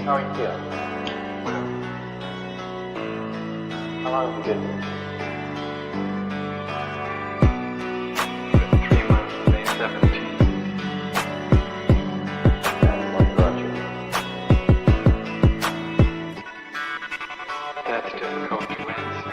How are you feeling? How long have you been here? 3 months, May 17th. And what brought you? That's difficult to answer.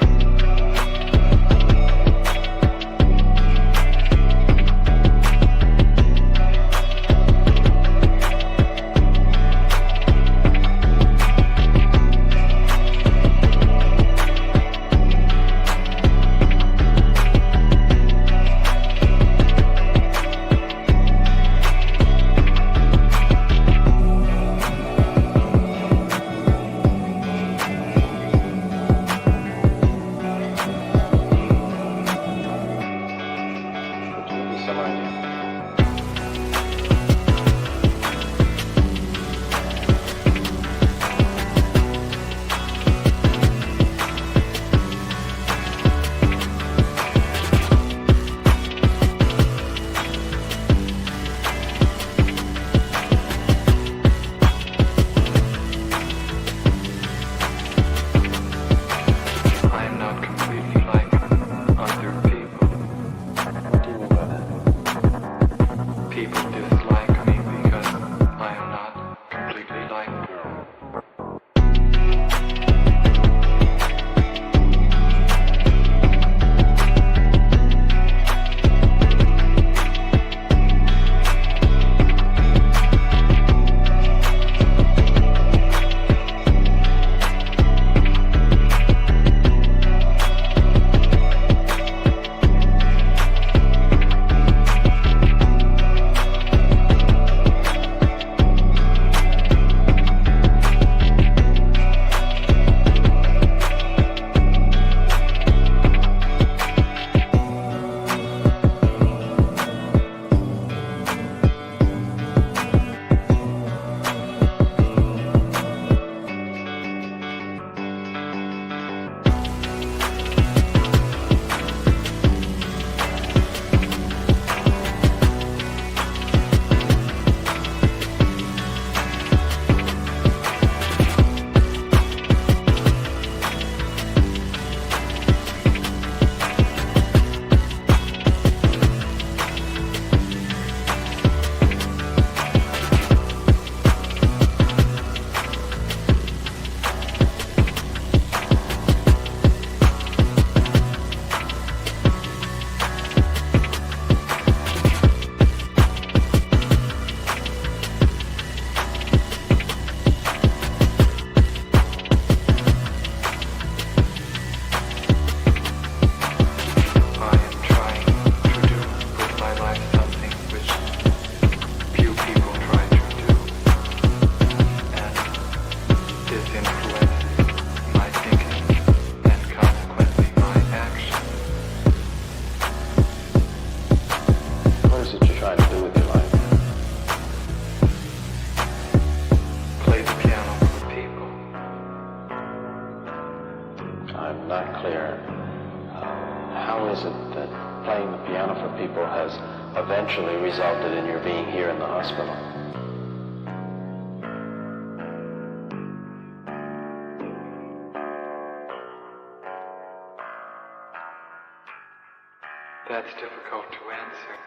Eventually resulted in your being here in the hospital. That's difficult to answer.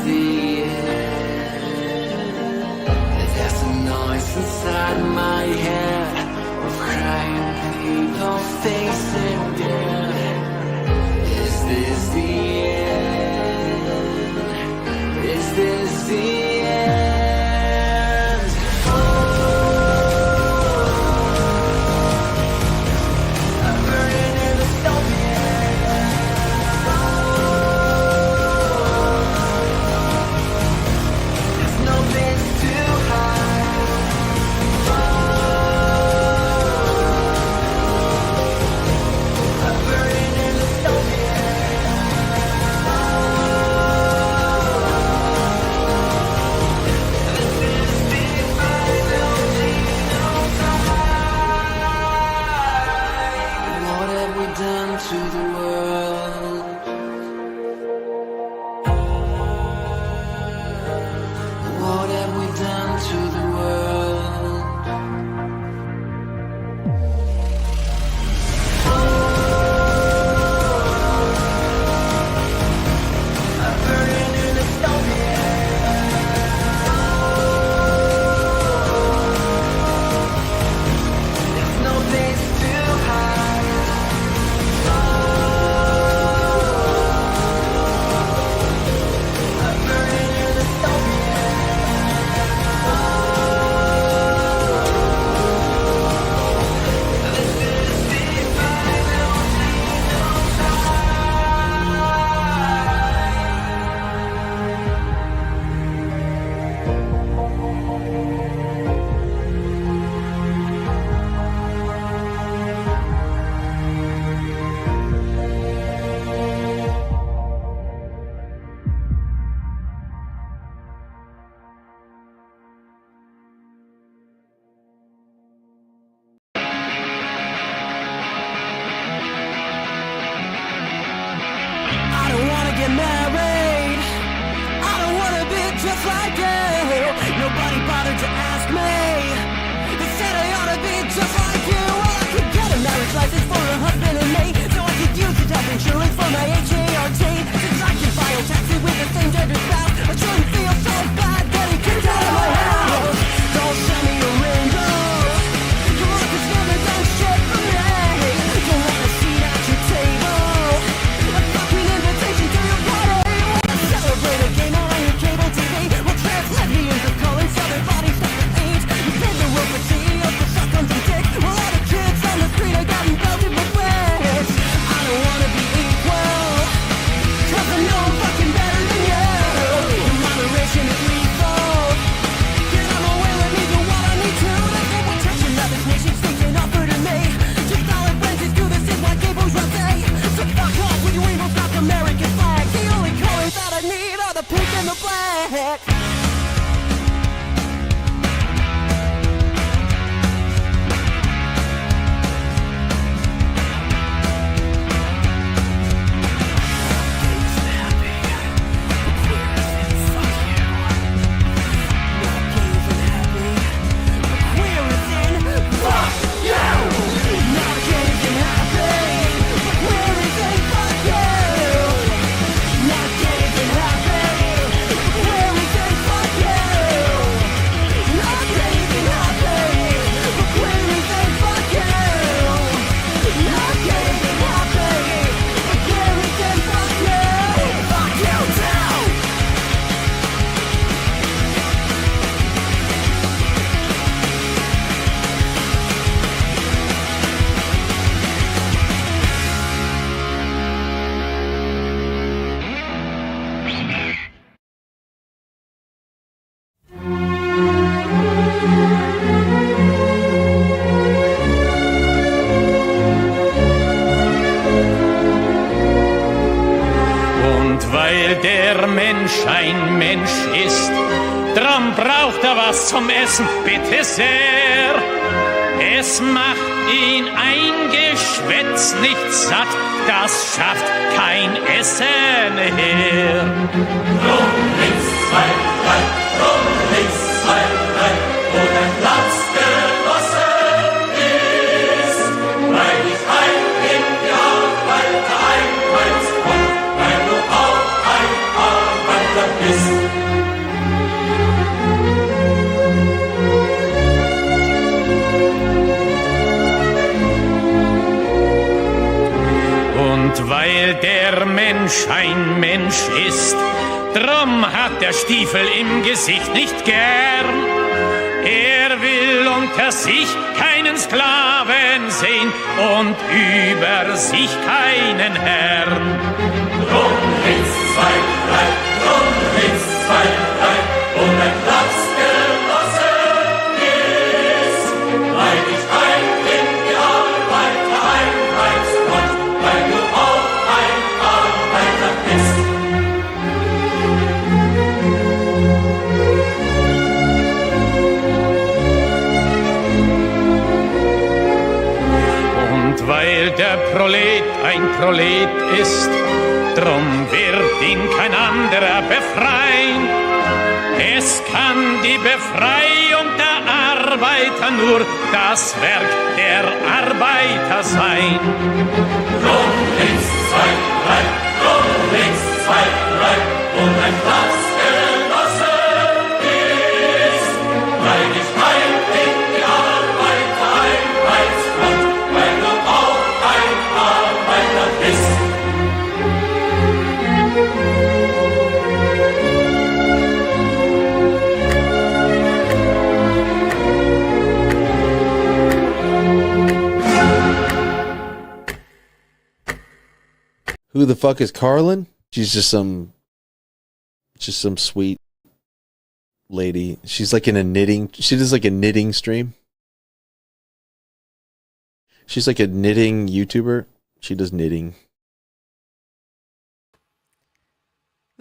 the end? There's a noise inside my head of crying people facing death. Is this the end? Is this the end? I'm burning in the stone. There's no place to hide. I'm burning in the stone. What have we done to the world? What have we done to the world? I'm burning in the stone. There's no place to hide. I'm burning in the stone. This is the final I don't wanna get married. I don't wanna be just like you. Nobody bothered to ask me. They said I ought to be just like you. Well, I could get a marriage license for a husband and me, so I could use the health insurance for my HART. Since I can file taxes with the same gender spouse, I shouldn't feel so bad getting kicked out of my house. Don't send me a rainbow. Your work has never done shit for me. Don't want a seat at your table. A fucking invitation to your party. Wanna celebrate a game on your cable TV? Well, trans lesbians are calling southern bodies stuff to eat. You paid the world for CEOs to suck on some dick. Well, all the kids on the street are getting belted with whips. I don't wanna be equal, 'cause I know I'm fucking better than you. Your moderation is lethal. Get on my way, let me do what I need to. There's no protection that this nation states can offer to me. Just solid branches do this in my gay bourgeoisie. So fuck off with your evil South American flag. The only colors that I need are the pink and the black. Weil der Mensch ein Mensch ist, drum braucht er was zum Essen, bitte sehr. Es macht ihn ein Geschwätz nicht satt, das schafft kein Essen her. Rum links, zwei, drei, rum links, zwei, drei, wo dein Platz genossen ist. Weil ich ein in die Arbeit einmeinst und weil du auch ein Arbeiter bist. Mensch ist. Drum hat der Stiefel im Gesicht nicht gern. Er will unter sich keinen Sklaven sehen und über sich keinen Herrn. Drum links, zwei, drei, drum links, zwei, drei, und ein Platzgenosse ist, weil ich ein in die Arbeitereinheitsfront, weil du auch ein Arbeiter bist. Und weil der Prolet ein Prolet ist, drum wird ihn kein anderer befreien. Es kann die Befreiung der Arbeiter nur das Werk der Arbeiter sein. Drum links, zwei, drei, drum links, zwei, drei, und ein Platzgenosse ist, weil ich ein in die Arbeitereinheitsfront, weil du auch ein Arbeiter bist. Who the fuck is Karlyn? She's just some sweet lady. She's like in a knitting. She does like a knitting stream. She's like a knitting YouTuber. She does knitting.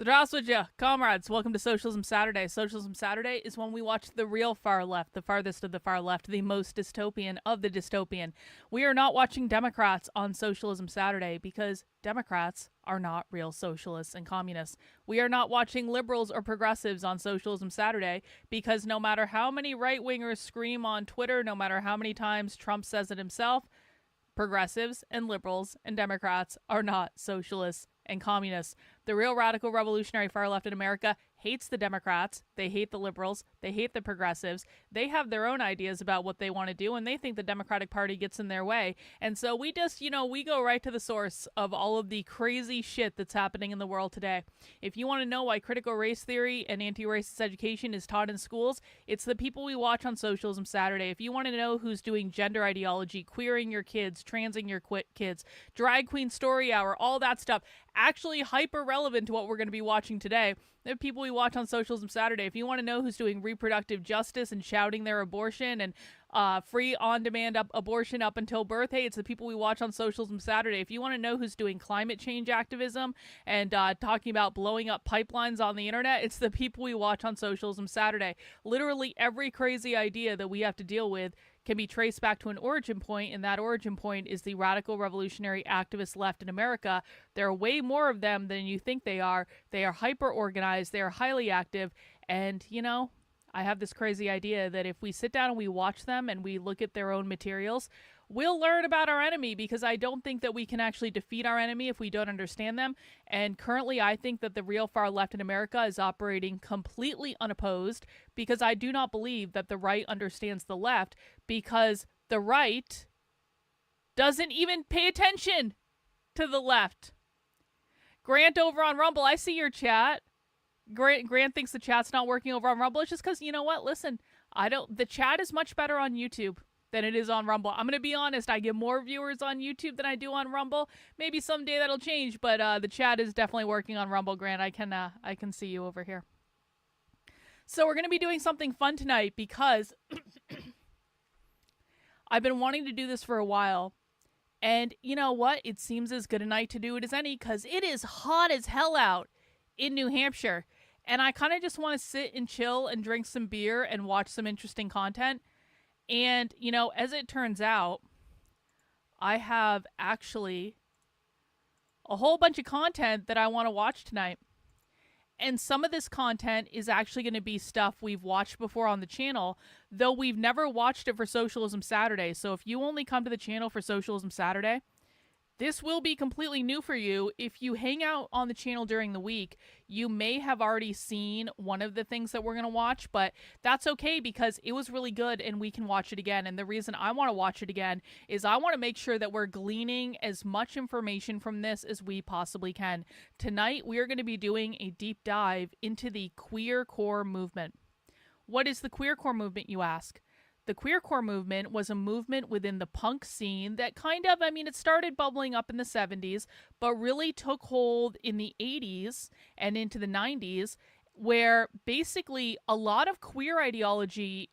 Здравствуйте, comrades. Welcome to Socialism Saturday. Socialism Saturday is when we watch the real far left, the farthest of the far left, the most dystopian of the dystopian. We are not watching Democrats on Socialism Saturday because Democrats are not real socialists and communists. We are not watching liberals or progressives on Socialism Saturday because no matter how many right-wingers scream on Twitter, no matter how many times Trump says it himself, progressives and liberals and Democrats are not socialists and communists. The real radical revolutionary far left in America hates the Democrats, they hate the liberals, they hate the progressives, they have their own ideas about what they want to do, and they think the Democratic Party gets in their way. And so we just, we go right to the source of all of the crazy shit that's happening in the world today. If you want to know why critical race theory and anti-racist education is taught in schools, it's the people we watch on Socialism Saturday. If you want to know who's doing gender ideology, queering your kids, transing your kids, drag queen story hour, all that stuff, actually hyper relevant to what we're going to be watching today. The people we watch on Socialism Saturday. If you want to know who's doing reproductive justice and shouting their abortion and free on-demand abortion up until birth, hey, it's the people we watch on Socialism Saturday. If you want to know who's doing climate change activism and talking about blowing up pipelines on the internet, it's the people we watch on Socialism Saturday. Literally every crazy idea that we have to deal with can be traced back to an origin point, and that origin point is the radical revolutionary activist left in America. There are way more of them than you think they are. They are hyper-organized, they are highly active, and, I have this crazy idea that if we sit down and we watch them and we look at their own materials, we'll learn about our enemy, because I don't think that we can actually defeat our enemy if we don't understand them. And currently, I think that the real far left in America is operating completely unopposed, because I do not believe that the right understands the left, because the right doesn't even pay attention to the left. Grant over on Rumble, I see your chat. Grant thinks the chat's not working over on Rumble. It's just because, you know what? Listen, the chat is much better on YouTube than it is on Rumble. I'm going to be honest, I get more viewers on YouTube than I do on Rumble. Maybe someday that'll change, but the chat is definitely working on Rumble, Grant. I can see you over here. So we're going to be doing something fun tonight because I've been wanting to do this for a while. And you know what? It seems as good a night to do it as any, because it is hot as hell out in New Hampshire. And I kind of just want to sit and chill and drink some beer and watch some interesting content. And, as it turns out, I have actually a whole bunch of content that I want to watch tonight. And some of this content is actually going to be stuff we've watched before on the channel, though we've never watched it for Socialism Saturday. So if you only come to the channel for Socialism Saturday, This will be completely new for you. If you hang out on the channel during the week, you may have already seen one of the things that we're going to watch, but that's okay because it was really good and we can watch it again. And the reason I want to watch it again is I want to make sure that we're gleaning as much information from this as we possibly can. Tonight, we are going to be doing a deep dive into the Queercore movement. What is the Queercore movement, you ask? The Queercore movement was a movement within the punk scene that it started bubbling up in the 70s, but really took hold in the 80s and into the 90s, where basically a lot of queer ideology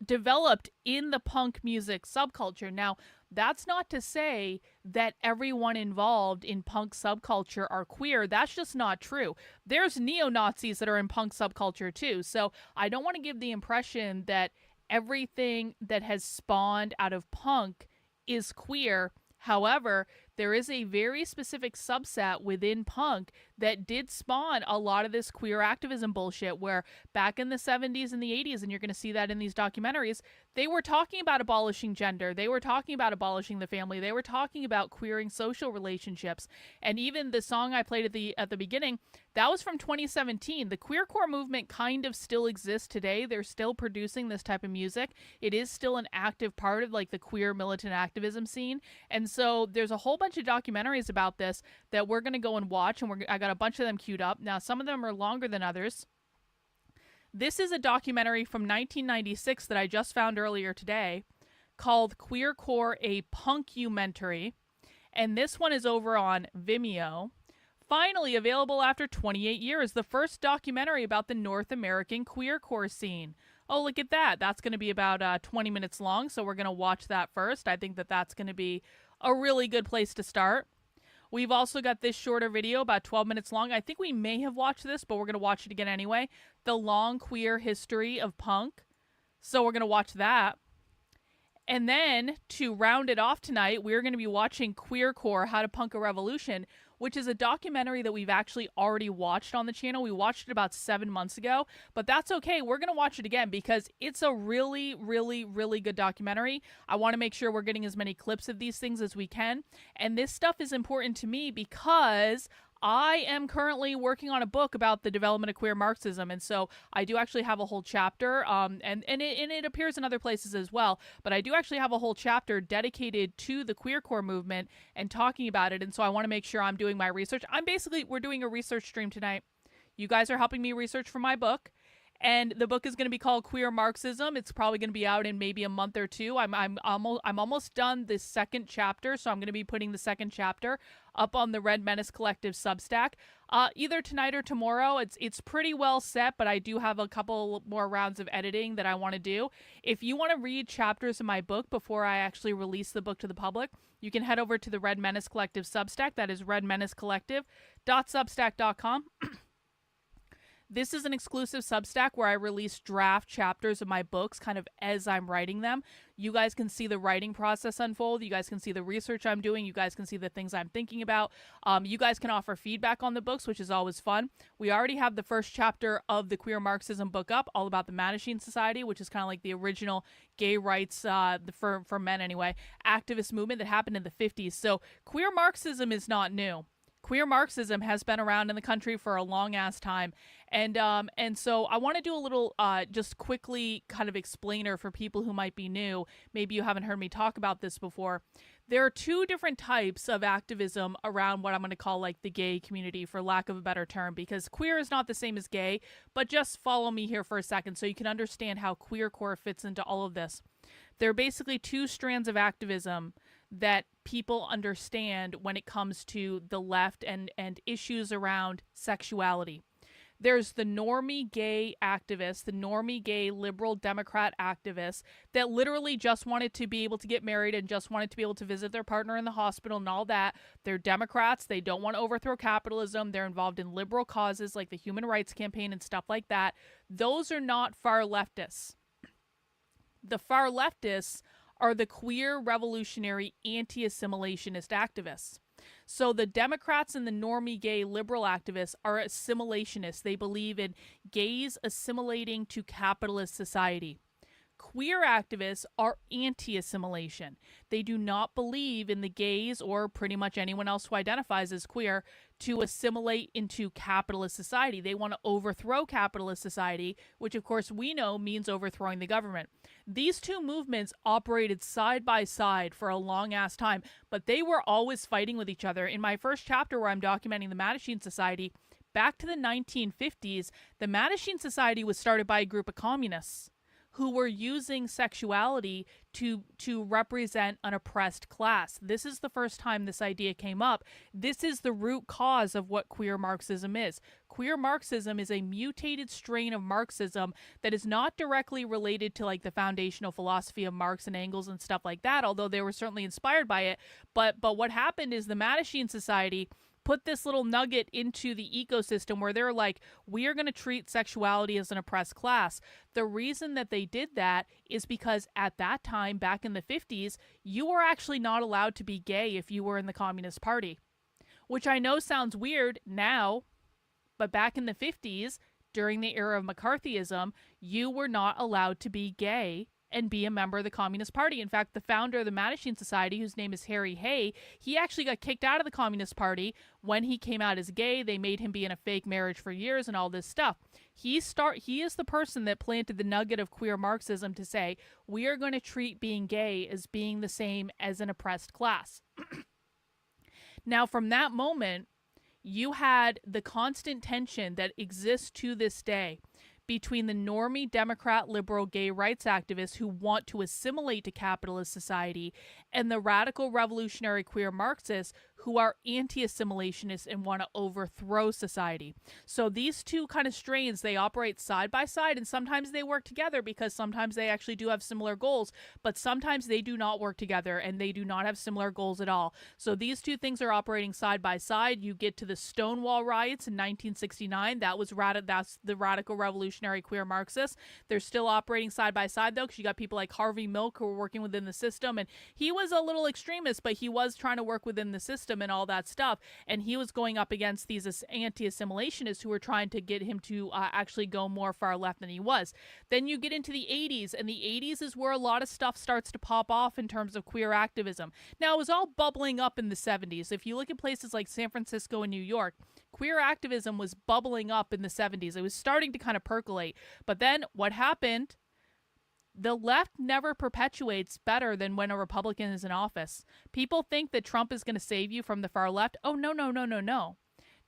developed in the punk music subculture. Now, that's not to say that everyone involved in punk subculture are queer. That's just not true. There's neo-Nazis that are in punk subculture too. So I don't want to give the impression that everything that has spawned out of punk is queer. However, there is a very specific subset within punk that did spawn a lot of this queer activism bullshit, where back in the 70s and the 80s, and you're going to see that in these documentaries, they were talking about abolishing gender. They were talking about abolishing the family. They were talking about queering social relationships. And even the song I played at the beginning, that was from 2017. The queercore movement kind of still exists today. They're still producing this type of music. It is still an active part of like the queer militant activism scene. And so there's a whole bunch of documentaries about this that we're going to go and watch, and I got a bunch of them queued up. Now, some of them are longer than others. This is a documentary from 1996 that I just found earlier today called Queercore, a Punkumentary, and this one is over on Vimeo. Finally available after 28 years, the first documentary about the North American queercore scene. Oh, look at that. That's going to be about 20 minutes long, so we're going to watch that first. I think that that's going to be a really good place to start. We've also got this shorter video, about 12 minutes long. I think we may have watched this, but we're going to watch it again anyway. The Long Queer History of Punk. So we're going to watch that. And then, to round it off tonight, we're going to be watching Queercore, How to Punk a Revolution, which is a documentary that we've actually already watched on the channel. We watched it about 7 months ago, but that's okay. We're going to watch it again because it's a really, really, really good documentary. I want to make sure we're getting as many clips of these things as we can. And this stuff is important to me because I am currently working on a book about the development of queer Marxism, and so I do actually have a whole chapter, and it appears in other places as well, but I do actually have a whole chapter dedicated to the queercore movement and talking about it, and so I want to make sure I'm doing my research. We're doing a research stream tonight. You guys are helping me research for my book, and the book is going to be called Queer Marxism. It's probably going to be out in maybe a month or two. I'm almost done the second chapter, so I'm going to be putting the second chapter up on the Red Menace Collective Substack, either tonight or tomorrow. It's pretty well set, but I do have a couple more rounds of editing that I want to do. If you want to read chapters of my book before I actually release the book to the public, you can head over to the Red Menace Collective Substack. That is redmenacecollective.substack.com. This is an exclusive Substack where I release draft chapters of my books kind of as I'm writing them. You guys can see the writing process unfold. You guys can see the research I'm doing. You guys can see the things I'm thinking about. You guys can offer feedback on the books, which is always fun. We already have the first chapter of the Queer Marxism book up, all about the Mattachine Society, which is kind of like the original gay rights, for men anyway, activist movement that happened in the 50s. So queer Marxism is not new. Queer Marxism has been around in the country for a long ass time. And so I want to do a little just quickly kind of explainer for people who might be new. Maybe you haven't heard me talk about this before. There are two different types of activism around what I'm going to call like the gay community, for lack of a better term, because queer is not the same as gay, but just follow me here for a second so you can understand how queercore fits into all of this. There are basically two strands of activism that people understand when it comes to the left and issues around sexuality. There's the normie gay activists, the normie gay liberal Democrat activists that literally just wanted to be able to get married and just wanted to be able to visit their partner in the hospital and all that. They're Democrats. They don't want to overthrow capitalism. They're involved in liberal causes like the Human Rights Campaign and stuff like that. Those are not far leftists. The far leftists are the queer revolutionary anti-assimilationist activists. So the Democrats and the normie gay liberal activists are assimilationists. They believe in gays assimilating to capitalist society. Queer activists are anti-assimilation. They do not believe in the gays or pretty much anyone else who identifies as queer to assimilate into capitalist society. They want to overthrow capitalist society, which of course we know means overthrowing the government. These two movements operated side by side for a long ass time, but they were always fighting with each other. In my first chapter where I'm documenting the Mattachine Society, back to the 1950s, the Mattachine Society was started by a group of communists who were using sexuality to represent an oppressed class. This is the first time this idea came up. This is the root cause of what queer Marxism is. Queer Marxism is a mutated strain of Marxism that is not directly related to like the foundational philosophy of Marx and Engels and stuff like that, although they were certainly inspired by it. But what happened is the Mattachine Society put this little nugget into the ecosystem where they're like, we are going to treat sexuality as an oppressed class. The reason that they did that is because at that time, back in the 50s, you were actually not allowed to be gay if you were in the Communist Party, which I know sounds weird now, but back in the 50s, during the era of McCarthyism, you were not allowed to be gay and be a member of the Communist Party. In fact, the founder of the Mattachine Society, whose name is Harry Hay, he actually got kicked out of the Communist Party when he came out as gay. They made him be in a fake marriage for years and all this stuff. He is the person that planted the nugget of queer Marxism to say, we are going to treat being gay as being the same as an oppressed class. Now, from that moment, you had the constant tension that exists to this day between the normie Democrat liberal gay rights activists who want to assimilate to capitalist society and the radical revolutionary queer Marxists who are anti-assimilationists and want to overthrow society. So these two kind of strains, they operate side by side, and sometimes they work together because sometimes they actually do have similar goals, but sometimes they do not work together and they do not have similar goals at all. So these two things are operating side by side. You get to the Stonewall riots in 1969. That's the radical revolutionary queer Marxists. They're still operating side by side though, because you got people like Harvey Milk who were working within the system, and he was a little extremist, but he was trying to work within the system and all that stuff, and he was going up against these anti-assimilationists who were trying to get him to actually go more far left than he was. Then you get into the 80s, and the 80s is where a lot of stuff starts to pop off in terms of queer activism. Now, it was all bubbling up in the 70s. If you look at places like San Francisco and New York, queer activism was bubbling up in the 70s. It was starting to kind of percolate. But then what happened? The left never perpetuates better than when a Republican is in office. People think that Trump is going to save you from the far left. Oh, no, no, no, no, no.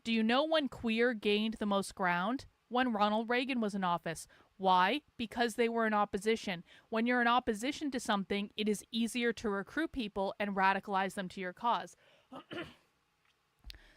Do you know when queer gained the most ground? When Ronald Reagan was in office. Why? Because they were in opposition. When you're in opposition to something, it is easier to recruit people and radicalize them to your cause.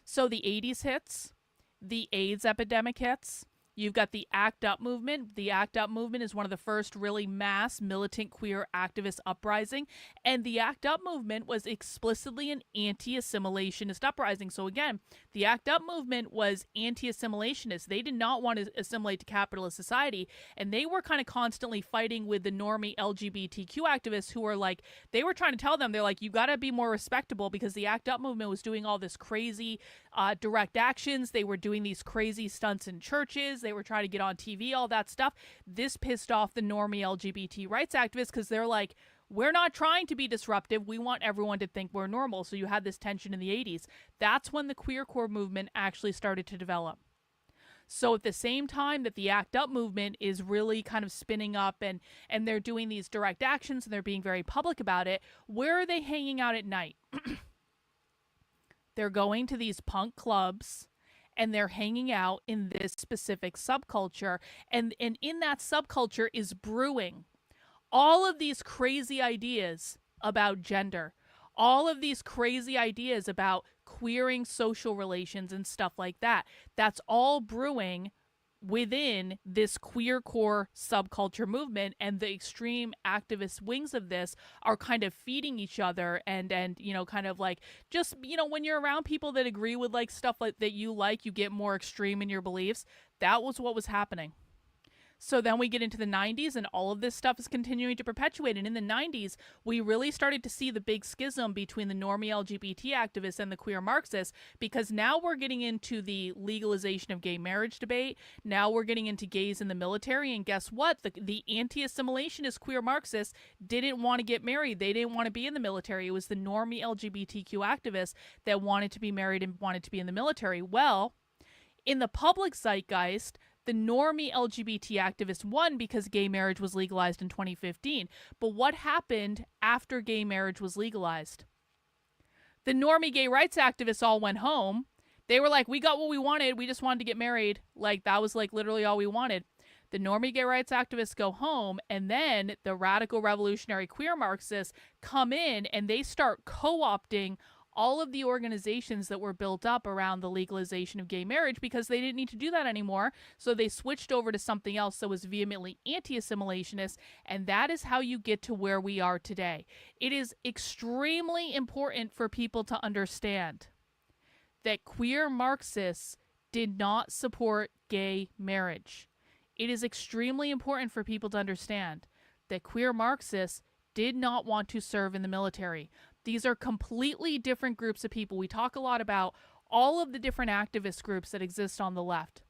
So the 80s hits, the AIDS epidemic hits. You've got the ACT UP movement. The ACT UP movement is one of the first really mass militant queer activist uprising. And the ACT UP movement was explicitly an anti-assimilationist uprising. So again, the ACT UP movement was anti-assimilationist. They did not want to assimilate to capitalist society. And they were kind of constantly fighting with the normie LGBTQ activists who were like, they were trying to tell them, they're like, you got to be more respectable, because the ACT UP movement was doing all this crazy direct actions. They were doing these crazy stunts in churches. They were trying to get on TV, all that stuff. This pissed off the normie LGBT rights activists because they're like, we're not trying to be disruptive. We want everyone to think we're normal. So you had this tension in the 80s. That's when the Queercore movement actually started to develop. So at the same time that the ACT UP movement is really kind of spinning up and they're doing these direct actions and they're being very public about it, where are they hanging out at night? They're going to these punk clubs and they're hanging out in this specific subculture. And in that subculture is brewing all of these crazy ideas about gender, all of these crazy ideas about queering social relations and stuff like that. That's all brewing within this queercore subculture movement, and the extreme activist wings of this are kind of feeding each other and you know, kind of like, just, you know, when you're around people that agree with like stuff like that you get more extreme in your beliefs. That was what was happening. So then we get into the 90s and all of this stuff is continuing to perpetuate. And in the 90s, we really started to see the big schism between the normie LGBT activists and the queer Marxists, because now we're getting into the legalization of gay marriage debate. Now we're getting into gays in the military. And guess what? The anti-assimilationist queer Marxists didn't want to get married. They didn't want to be in the military. It was the normie LGBTQ activists that wanted to be married and wanted to be in the military. Well, in the public zeitgeist, the normie LGBT activists won because gay marriage was legalized in 2015. But what happened after gay marriage was legalized? The normie gay rights activists all went home. They were like, we got what we wanted. We just wanted to get married. Like, that was like literally all we wanted. The normie gay rights activists go home, and then the radical revolutionary queer Marxists come in and they start co-opting all of the organizations that were built up around the legalization of gay marriage, because they didn't need to do that anymore. So they switched over to something else that was vehemently anti-assimilationist, and that is how you get to where we are today. It is extremely important for people to understand that queer Marxists did not support gay marriage. It is extremely important for people to understand that queer Marxists did not want to serve in the military. These are completely different groups of people. We talk a lot about all of the different activist groups that exist on the left.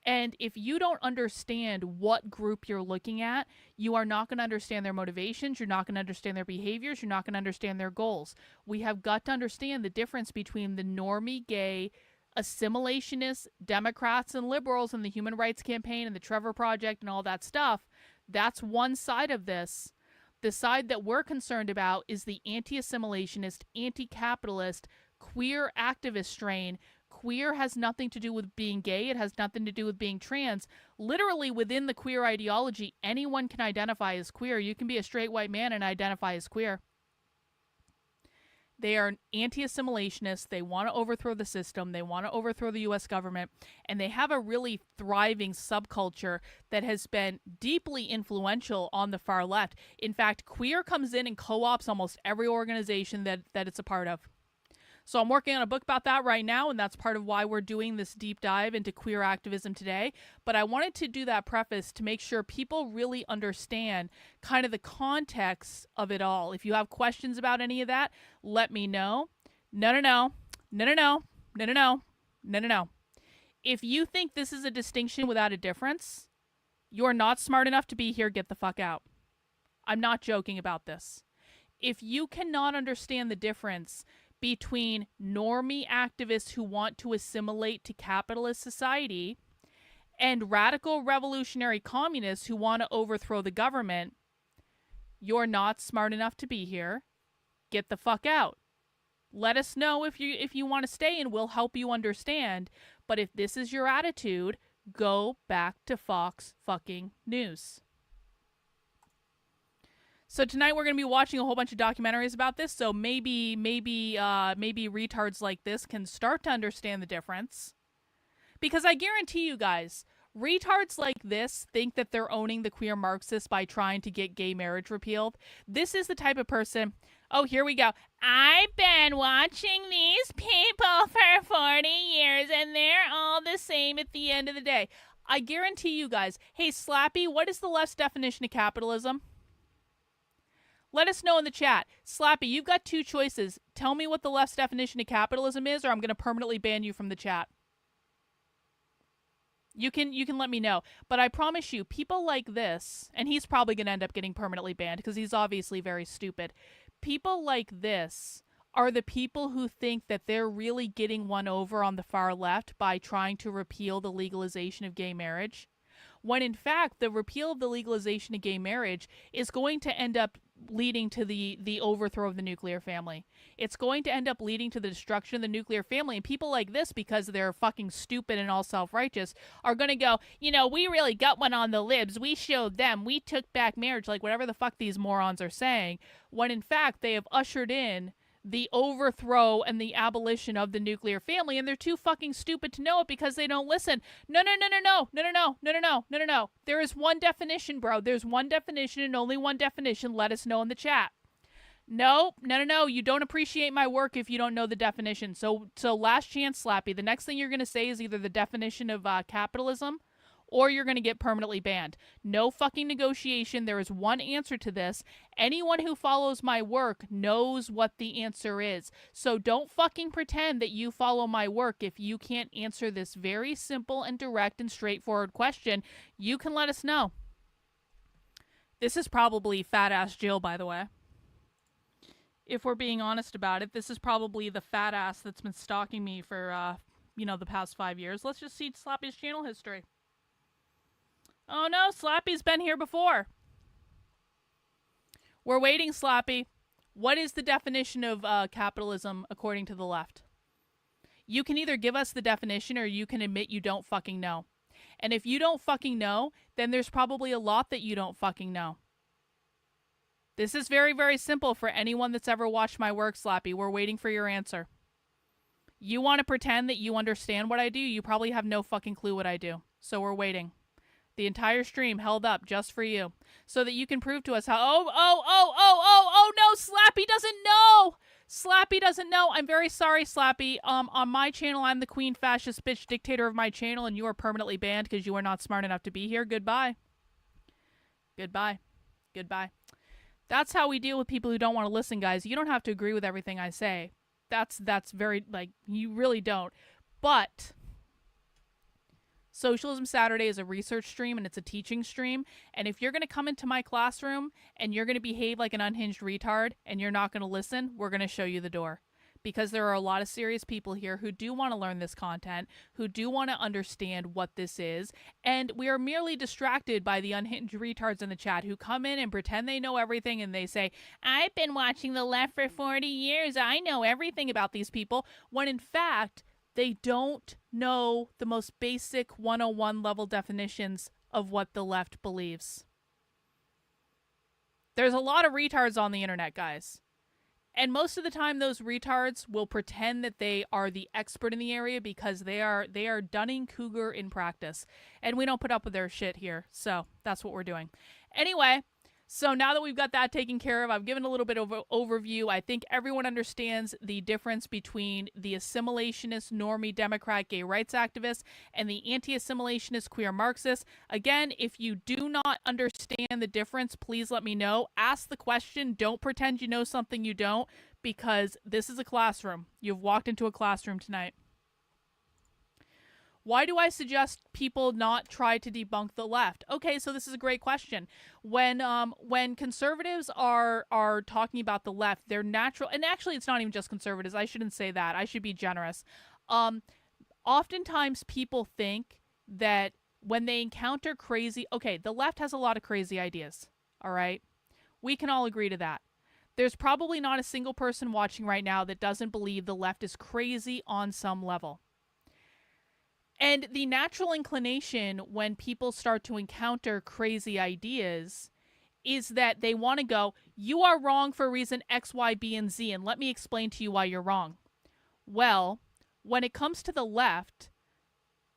And if you don't understand what group you're looking at, you are not going to understand their motivations. You're not going to understand their behaviors. You're not going to understand their goals. We have got to understand the difference between the normie gay assimilationists, Democrats and liberals, and the Human Rights Campaign and the Trevor Project and all that stuff. That's one side of this. The side that we're concerned about is the anti-assimilationist, anti-capitalist, queer activist strain. Queer has nothing to do with being gay. It has nothing to do with being trans. Literally, within the queer ideology, anyone can identify as queer. You can be a straight white man and identify as queer. They are anti-assimilationists. They want to overthrow the system. They want to overthrow the U.S. government. And they have a really thriving subculture that has been deeply influential on the far left. In fact, queer comes in and co-ops almost every organization that it's a part of. So I'm working on a book about that right now, and that's part of why we're doing this deep dive into queer activism today. But I wanted to do that preface to make sure people really understand kind of the context of it all. If you have questions about any of that, let me know. No. If you think this is a distinction without a difference, you're not smart enough to be here. Get the fuck out. I'm not joking about this. If you cannot understand the difference between normie activists who want to assimilate to capitalist society and radical revolutionary communists who want to overthrow the government, you're not smart enough to be here. Get the fuck out. Let us know if you want to stay, and we'll help you understand. But if this is your attitude, go back to Fox fucking News. So tonight we're going to be watching a whole bunch of documentaries about this, so maybe retards like this can start to understand the difference. Because I guarantee you guys, retards like this think that they're owning the queer Marxists by trying to get gay marriage repealed. This is the type of person, oh, here we go. I've been watching these people for 40 years, and they're all the same at the end of the day. I guarantee you guys, hey, Slappy, what is the left's definition of capitalism? Let us know in the chat. Slappy, you've got two choices. Tell me what the left's definition of capitalism is, or I'm going to permanently ban you from the chat. You can let me know. But I promise you, people like this, and he's probably going to end up getting permanently banned because he's obviously very stupid. People like this are the people who think that they're really getting one over on the far left by trying to repeal the legalization of gay marriage, when in fact the repeal of the legalization of gay marriage is going to end up leading to the overthrow of the nuclear family. It's going to end up leading to the destruction of the nuclear family. And people like this, because they're fucking stupid and all self-righteous, are going to go, we really got one on the libs. We showed them. We took back marriage, like whatever the fuck these morons are saying, when in fact they have ushered in the overthrow and the abolition of the nuclear family, and they're too fucking stupid to know it because they don't listen. No. There is one definition, bro. There's one definition and only one definition. Let us know in the chat. No. You don't appreciate my work if you don't know the definition. So last chance, Slappy. The next thing you're going to say is either the definition of capitalism or you're going to get permanently banned. No fucking negotiation. There is one answer to this. Anyone who follows my work knows what the answer is. So don't fucking pretend that you follow my work if you can't answer this very simple and direct and straightforward question. You can let us know. This is probably fat ass Jill, by the way. If we're being honest about it, this is probably the fat ass that's been stalking me for, the past 5 years. Let's just see Slappy's channel history. Oh no, Slappy's been here before. We're waiting, Slappy. What is the definition of capitalism according to the left? You can either give us the definition or you can admit you don't fucking know. And if you don't fucking know, then there's probably a lot that you don't fucking know. This is very, very simple for anyone that's ever watched my work, Slappy. We're waiting for your answer. You want to pretend that you understand what I do? You probably have no fucking clue what I do. So we're waiting. The entire stream held up just for you. So that you can prove to us how... Oh, no, Slappy doesn't know! Slappy doesn't know. I'm very sorry, Slappy. On my channel, I'm the queen fascist bitch dictator of my channel, and you are permanently banned because you are not smart enough to be here. Goodbye. Goodbye. Goodbye. That's how we deal with people who don't want to listen, guys. You don't have to agree with everything I say. That's very, you really don't. But Socialism Saturday is a research stream and it's a teaching stream. And if you're going to come into my classroom and you're going to behave like an unhinged retard and you're not going to listen, we're going to show you the door. Because there are a lot of serious people here who do want to learn this content, who do want to understand what this is, and we are merely distracted by the unhinged retards in the chat who come in and pretend they know everything and they say, I've been watching the left for 40 years, I know everything about these people, when in fact, they don't know the most basic 101 level definitions of what the left believes. There's a lot of retards on the internet, guys. And most of the time, those retards will pretend that they are the expert in the area because they are Dunning-Kruger in practice. And we don't put up with their shit here. So that's what we're doing. Anyway, so now that we've got that taken care of, I've given a little bit of an overview. I think everyone understands the difference between the assimilationist, normie, Democrat, gay rights activists and the anti-assimilationist, queer Marxists. Again, if you do not understand the difference, please let me know. Ask the question. Don't pretend you know something you don't, because this is a classroom. You've walked into a classroom tonight. Why do I suggest people not try to debunk the left? Okay, so this is a great question. When conservatives are talking about the left, they're natural, and actually it's not even just conservatives. I shouldn't say that. I should be generous. Oftentimes people think that when they encounter crazy, okay, the left has a lot of crazy ideas, all right? We can all agree to that. There's probably not a single person watching right now that doesn't believe the left is crazy on some level. And the natural inclination when people start to encounter crazy ideas is that they want to go, you are wrong for reason X, Y, B, and Z, and let me explain to you why you're wrong. Well, when it comes to the left,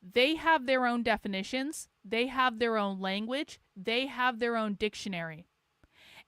they have their own definitions, they have their own language, they have their own dictionary.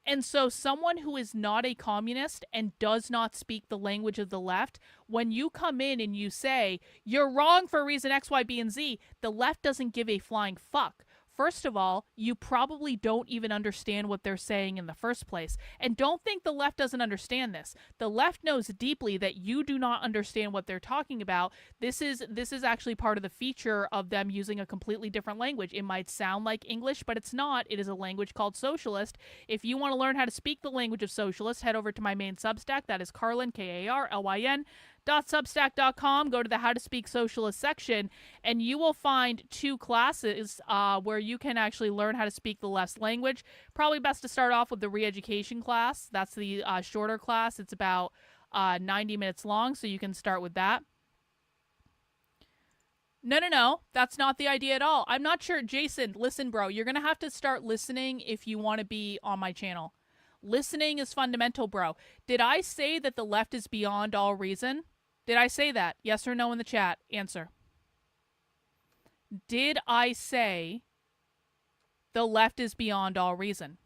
And so someone who is not a communist and does not speak the language of the left, when you come in and you say, you're wrong for reason X, Y, B, and Z, the left doesn't give a flying fuck. First of all, you probably don't even understand what they're saying in the first place. And don't think the left doesn't understand this. The left knows deeply that you do not understand what they're talking about. This is actually part of the feature of them using a completely different language. It might sound like English, but it's not. It is a language called socialist. If you want to learn how to speak the language of socialist, head over to my main Substack. That is Karlyn, Karlyn. .substack.com, go to the How to Speak Socialist section, and you will find 2 classes where you can actually learn how to speak the left's language. Probably best to start off with the re-education class. That's the shorter class. It's about 90 minutes long, so you can start with that. No, that's not the idea at all. I'm not sure. Jason, listen, bro, you're going to have to start listening if you want to be on my channel. Listening is fundamental, bro. Did I say that the left is beyond all reason? Did I say that? Yes or no in the chat? Answer. Did I say the left is beyond all reason?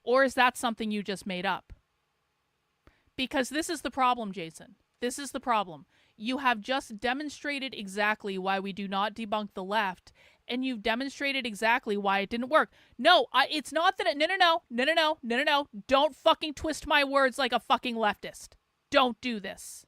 Or is that something you just made up? Because this is the problem, Jason. This is the problem. You have just demonstrated exactly why we do not debunk the left, and you've demonstrated exactly why it didn't work. No, it's not that. No. Don't fucking twist my words like a fucking leftist. Don't do this.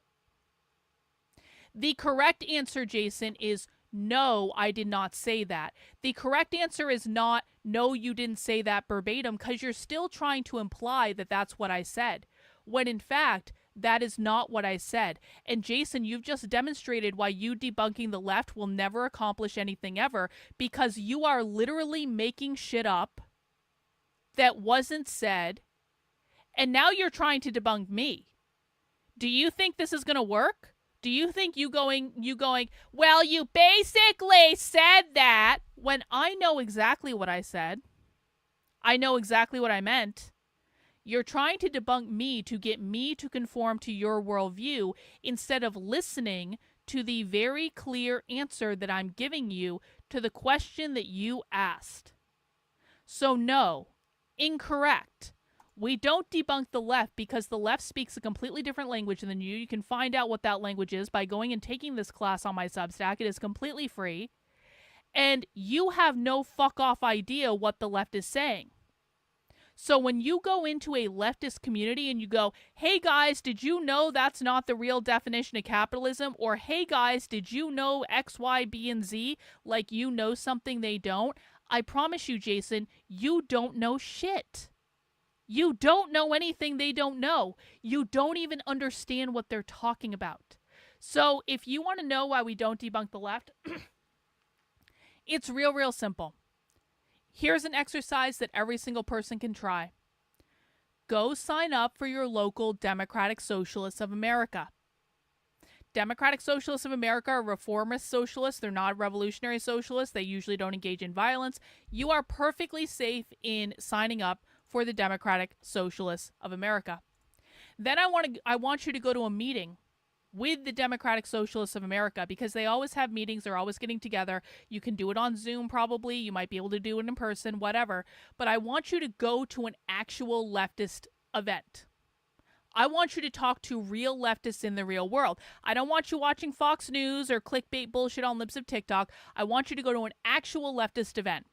The correct answer, Jason, is no, I did not say that. The correct answer is not, no, you didn't say that verbatim, because you're still trying to imply that that's what I said, when in fact, that is not what I said. And Jason, you've just demonstrated why you debunking the left will never accomplish anything ever, because you are literally making shit up that wasn't said, and now you're trying to debunk me. Do you think this is going to work? Do you think you going, well, you basically said that, when I know exactly what I said? I know exactly what I meant. You're trying to debunk me to get me to conform to your worldview instead of listening to the very clear answer that I'm giving you to the question that you asked. So no, incorrect. We don't debunk the left because the left speaks a completely different language than you. You can find out what that language is by going and taking this class on my Substack. It is completely free. And you have no fuck off idea what the left is saying. So when you go into a leftist community and you go, hey guys, did you know that's not the real definition of capitalism? Or hey guys, did you know X, Y, B, and Z? Like you know something they don't. I promise you, Jason, you don't know shit. You don't know anything they don't know. You don't even understand what they're talking about. So if you want to know why we don't debunk the left, it's real simple. Here's an exercise that every single person can try. Go sign up for your local Democratic Socialists of America. Democratic Socialists of America are reformist socialists. They're not revolutionary socialists. They usually don't engage in violence. You are perfectly safe in signing up for the Democratic Socialists of America. Then I want you to go to a meeting with the Democratic Socialists of America, because they always have meetings. They're always getting together. You can do it on Zoom probably. You might be able to do it in person, whatever. But I want you to go to an actual leftist event. I want you to talk to real leftists in the real world. I don't want you watching Fox News or clickbait bullshit on Lips of TikTok. I want you to go to an actual leftist event.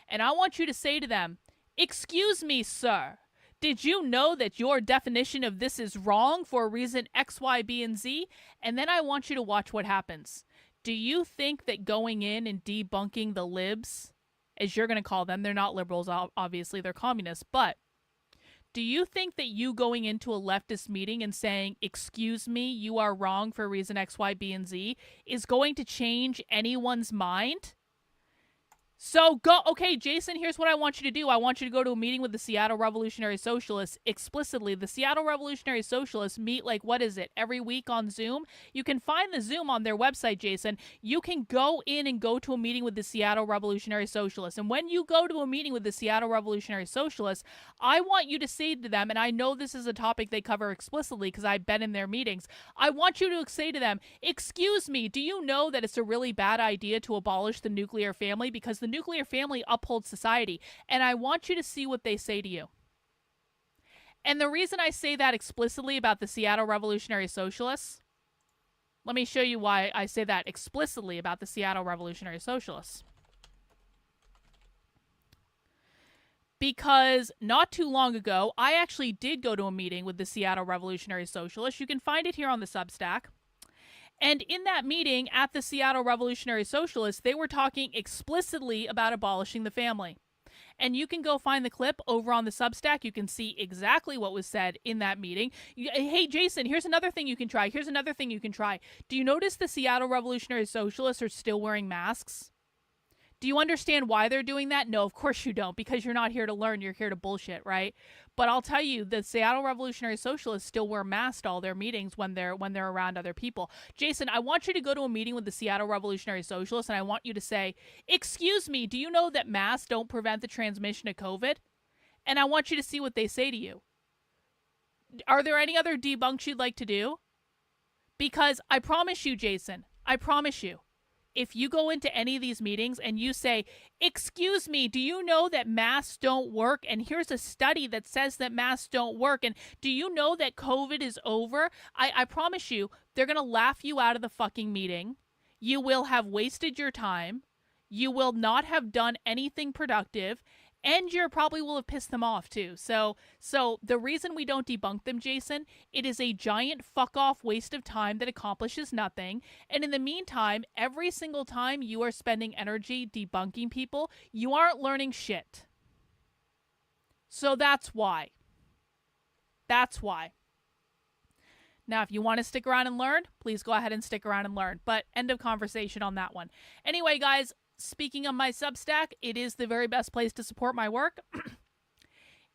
And I want you to say to them, excuse me, sir, did you know that your definition of this is wrong for reason X, Y, B, and Z? And then I want you to watch what happens. Do you think that going in and debunking the libs, as you're going to call them, they're not liberals, obviously, they're communists, but do you think that you going into a leftist meeting and saying, excuse me, you are wrong for reason X, Y, B, and Z, is going to change anyone's mind? So go, okay, Jason, here's what I want you to do. I want you to go to a meeting with the Seattle Revolutionary Socialists explicitly. The Seattle Revolutionary Socialists meet, like, what is it, every week on Zoom? You can find the Zoom on their website, Jason. You can go in and go to a meeting with the Seattle Revolutionary Socialists. And when you go to a meeting with the Seattle Revolutionary Socialists, I want you to say to them, and I know this is a topic they cover explicitly because I've been in their meetings, I want you to say to them, excuse me, do you know that it's a really bad idea to abolish the nuclear family? Because the nuclear family upholds society, and I want you to see what they say to you. And the reason I say that explicitly about the Seattle Revolutionary Socialists, let me show you why I say that explicitly about the Seattle Revolutionary Socialists. Because not too long ago, I actually did go to a meeting with the Seattle Revolutionary Socialists. You can find it here on the Substack. And in that meeting at the Seattle Revolutionary Socialists, they were talking explicitly about abolishing the family. And you can go find the clip over on the Substack. You can see exactly what was said in that meeting. Hey, Jason, here's another thing you can try. Here's another thing you can try. Do you notice the Seattle Revolutionary Socialists are still wearing masks? Do you understand why they're doing that? No, of course you don't, because you're not here to learn. You're here to bullshit, right? But I'll tell you, the Seattle Revolutionary Socialists still wear masks to all their meetings when they're around other people. Jason, I want you to go to a meeting with the Seattle Revolutionary Socialists, and I want you to say, excuse me, do you know that masks don't prevent the transmission of COVID? And I want you to see what they say to you. Are there any other debunks you'd like to do? Because I promise you, Jason, I promise you, if you go into any of these meetings and you say, excuse me, do you know that masks don't work? And here's a study that says that masks don't work. And do you know that COVID is over? I promise you, they're going to laugh you out of the fucking meeting. You will have wasted your time. You will not have done anything productive. And you probably will have pissed them off too. So the reason we don't debunk them, Jason, it is a giant fuck off waste of time that accomplishes nothing. And in the meantime, every single time you are spending energy debunking people, you aren't learning shit. So that's why. That's why. Now, if you want to stick around and learn, please go ahead and stick around and learn. But end of conversation on that one. Anyway, guys, speaking of my Substack, it is the very best place to support my work.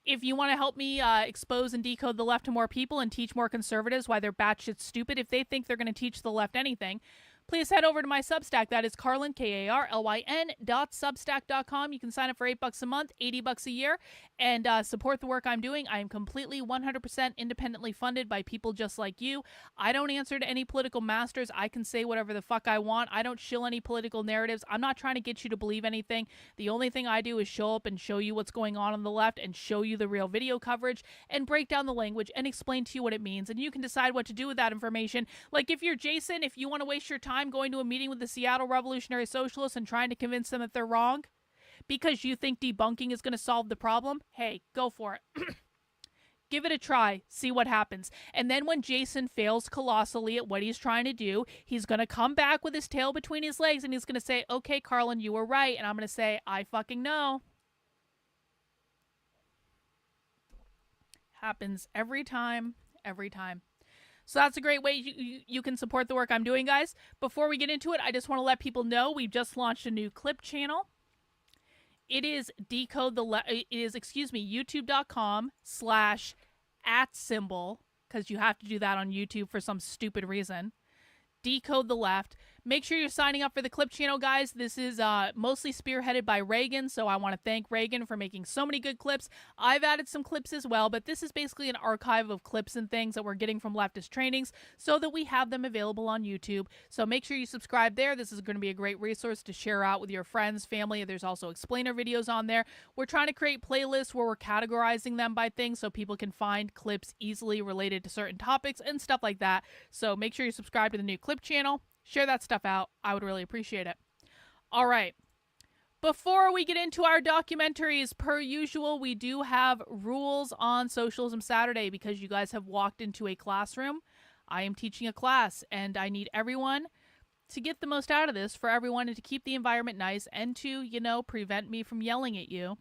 If you want to help me expose and decode the left to more people and teach more conservatives why they're batshit stupid if they think they're going to teach the left anything, please head over to my Substack. That is Karlyn, KARLYN.substack.com. You can sign up for $8 a month, $80 a year, and support the work I'm doing. I am completely 100% independently funded by people just like you. I don't answer to any political masters. I can say whatever the fuck I want. I don't shill any political narratives. I'm not trying to get you to believe anything. The only thing I do is show up and show you what's going on the left and show you the real video coverage and break down the language and explain to you what it means. And you can decide what to do with that information. Like if you're Jason, if you want to waste your time going to a meeting with the Seattle Revolutionary Socialists and trying to convince them that they're wrong because you think debunking is going to solve the problem, hey, go for it. Give it a try. See what happens. And then when Jason fails colossally at what he's trying to do, he's going to come back with his tail between his legs and he's going to say, okay, Karlyn, you were right. And I'm going to say, I fucking know. Happens every time, every time. So that's a great way you can support the work I'm doing, guys. Before we get into it, I just want to let people know we've just launched a new clip channel. It is youtube.com/@symbol, because you have to do that on YouTube for some stupid reason. Decode the Left. Make sure you're signing up for the clip channel, guys. This is mostly spearheaded by Reagan, so I want to thank Reagan for making so many good clips. I've added some clips as well, but this is basically an archive of clips and things that we're getting from leftist trainings so that we have them available on YouTube. So make sure you subscribe there. This is going to be a great resource to share out with your friends, family. There's also explainer videos on there. We're trying to create playlists where we're categorizing them by things so people can find clips easily related to certain topics and stuff like that. So make sure you subscribe to the new clip channel. Share that stuff out. I would really appreciate it. All right. Before we get into our documentaries, per usual, we do have rules on Socialism Saturday because you guys have walked into a classroom. I am teaching a class, and I need everyone to get the most out of this for everyone and to keep the environment nice and to, prevent me from yelling at you.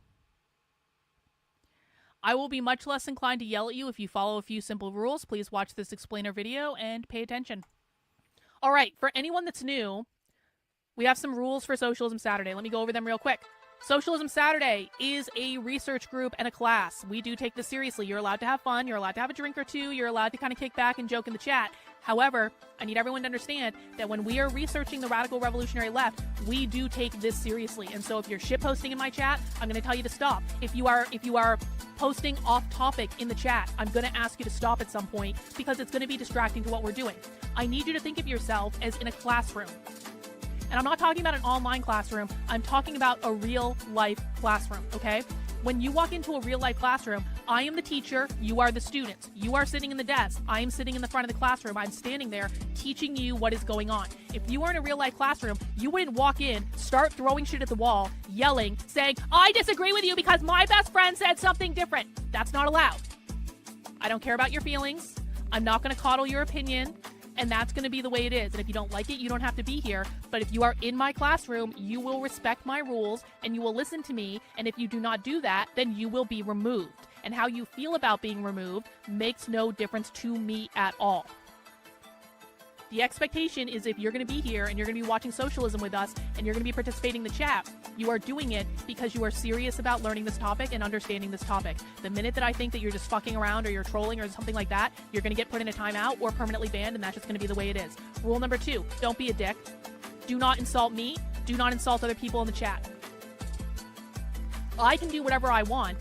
I will be much less inclined to yell at you if you follow a few simple rules. Please watch this explainer video and pay attention. All right, for anyone that's new, we have some rules for Socialism Saturday. Let me go over them real quick. Socialism Saturday is a research group and a class. We do take this seriously. You're allowed to have fun. You're allowed to have a drink or two. You're allowed to kind of kick back and joke in the chat. However, I need everyone to understand that when we are researching the radical revolutionary left, we do take this seriously. And so if you're shitposting in my chat, I'm going to tell you to stop. If you are posting off topic in the chat, I'm going to ask you to stop at some point because it's going to be distracting to what we're doing. I need you to think of yourself as in a classroom. And I'm not talking about an online classroom. I'm talking about a real life classroom, okay? When you walk into a real life classroom, I am the teacher, you are the students. You are sitting in the desk, I am sitting in the front of the classroom. I'm standing there teaching you what is going on. If you were in a real life classroom, you wouldn't walk in, start throwing shit at the wall, yelling, saying, I disagree with you because my best friend said something different. That's not allowed. I don't care about your feelings. I'm not going to coddle your opinion. And that's going to be the way it is. And if you don't like it, you don't have to be here. But if you are in my classroom, you will respect my rules and you will listen to me. And if you do not do that, then you will be removed. And how you feel about being removed makes no difference to me at all. The expectation is if you're going to be here and you're going to be watching socialism with us and you're going to be participating in the chat, you are doing it because you are serious about learning this topic and understanding this topic. The minute that I think that you're just fucking around or you're trolling or something like that, you're going to get put in a timeout or permanently banned, and that's just going to be the way it is. Rule number 2, don't be a dick. Do not insult me. Do not insult other people in the chat. I can do whatever I want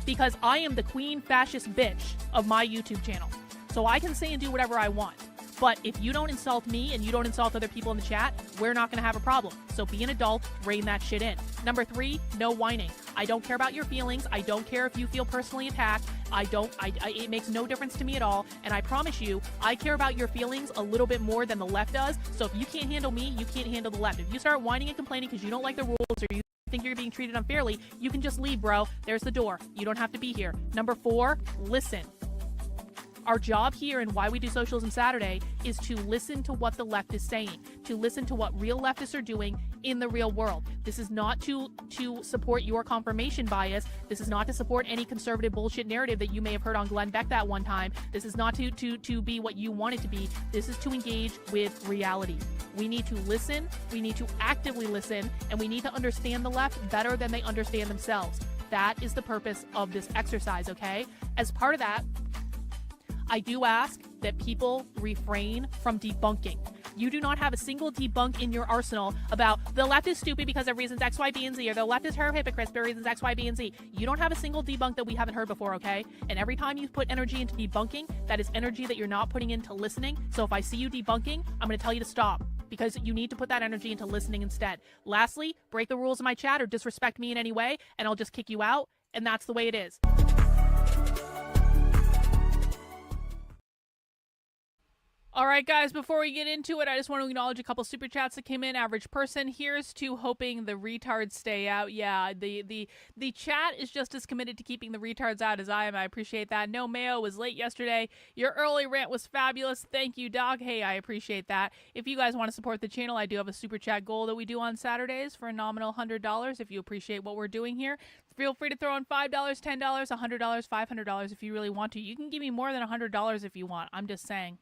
because I am the queen fascist bitch of my YouTube channel. So I can say and do whatever I want. But if you don't insult me and you don't insult other people in the chat, we're not going to have a problem. So be an adult, rein that shit in. Number 3, no whining. I don't care about your feelings. I don't care if you feel personally attacked. It makes no difference to me at all. And I promise you, I care about your feelings a little bit more than the left does. So if you can't handle me, you can't handle the left. If you start whining and complaining because you don't like the rules or you think you're being treated unfairly, you can just leave, bro. There's the door. You don't have to be here. Number 4, listen. Our job here and why we do Socialism Saturday is to listen to what the left is saying, to listen to what real leftists are doing in the real world. This is not to support your confirmation bias. This is not to support any conservative bullshit narrative that you may have heard on Glenn Beck that one time. This is not to be what you want it to be. This is to engage with reality. We need to listen, we need to actively listen, and we need to understand the left better than they understand themselves. That is the purpose of this exercise, okay? As part of that, I do ask that people refrain from debunking. You do not have a single debunk in your arsenal about the left is stupid because of reasons X, Y, B, and Z, or the left is her hypocrites for reasons X, Y, B, and Z. You don't have a single debunk that we haven't heard before, okay? And every time you put energy into debunking, that is energy that you're not putting into listening. So if I see you debunking, I'm going to tell you to stop, because you need to put that energy into listening instead. Lastly, break the rules of my chat or disrespect me in any way, and I'll just kick you out, and that's the way it is. All right, guys, before we get into it, I just want to acknowledge a couple super chats that came in. Average person, here's to hoping the retards stay out. Yeah, the chat is just as committed to keeping the retards out as I am. I appreciate that. No Mayo was late yesterday. Your early rant was fabulous. Thank you, dog. Hey, I appreciate that. If you guys want to support the channel, I do have a super chat goal that we do on Saturdays for a nominal $100. If you appreciate what we're doing here, feel free to throw in $5, $10, $100, $500 if you really want to. You can give me more than $100 if you want. I'm just saying.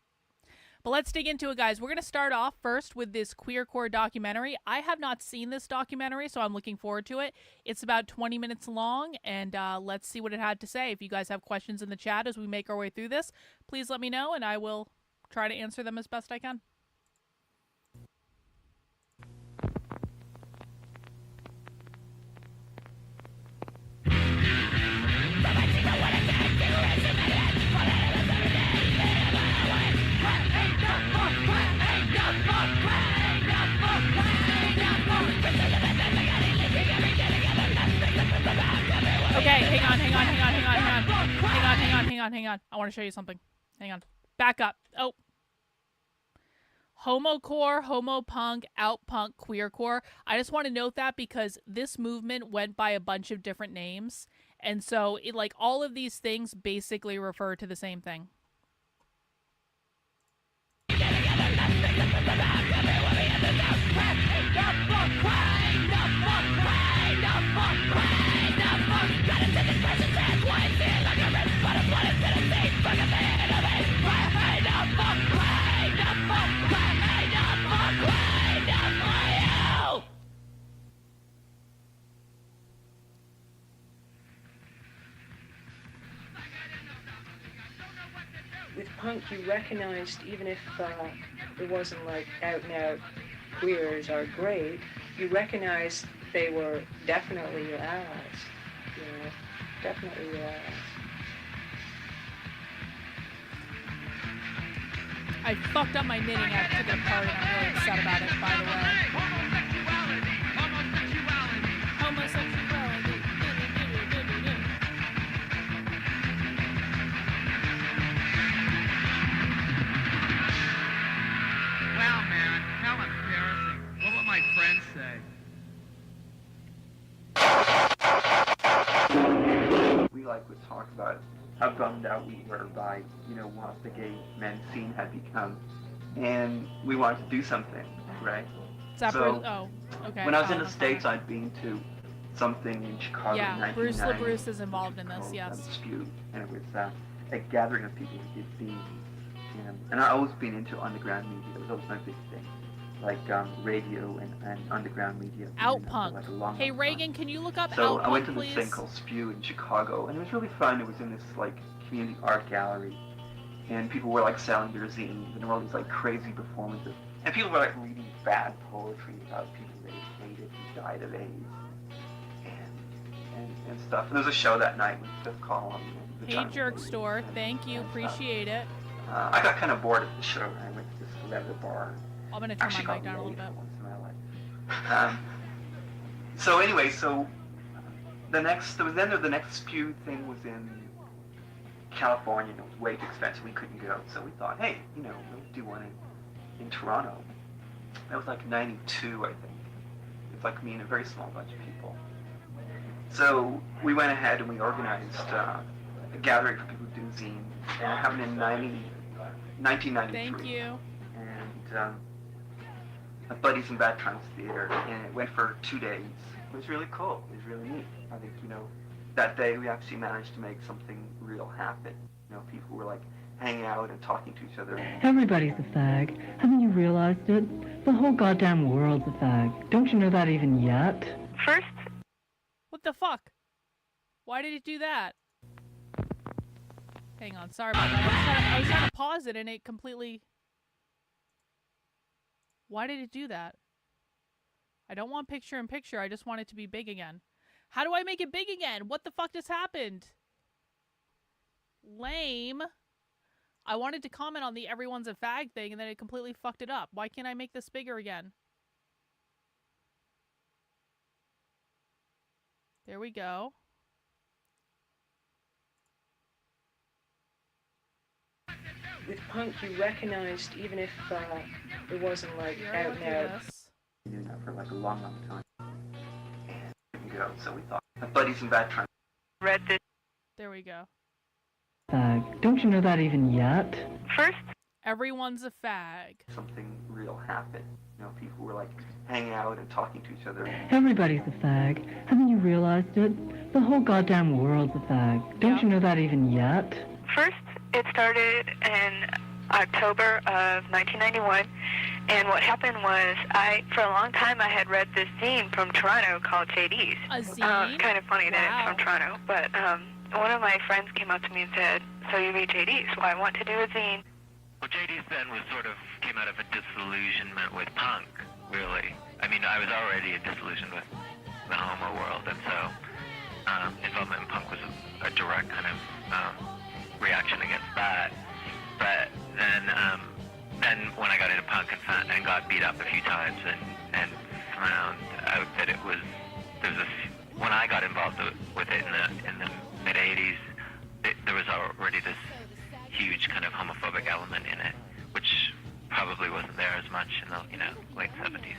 But let's dig into it, guys. We're going to start off first with this Queercore documentary. I have not seen this documentary, so I'm looking forward to it. It's about 20 minutes long, and let's see what it had to say. If you guys have questions in the chat as we make our way through this, please let me know, and I will try to answer them as best I can. Okay, hang on. I want to show you something. Hang on. Back up. Oh. Homocore, homopunk, outpunk, queercore. I just want to note that because this movement went by a bunch of different names. And so, all of these things basically refer to the same thing. With punk, you recognized, even if it wasn't like out and out queers are great, you recognized they were definitely your allies. You know, definitely your allies. I fucked up my knitting. I have to take it apart, and I'm really upset about it, by the way. Homosexuality. Wow, man, how embarrassing. What would my friends say? We would talk about how bummed out we were by, what the gay men scene had become. And we wanted to do something, right? When I was in the States, I'd been to something in Chicago in 1990. Bruce LaBruce is involved in this, yes. Dispute, and it was a gathering of people who did themes. And I've always been into underground media. It was always my big thing. Like radio and underground media. Outpunk. Hey, Reagan, can you look up Outpunk, So I went to please? this thing called Spew in Chicago, and it was really fun. It was in this community art gallery, and people were selling their zines, and there were all these crazy performances, and people were reading bad poetry about people they hated who died of AIDS, and stuff. And there was a show that night with Fifth Column. Hey, Jerk Store, thank you, appreciate it. I got kind of bored of the show, and I went to this leather bar. I'm gonna turn my mic down a little bit. Once in my life. So anyway, the next few thing was in California, and it was way too expensive. We couldn't go, so we thought, hey, we'll do one in Toronto. That was like 92, I think. It's like me and a very small bunch of people. So we went ahead and we organized a gathering for people who do zine. And it happened in 1993. Thank you. And at Buddies in Bad Times Theater, and it went for 2 days. It was really cool. It was really neat. I think, that day we actually managed to make something real happen. People were like hanging out and talking to each other. Everybody's a fag. Haven't you realized it? The whole goddamn world's a fag. Don't you know that even yet? First. What the fuck? Why did it do that? Hang on, sorry about that. I was trying to pause it and it completely... Why did it do that? I don't want picture-in-picture, I just want it to be big again. How do I make it big again? What the fuck just happened? Lame. I wanted to comment on the everyone's a fag thing and then it completely fucked it up. Why can't I make this bigger again? There we go. With punk, you recognized, even if it wasn't like out and out. Doing that for like a long, long time. And we can go, so we thought, Buddies in Bad Times. Read this. There we go. Fag. Don't you know that even yet? First, everyone's a fag. Something real happened. People were like hanging out and talking to each other. Everybody's a fag. Haven't you realized it? The whole goddamn world's a fag. Don't you know that even yet? First, it started in October of 1991, and what happened was for a long time, I had read this zine from Toronto called JD's. A zine? Kind of funny that it's from Toronto, but one of my friends came up to me and said, so you read JD's? Well, I want to do a zine. Well, JD's then came out of a disillusionment with punk, really. I mean, I was already disillusioned with the homo world, and so involvement in punk was a direct kind of reaction against that. But then when I got into punk and got beat up a few times and found out that when I got involved with it in the mid '80s, there was already this huge kind of homophobic element in it, which probably wasn't there as much in the late '70s.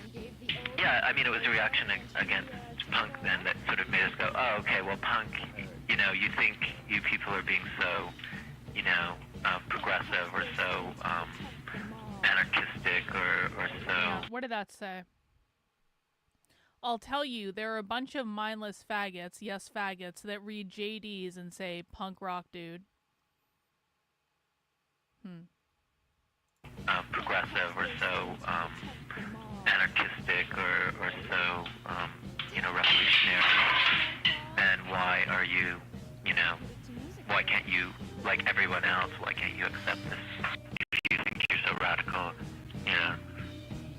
Yeah, I mean, it was a reaction against punk then that sort of made us go, oh, okay, well, punk, you think you people are being so, progressive or so anarchistic or so. What did that say? I'll tell you, there are a bunch of mindless faggots, yes, faggots, that read JDs and say, punk rock, dude. Progressive or so anarchistic or so revolutionary, then why are you why can't you, like everyone else, why can't you accept this? If you think you're so radical,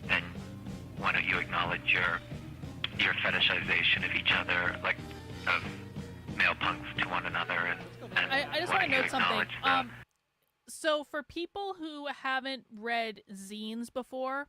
then why don't you acknowledge your fetishization of each other, like of male punks to one another, and I just want to note something. So for people who haven't read zines before,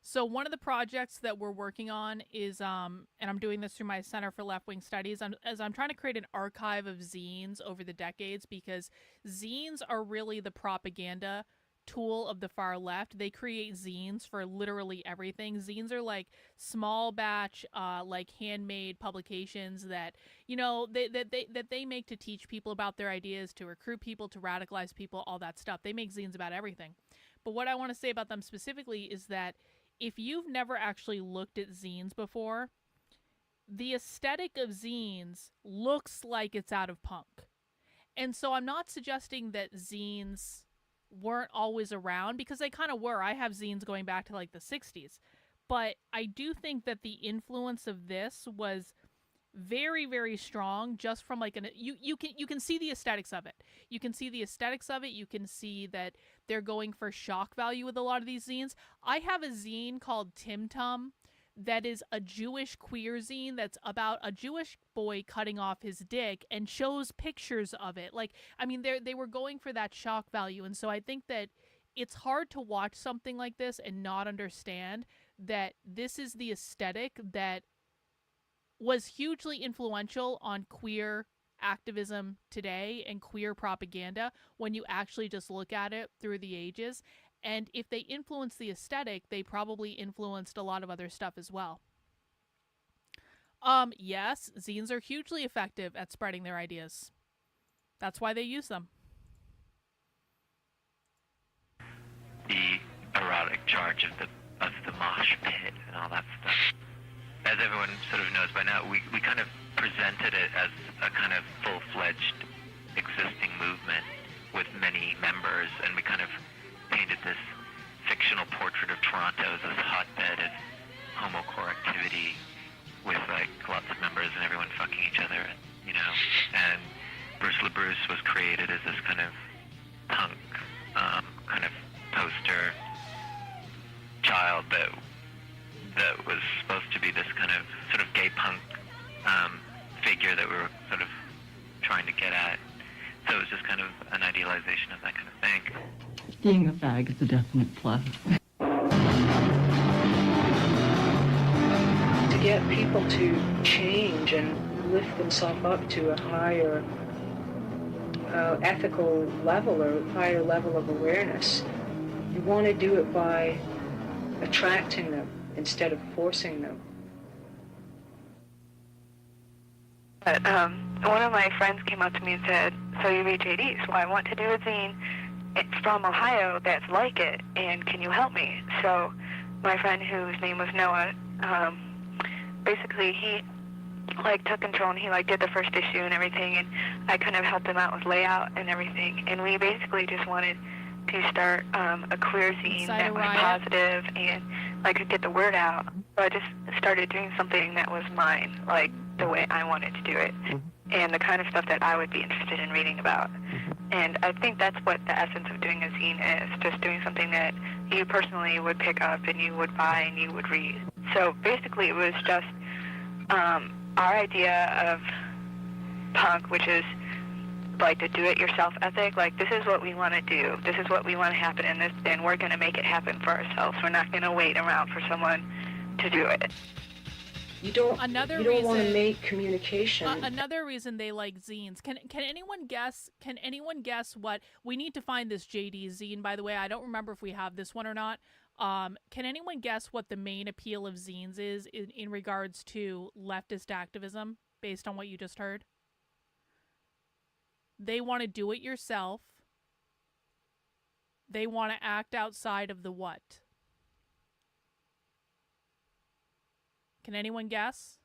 so one of the projects that we're working on is, and I'm doing this through my Center for Left-Wing Studies, I'm trying to create an archive of zines over the decades, because zines are really the propaganda tool of the far left. They create zines for literally everything. Zines are like small batch, like handmade publications that, they make to teach people about their ideas, to recruit people, to radicalize people, all that stuff. They make zines about everything. But what I want to say about them specifically is that if you've never actually looked at zines before, the aesthetic of zines looks like it's out of punk. And so I'm not suggesting that zines weren't always around, because they kind of were. I have zines going back to like the 60s. But I do think that the influence of this was very, very strong, just from like you can see the aesthetics of it. You can see the aesthetics of it. You can see that they're going for shock value with a lot of these zines. I have a zine called Tim Tum that is a Jewish queer zine that's about a Jewish boy cutting off his dick and shows pictures of it. Like, I mean, they were going for that shock value. And so I think that it's hard to watch something like this and not understand that this is the aesthetic that was hugely influential on queer activism today and queer propaganda when you actually just look at it through the ages. And if they influenced the aesthetic, they probably influenced a lot of other stuff as well. Yes, zines are hugely effective at spreading their ideas. That's why they use them. The erotic charge of the mosh pit and all that stuff. As everyone sort of knows by now, we kind of presented it as a kind of full-fledged existing movement with many members, and we kind of painted this fictional portrait of Toronto as this hotbed of homocore activity with like lots of members and everyone fucking each other, you know. And Bruce LaBruce was created as this kind of punk kind of poster child that was supposed to be this kind of sort of gay punk figure that we were sort of trying to get at. So it was just kind of an idealization of that kind of thing. Being a fag is a definite plus. To get people to change and lift themselves up to a higher ethical level or higher level of awareness, you want to do it by attracting them instead of forcing them. But one of my friends came up to me and said, "So you read JDs? Well, I want to do a zine from Ohio that's like it, and can you help me?" So my friend, whose name was Noah, basically he like took control and he like did the first issue and everything, and I kind of helped him out with layout and everything, and we basically just wanted to start a queer zine that was positive and like could get the word out. So I just started doing something that was mine, like the way I wanted to do it, and the kind of stuff that I would be interested in reading about. And I think that's what the essence of doing a zine is, just doing something that you personally would pick up and you would buy and you would read. So basically it was just our idea of punk, which is like the do-it-yourself ethic. Like, this is what we want to do. This is what we want to happen in this, and we're going to make it happen for ourselves. We're not going to wait around for someone to do it. You don't want to make communication. Another reason they like zines. Can anyone guess? Can anyone guess what? We need to find this JD zine, by the way. I don't remember if we have this one or not. Can anyone guess what the main appeal of zines is in regards to leftist activism, based on what you just heard? They want to do it yourself. They want to act outside of the what? Can anyone guess?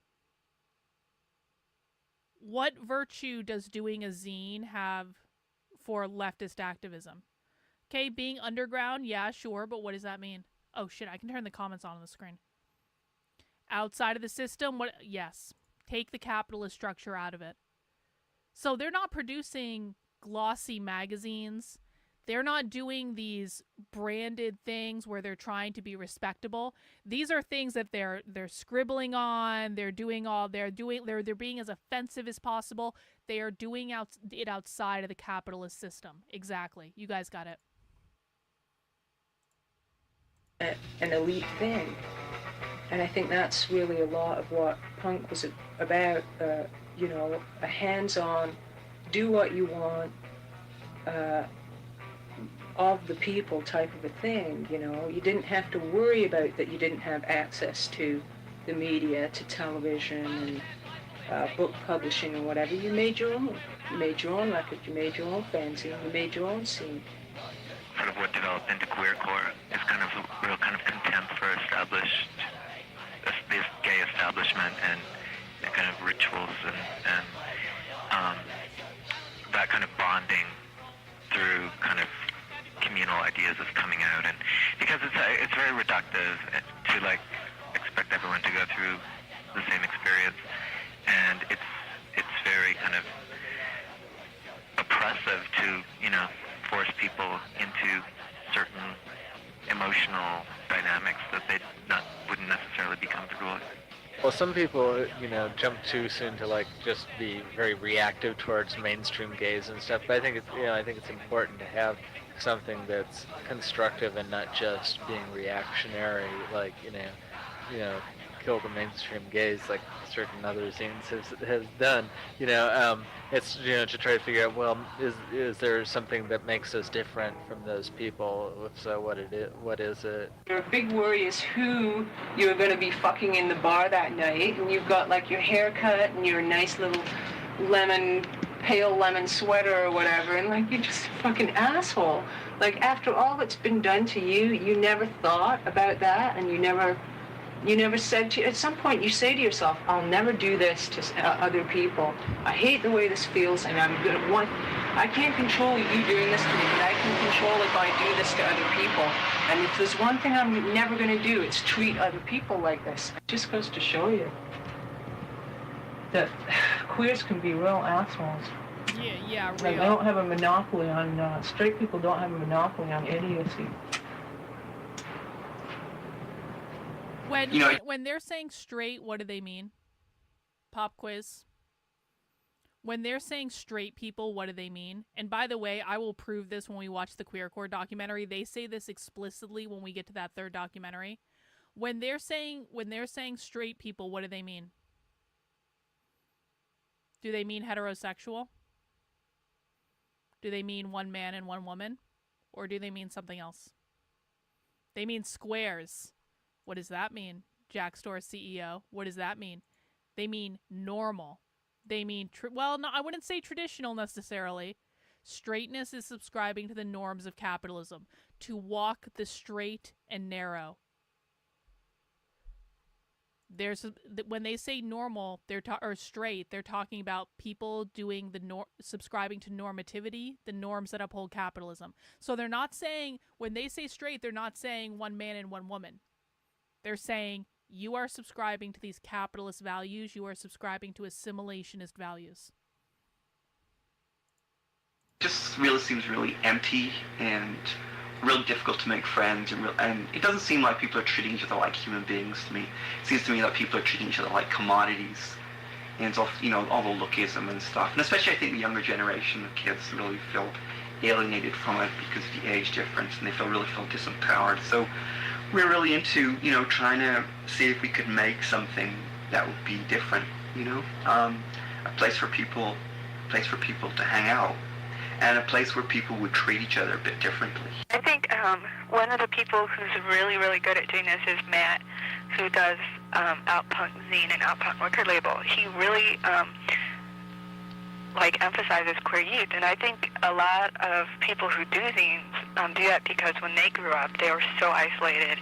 What virtue does doing a zine have for leftist activism? Okay, being underground, yeah, sure, but what does that mean? Oh shit, I can turn the comments on the screen. Outside of the system, what? Yes. Take the capitalist structure out of it. So they're not producing glossy magazines. They're not doing these branded things where they're trying to be respectable. These are things that they're scribbling on. They're being as offensive as possible. They are doing it outside of the capitalist system. Exactly. You guys got it. An elite thing. And I think that's really a lot of what punk was about, you know, a hands-on, do what you want, of the people type of a thing, you know. You didn't have to worry about that you didn't have access to the media, to television and book publishing or whatever. You made your own. You made your own record, you made your own fanzine, you made your own scene. Sort of what developed into Queercore is kind of a real kind of contempt for established, this gay establishment and the kind of rituals and that kind of bonding through kind of communal ideas is coming out, and because it's very reductive to like expect everyone to go through the same experience, and it's very kind of oppressive to, you know, force people into certain emotional dynamics that they wouldn't necessarily be comfortable some people, jump too soon to like just be very reactive towards mainstream gays and stuff. But I think it's important to have something that's constructive and not just being reactionary, like kill the mainstream gays like certain other zines has done. It's to try to figure out, well, is there something that makes us different from those people? If so, what is it? Your big worry is who you're going to be fucking in the bar that night, and you've got like your haircut and your nice little pale lemon sweater or whatever, and like you're just a fucking asshole. Like after all that's been done to you, you never thought about that, and you never said at some point you say to yourself, I'll never do this to other people. I hate the way this feels, and I can't control you doing this to me, but I can control if I do this to other people. And if there's one thing I'm never going to do, it's treat other people like this. It just goes to show you that queers can be real assholes. Yeah, real. Like, they don't have a monopoly on, straight people don't have a monopoly on idiocy. When they're saying straight, what do they mean? Pop quiz. When they're saying straight people, what do they mean? And by the way, I will prove this when we watch the Queercore documentary. They say this explicitly when we get to that third documentary. When they're saying straight people, what do they mean? Do they mean heterosexual? Do they mean one man and one woman? Or do they mean something else? They mean squares. What does that mean? Jack Store CEO. What does that mean? They mean normal. They mean, no, I wouldn't say traditional necessarily. Straightness is subscribing to the norms of capitalism. To walk the straight and narrow. When they say normal, or straight, they're talking about people doing subscribing to normativity, the norms that uphold capitalism. So they're not saying, when they say straight, they're not saying one man and one woman. They're saying, you are subscribing to these capitalist values. You are subscribing to assimilationist values. Just really seems really empty and really difficult to make friends. And it doesn't seem like people are treating each other like human beings to me. It seems to me that people are treating each other like commodities. And it's all, all the lookism and stuff. And especially I think the younger generation of kids really feel alienated from it because of the age difference, and they really feel disempowered. So we're really into, trying to see if we could make something that would be different, a place for people to hang out, and a place where people would treat each other a bit differently. I think one of the people who's really, really good at doing this is Matt, who does Outpunk Zine and Outpunk record label. He really emphasizes queer youth, and I think a lot of people who do zines do that because when they grew up, they were so isolated,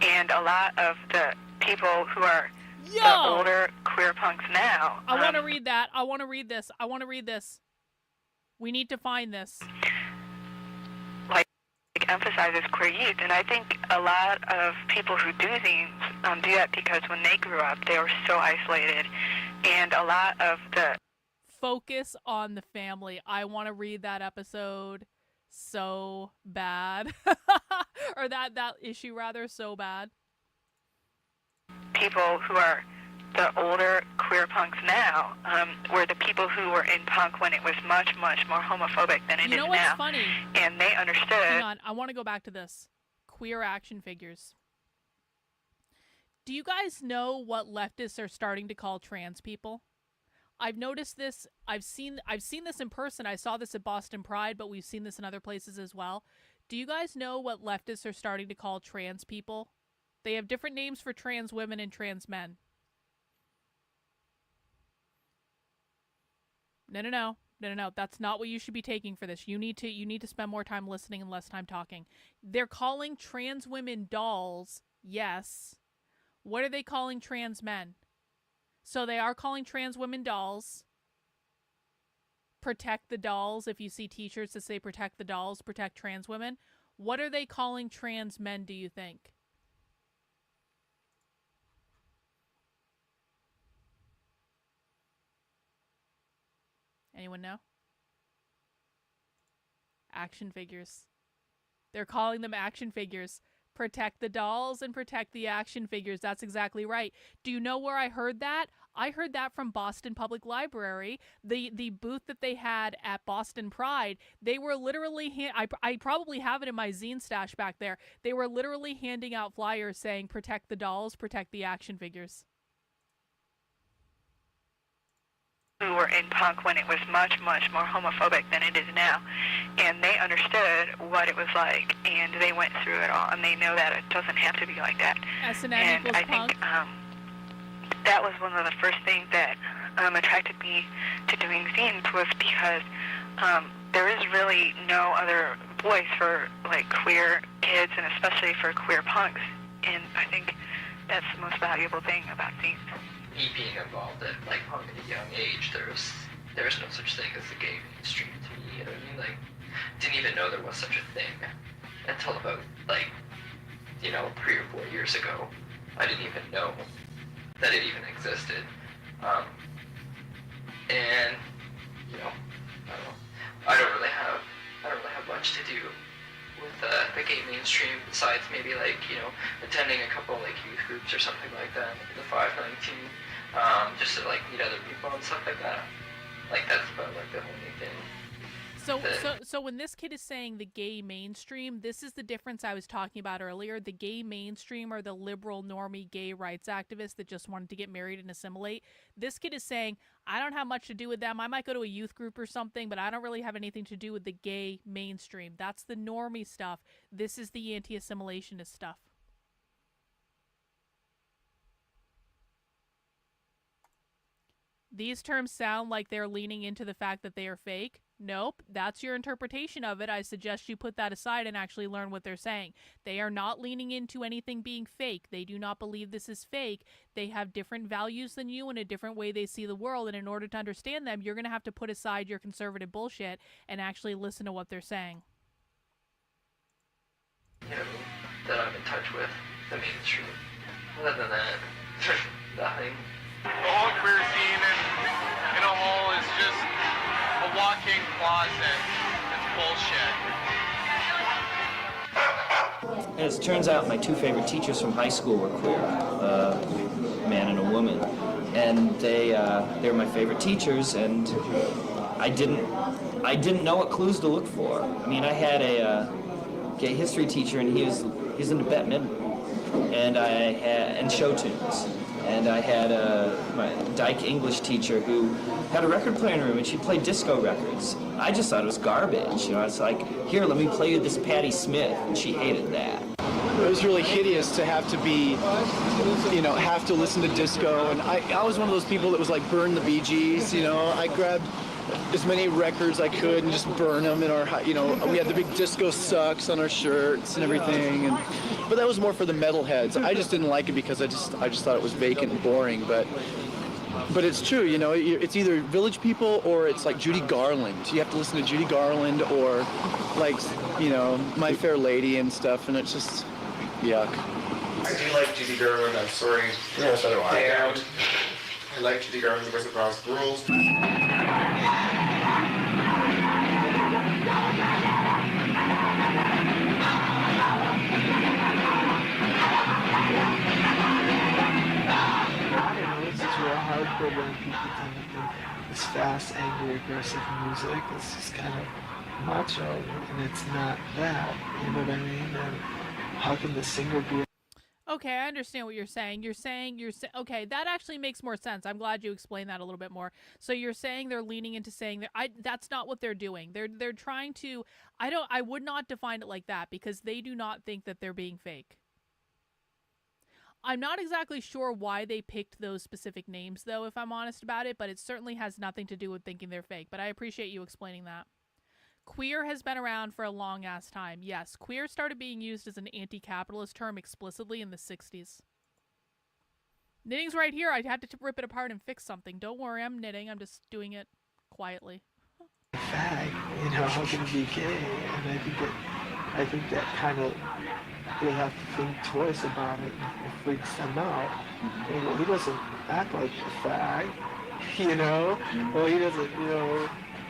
and a lot of the people who are the older queer punks now. I want to read that. I want to read this. We need to find this. Emphasizes queer youth, and I think a lot of people who do zines do that because when they grew up, they were so isolated, and a lot of the focus on the family. I want to read that episode so bad. Or that issue rather, so bad. People who are the older queer punks now were the people who were in punk when it was much, much more homophobic than it is now. You know what's funny? And they understood. Hang on, I want to go back to this. Queer action figures. Do you guys know what leftists are starting to call trans people? I've noticed this. I've seen this in person. I saw this at Boston Pride, but we've seen this in other places as well. Do you guys know what leftists are starting to call trans people? They have different names for trans women and trans men. No. That's not what you should be taking for this. You need to spend more time listening and less time talking. They're calling trans women dolls. Yes. What are they calling trans men? So they are calling trans women dolls. Protect the dolls. If you see t-shirts that say protect the dolls, protect trans women. What are they calling trans men, do you think? Anyone know? Action figures. They're calling them action figures. Protect the dolls and protect the action figures. That's exactly right. Do you know where I heard that? I heard that from Boston Public Library. The booth that they had at Boston Pride, they were literally, I probably have it in my zine stash back there. They were literally handing out flyers saying, protect the dolls, protect the action figures. Who were in punk when it was much, much more homophobic than it is now. And they understood what it was like, and they went through it all, and they know that it doesn't have to be like that. S&M and equals I punk. think that was one of the first things that attracted me to doing zines, was because there is really no other voice for like queer kids, and especially for queer punks. And I think that's the most valuable thing about zines. Me being involved in like punk at a young age, there's no such thing as the gay mainstream to me. You know what I mean? Like, didn't even know there was such a thing until about like, 3 or 4 years ago. I didn't even know that it even existed. And I don't really have much to do with the gay mainstream, besides maybe like attending a couple like youth groups or something like that, like the 519, just to like meet other people and stuff like that. Like that's about like the only thing. So when this kid is saying the gay mainstream, this is the difference I was talking about earlier. The gay mainstream are the liberal normie gay rights activists that just wanted to get married and assimilate. This kid is saying, I don't have much to do with them. I might go to a youth group or something, but I don't really have anything to do with the gay mainstream. That's the normie stuff. This is the anti-assimilationist stuff. These terms sound like they're leaning into the fact that they are fake. Nope, that's your interpretation of it. I suggest you put that aside and actually learn what they're saying. They are not leaning into anything being fake. They do not believe this is fake. They have different values than you and a different way they see the world, and in order to understand them, you're going to have to put aside your conservative bullshit and actually listen to what they're saying. That I'm in touch with, the mainstream. Other than that, nothing. The whole queer scene in a whole is just a walking closet. It's bullshit. As it turns out, my two favorite teachers from high school were queer, a man and a woman, and they were my favorite teachers, and I didn't know what clues to look for. I mean, I had a gay history teacher, and he's into Bette Midler, and show tunes. And I had my dyke English teacher who had a record player in her room, and she played disco records. I just thought it was garbage. I was like, here, let me play you this Patti Smith, and she hated that. It was really hideous to have to be, have to listen to disco. And I was one of those people that was like, burn the Bee Gees, I grabbed as many records I could and just burn them in our, we had the big disco sucks on our shirts and everything. But that was more for the metalheads. I just didn't like it because I just thought it was vacant and boring. But it's true, it's either Village People or it's like Judy Garland. You have to listen to Judy Garland or like, My Fair Lady and stuff, and it's just yuck. I do like Judy Garland. I'm sorry. Yeah, so do I. I like Judy Garland because it draws rules. Hard for when people tend to think this fast, angry, aggressive music is just kind of macho, and it's not that. You know what I mean? And how can the singer be? Okay, I understand what you're saying. Okay, that actually makes more sense. I'm glad you explained that a little bit more. So you're saying they're leaning into saying that that's not what they're doing. They're trying to. I would not define it like that because they do not think that they're being fake. I'm not exactly sure why they picked those specific names, though, if I'm honest about it, but it certainly has nothing to do with thinking they're fake, but I appreciate you explaining that. Queer has been around for a long-ass time. Yes, queer started being used as an anti-capitalist term explicitly in the 60s. Knitting's right here. I had to rip it apart and fix something. Don't worry, I'm knitting. I'm just doing it quietly. Fag, how can it be gay? And I think that kind of, they have to think twice about it. It freaks them out. He doesn't act like a fag, Well, he doesn't,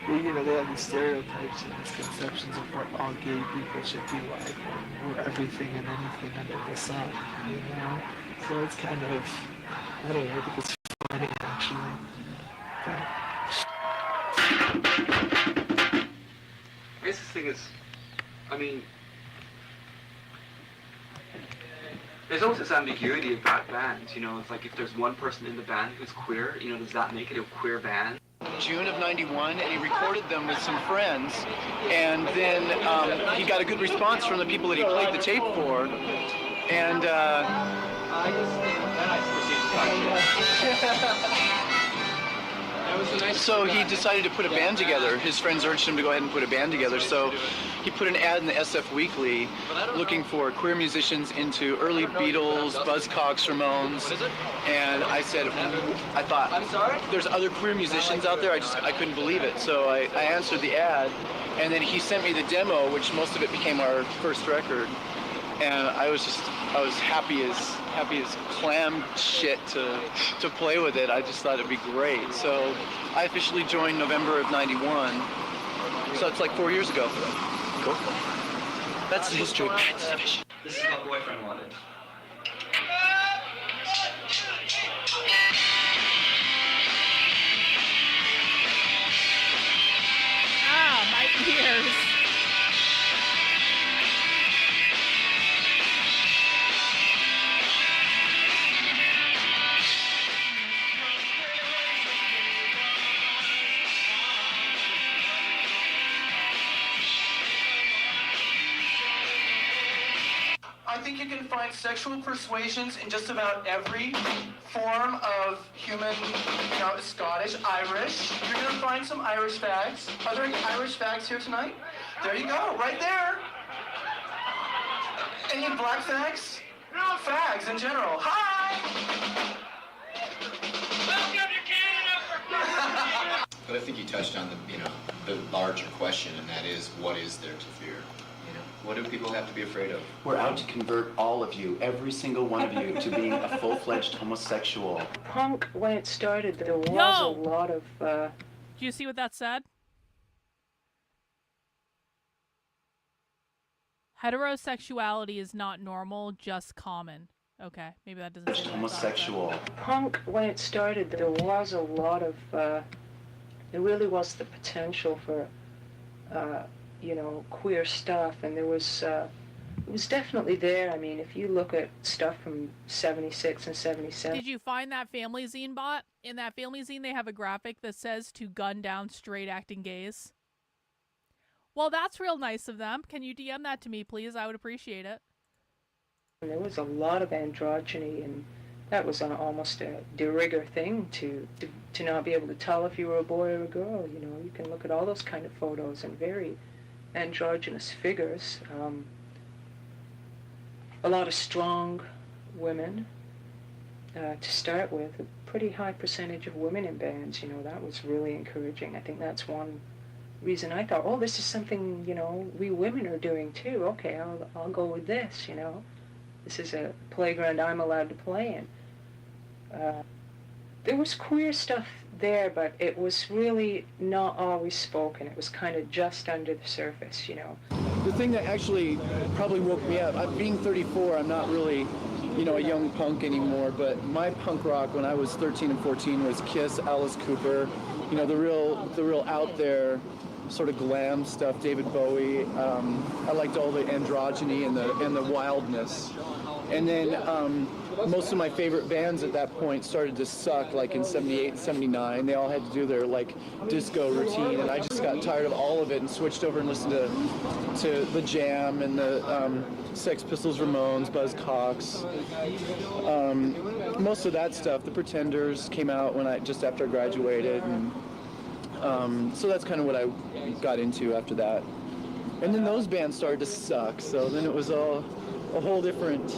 you know, they have these stereotypes and misconceptions of what all gay people should be like, and we're everything and anything under the sun, you know? So it's kind of, I don't know, I think it's funny, actually. I guess the thing is, I mean, there's always this ambiguity about bands, you know, it's like if there's one person in the band who's queer, you know, does that make it a queer band? June of '91, and he recorded them with some friends, and then he got a good response from the people that he played the tape for, and so he decided to put a band together. His friends urged him to go ahead and put a band together, so he put an ad in the SF Weekly looking for queer musicians into early Beatles, Buzzcocks, Ramones, and I said, I thought, there's other queer musicians out there, I couldn't believe it, so I answered the ad, and then he sent me the demo, which most of it became our first record, and I was happy as clam shit to play with it. I just thought it'd be great. So I officially joined November of '91. So it's like 4 years ago. Cool. That's the history. This is my boyfriend wanted. Ah, my ears. I think you can find sexual persuasions in just about every form of human, you know, Scottish, Irish. You're gonna find some Irish fags. Are there any Irish fags here tonight? There you go, right there. Any black fags? No, fags in general. Hi! But I think you touched on the larger question, and that is, what is there to fear? What do people have to be afraid of? We're out to convert all of you, every single one of you, to being a full-fledged homosexual. Punk, when it started, there was a lot of... Do you see what that said? Heterosexuality is not normal, just common. Okay, maybe that doesn't say homosexual. Punk, when it started, there was a lot of... there really was the potential for... you know, queer stuff, and there was, it was definitely there. I mean, if you look at stuff from 76 and 77. Did you find that family zine bot? In that family zine, they have a graphic that says to gun down straight acting gays. Well, that's real nice of them. Can you DM that to me, please? I would appreciate it. And there was a lot of androgyny, and that was almost a de rigueur thing to not be able to tell if you were a boy or a girl. You know, you can look at all those kind of photos and very androgynous figures. A lot of strong women to start with. A pretty high percentage of women in bands, you know, that was really encouraging. I think that's one reason I thought, oh, this is something, you know, we women are doing too. Okay, I'll go with this, you know. This is a playground I'm allowed to play in. There was queer stuff there, but it was really not always spoken. It was kind of just under the surface, you know. The thing that actually probably woke me up, being 34, I'm not really, you know, a young punk anymore, but my punk rock when I was 13 and 14 was Kiss, Alice Cooper, you know, the real out there sort of glam stuff, David Bowie. I liked all the androgyny and the wildness. And then most of my favorite bands at that point started to suck, like in 78 and 79. They all had to do their like disco routine, and I just got tired of all of it and switched over and listened to the Jam and the Sex Pistols, Ramones, Buzzcocks. Most of that stuff. The Pretenders came out just after I graduated, and so that's kind of what I got into after that. And then those bands started to suck, so then it was a whole different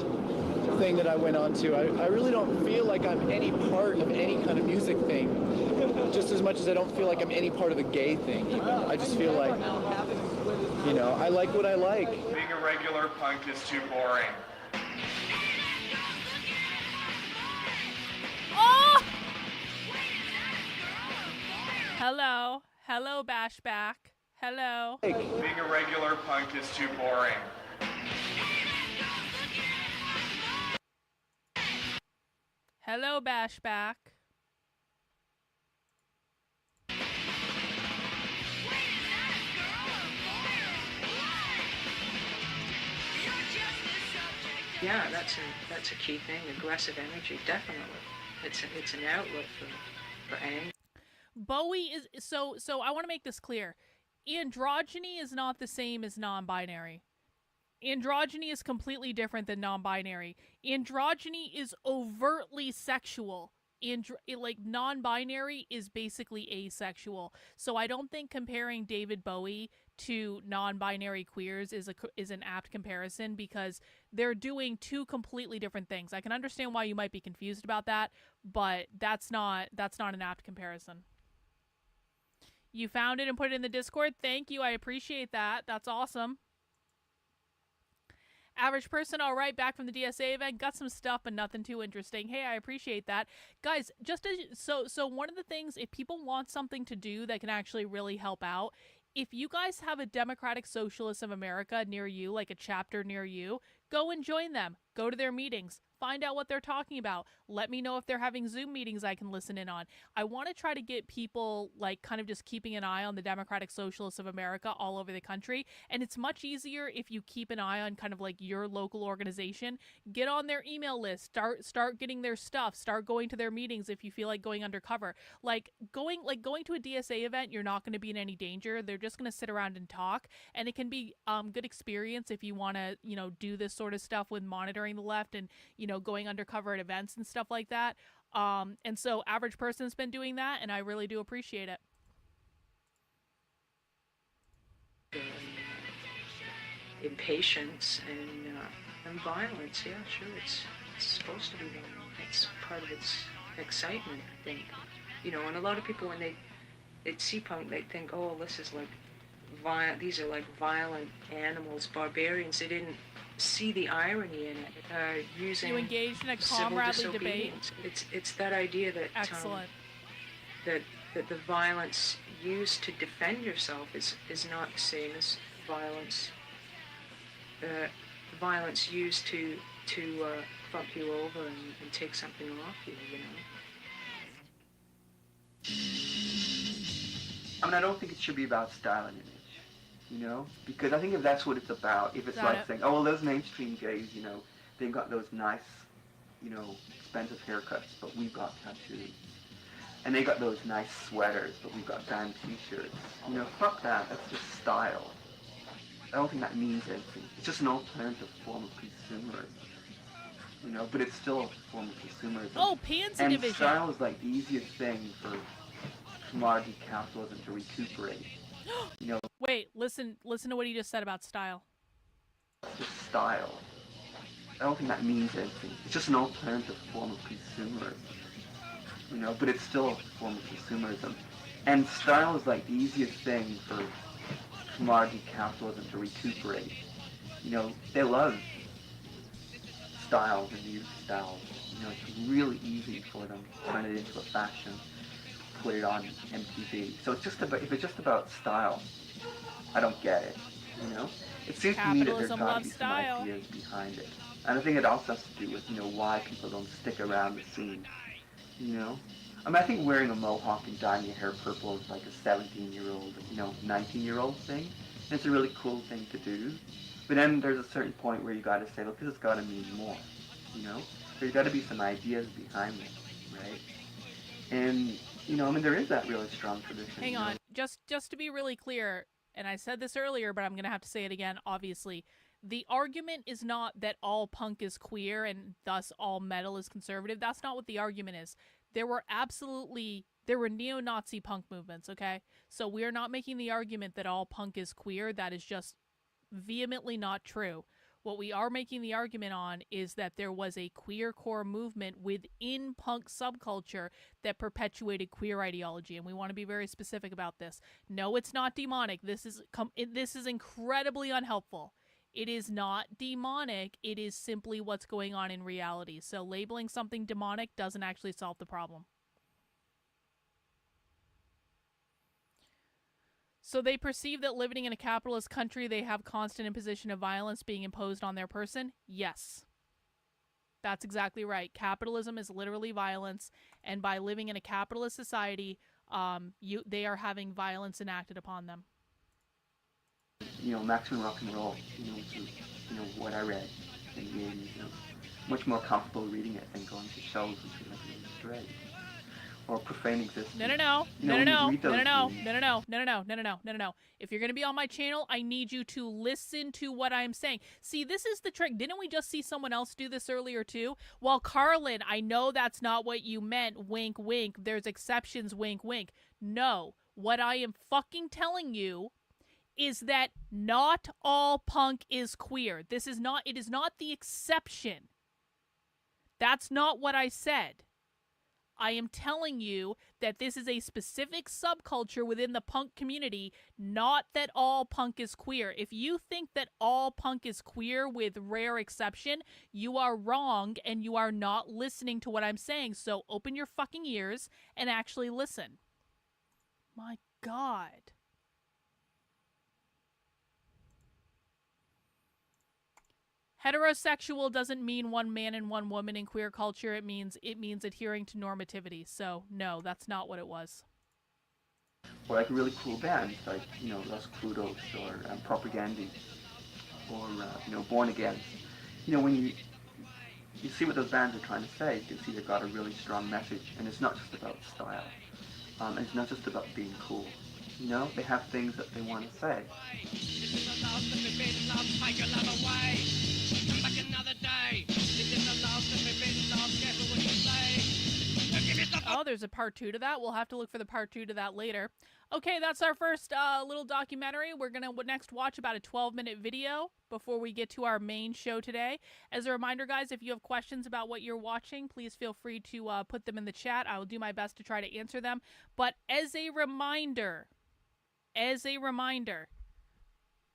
thing that I went on to. I really don't feel like I'm any part of any kind of music thing, just as much as I don't feel like I'm any part of the gay thing even. I just feel like, you know, I like what I like. Being a regular punk is too boring. Oh! Hello. Hello, Bashback. Hello. Being a regular punk is too boring. Hello, Bashback. Yeah, that's a key thing. Aggressive energy, definitely. It's an outlet for anger. Bowie is so I want to make this clear. Androgyny is not the same as non-binary. Androgyny is completely different than non-binary. Androgyny is overtly sexual. Like non-binary is basically asexual. So I don't think comparing David Bowie to non-binary queers is an apt comparison, because they're doing two completely different things. I can understand why you might be confused about that, but that's not an apt comparison. You found it and put it in the Discord. Thank you. I appreciate that. That's awesome. Average person, all right, back from the DSA event, got some stuff, but nothing too interesting. Hey, I appreciate that. Guys, just as, so one of the things, if people want something to do that can actually really help out, if you guys have a Democratic Socialists of America near you, like a chapter near you, go and join them. Go to their meetings. Find out what they're talking about. Let me know if they're having Zoom meetings I can listen in on. I want to try to get people like kind of just keeping an eye on the Democratic Socialists of America all over the country. And it's much easier if you keep an eye on kind of like your local organization. Get on their email list. Start getting their stuff. Start going to their meetings if you feel like going undercover. Like going to a DSA event, you're not going to be in any danger. They're just going to sit around and talk, and it can be good experience if you want to, do this sort of stuff with monitoring the left and, going undercover at events and stuff like that. And so Average Person's been doing that, and I really do appreciate it. Impatience and violence. Yeah, sure. It's supposed to be violent. It's part of its excitement, I think. And a lot of people, when they see punk, they think, oh, this is like these are like violent animals, barbarians. They didn't see the irony in it. Using you engaged in a comradely debate. It's that idea that excellent. That the violence used to defend yourself is not the same as violence. Violence used to fuck you over and take something off you. I don't think it should be about style and image, because I think if that's what it's about, if it's saying, oh, well, those mainstream gays, they've got those nice, expensive haircuts, but we've got tattoos. And they got those nice sweaters, but we've got band t-shirts. Fuck that, that's just style. I don't think that means anything. It's just an alternative form of consumerism. But it's still a form of consumerism. Oh, Pansy and Division. And style is like the easiest thing for commodity capitalism to recuperate. Wait, listen to what he just said about style. It's just style. I don't think that means anything. It's just an alternative form of consumerism. But it's still a form of consumerism. And style is like the easiest thing for commodity capitalism to recuperate. They love styles and use styles. It's really easy for them to turn it into a fashion, put it on MTV. So it's just about, if it's just about style, I don't get it. It seems to me that there's got to be some ideas behind it. And I think it also has to do with, why people don't stick around the scene. I think wearing a mohawk and dyeing your hair purple is like a 17-year-old, 19-year-old thing. And it's a really cool thing to do. But then there's a certain point where you got to say, look, this has got to mean more. There's got to be some ideas behind it, right? And there is that really strong tradition. Hang on, just to be really clear, and I said this earlier, but I'm going to have to say it again, obviously. The argument is not that all punk is queer and thus all metal is conservative. That's not what the argument is. There were neo-Nazi punk movements, okay? So we're not making the argument that all punk is queer. That is just vehemently not true. What we are making the argument on is that there was a queercore movement within punk subculture that perpetuated queer ideology, and we want to be very specific about this. No, it's not demonic. This is incredibly unhelpful. It is not demonic. It is simply what's going on in reality. So labeling something demonic doesn't actually solve the problem. So they perceive that living in a capitalist country, they have constant imposition of violence being imposed on their person? Yes. That's exactly right. Capitalism is literally violence, and by living in a capitalist society, they are having violence enacted upon them. Maximum rock and roll, which is, what I read in the 80s, much more comfortable reading it than going to shows which were like really straight. Or profane existence. No. If you're going to be on my channel, I need you to listen to what I'm saying. See, this is the trick. Didn't we just see someone else do this earlier too? Well, Karlyn, I know that's not what you meant. Wink, wink. There's exceptions. Wink, wink. No. What I am fucking telling you is that not all punk is queer. It is not the exception. That's not what I said. I am telling you that this is a specific subculture within the punk community, not that all punk is queer. If you think that all punk is queer with rare exception, you are wrong and you are not listening to what I'm saying. So open your fucking ears and actually listen. My God. Heterosexual doesn't mean one man and one woman in queer culture. It means adhering to normativity. So no, that's not what it was. Or like really cool bands like Los Crudos or Propagandy or Born Again. When you see what those bands are trying to say, you can see they've got a really strong message, and it's not just about style. And it's not just about being cool. They have things that they want to say. Oh, there's a part 2 to that. We'll have to look for the part 2 to that later. Okay, that's our first little documentary. We're going to next watch about a 12-minute video before we get to our main show today. As a reminder, guys, if you have questions about what you're watching, please feel free to put them in the chat. I will do my best to try to answer them. But as a reminder,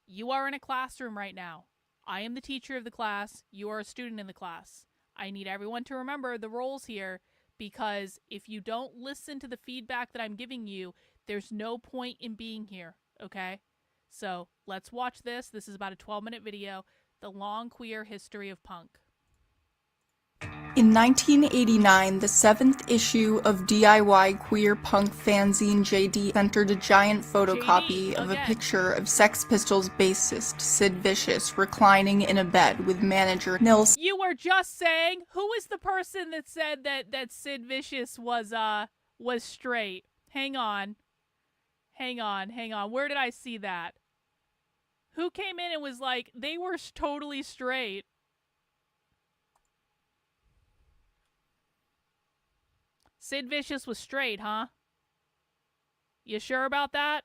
you are in a classroom right now. I am the teacher of the class. You are a student in the class. I need everyone to remember the roles here, because if you don't listen to the feedback that I'm giving you, there's no point in being here, okay? So let's watch this. This is about a 12-minute video, The Long Queer History of Punk. In 1989, the 7th issue of DIY queer punk fanzine JD entered a giant photocopy of a picture of Sex Pistols bassist Sid Vicious reclining in a bed with manager Nils. You were just saying, who is the person that said that Sid Vicious was straight? Hang on. Where did I see that? Who came in and was like, they were totally straight? Sid Vicious was straight, huh? You sure about that?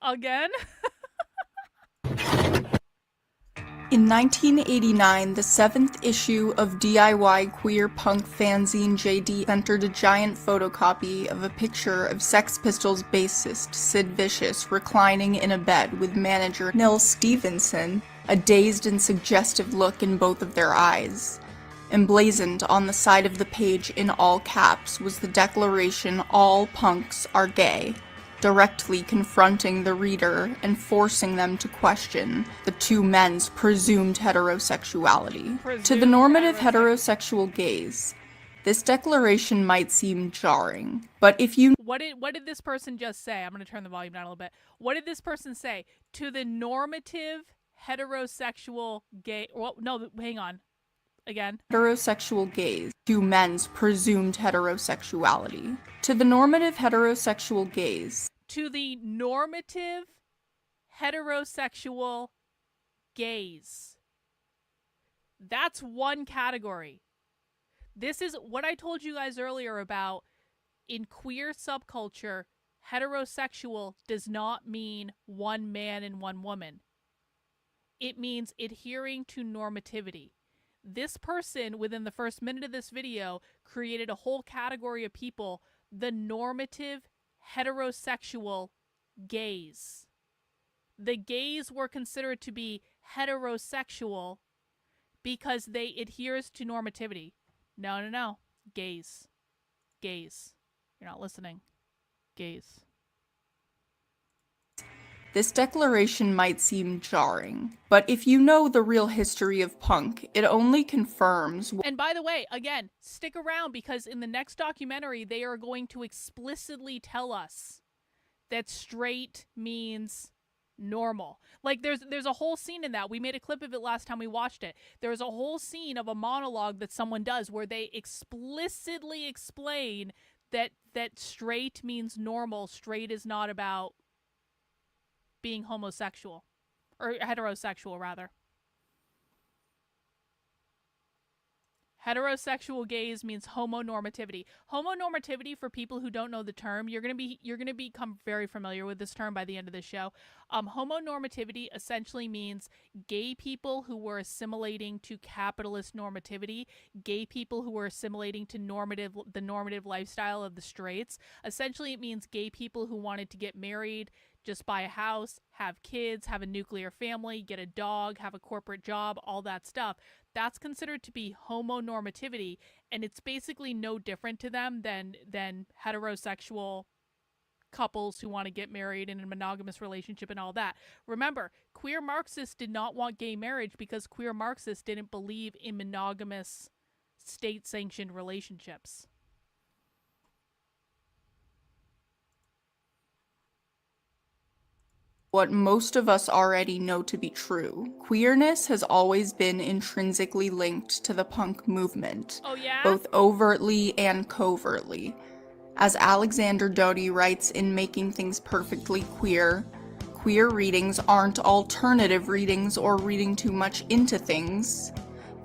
Again? In 1989, the 7th issue of DIY queer punk fanzine JD entered a giant photocopy of a picture of Sex Pistols bassist Sid Vicious reclining in a bed with manager Nils Stevenson, a dazed and suggestive look in both of their eyes. Emblazoned on the side of the page in all caps was the declaration, "All punks are gay," directly confronting the reader and forcing them to question the two men's presumed heterosexuality. To the normative heterosexual gaze, this declaration might seem jarring, but if you... What did this person just say? I'm going to turn the volume down a little bit. What did this person say? To the normative heterosexual gay... Well, no, hang on. Again. Heterosexual gaze, two men's presumed heterosexuality. To the normative heterosexual gaze. To the normative heterosexual gaze. That's one category. This is what I told you guys earlier about in queer subculture, heterosexual does not mean one man and one woman. It means adhering to normativity. This person, within the first minute of this video, created a whole category of people, the normative heterosexual gays. The gays were considered to be heterosexual because they adheres to normativity. No. Gays. Gays. You're not listening. Gays. This declaration might seem jarring, but if you know the real history of punk, it only confirms. And by the way, again, stick around because in the next documentary, they are going to explicitly tell us that straight means normal. Like there's a whole scene in that. We made a clip of it last time we watched it. There's a whole scene of a monologue that someone does where they explicitly explain that straight means normal. Straight is not about being homosexual or heterosexual rather. Heterosexual gaze means homonormativity. Homonormativity, for people who don't know the term, you're gonna become very familiar with this term by the end of the show. Homonormativity essentially means gay people who were assimilating to capitalist normativity, gay people who were assimilating to the normative lifestyle of the straights. Essentially, it means gay people who wanted to get married, just buy a house, have kids, have a nuclear family, get a dog, have a corporate job, all that stuff. That's considered to be homonormativity, and it's basically no different to them than heterosexual couples who want to get married in a monogamous relationship and all that. Remember, queer Marxists did not want gay marriage because queer Marxists didn't believe in monogamous state-sanctioned relationships. What most of us already know to be true. Queerness has always been intrinsically linked to the punk movement, both overtly and covertly. As Alexander Doty writes in Making Things Perfectly Queer, queer readings aren't alternative readings or reading too much into things.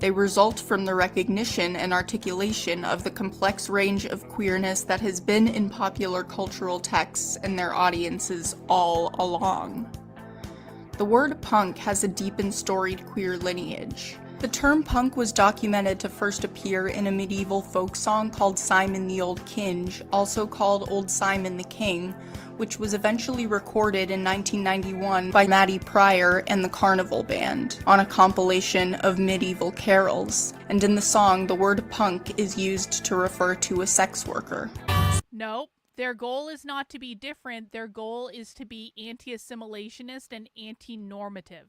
They result from the recognition and articulation of the complex range of queerness that has been in popular cultural texts and their audiences all along. The word punk has a deep and storied queer lineage. The term punk was documented to first appear in a medieval folk song called Simon the Old Kinge, also called Old Simon the King, which was eventually recorded in 1991 by Matty Pryor and the Carnival Band on a compilation of medieval carols. And in the song, the word punk is used to refer to a sex worker. Nope. Their goal is not to be different. Their goal is to be anti-assimilationist and anti-normative.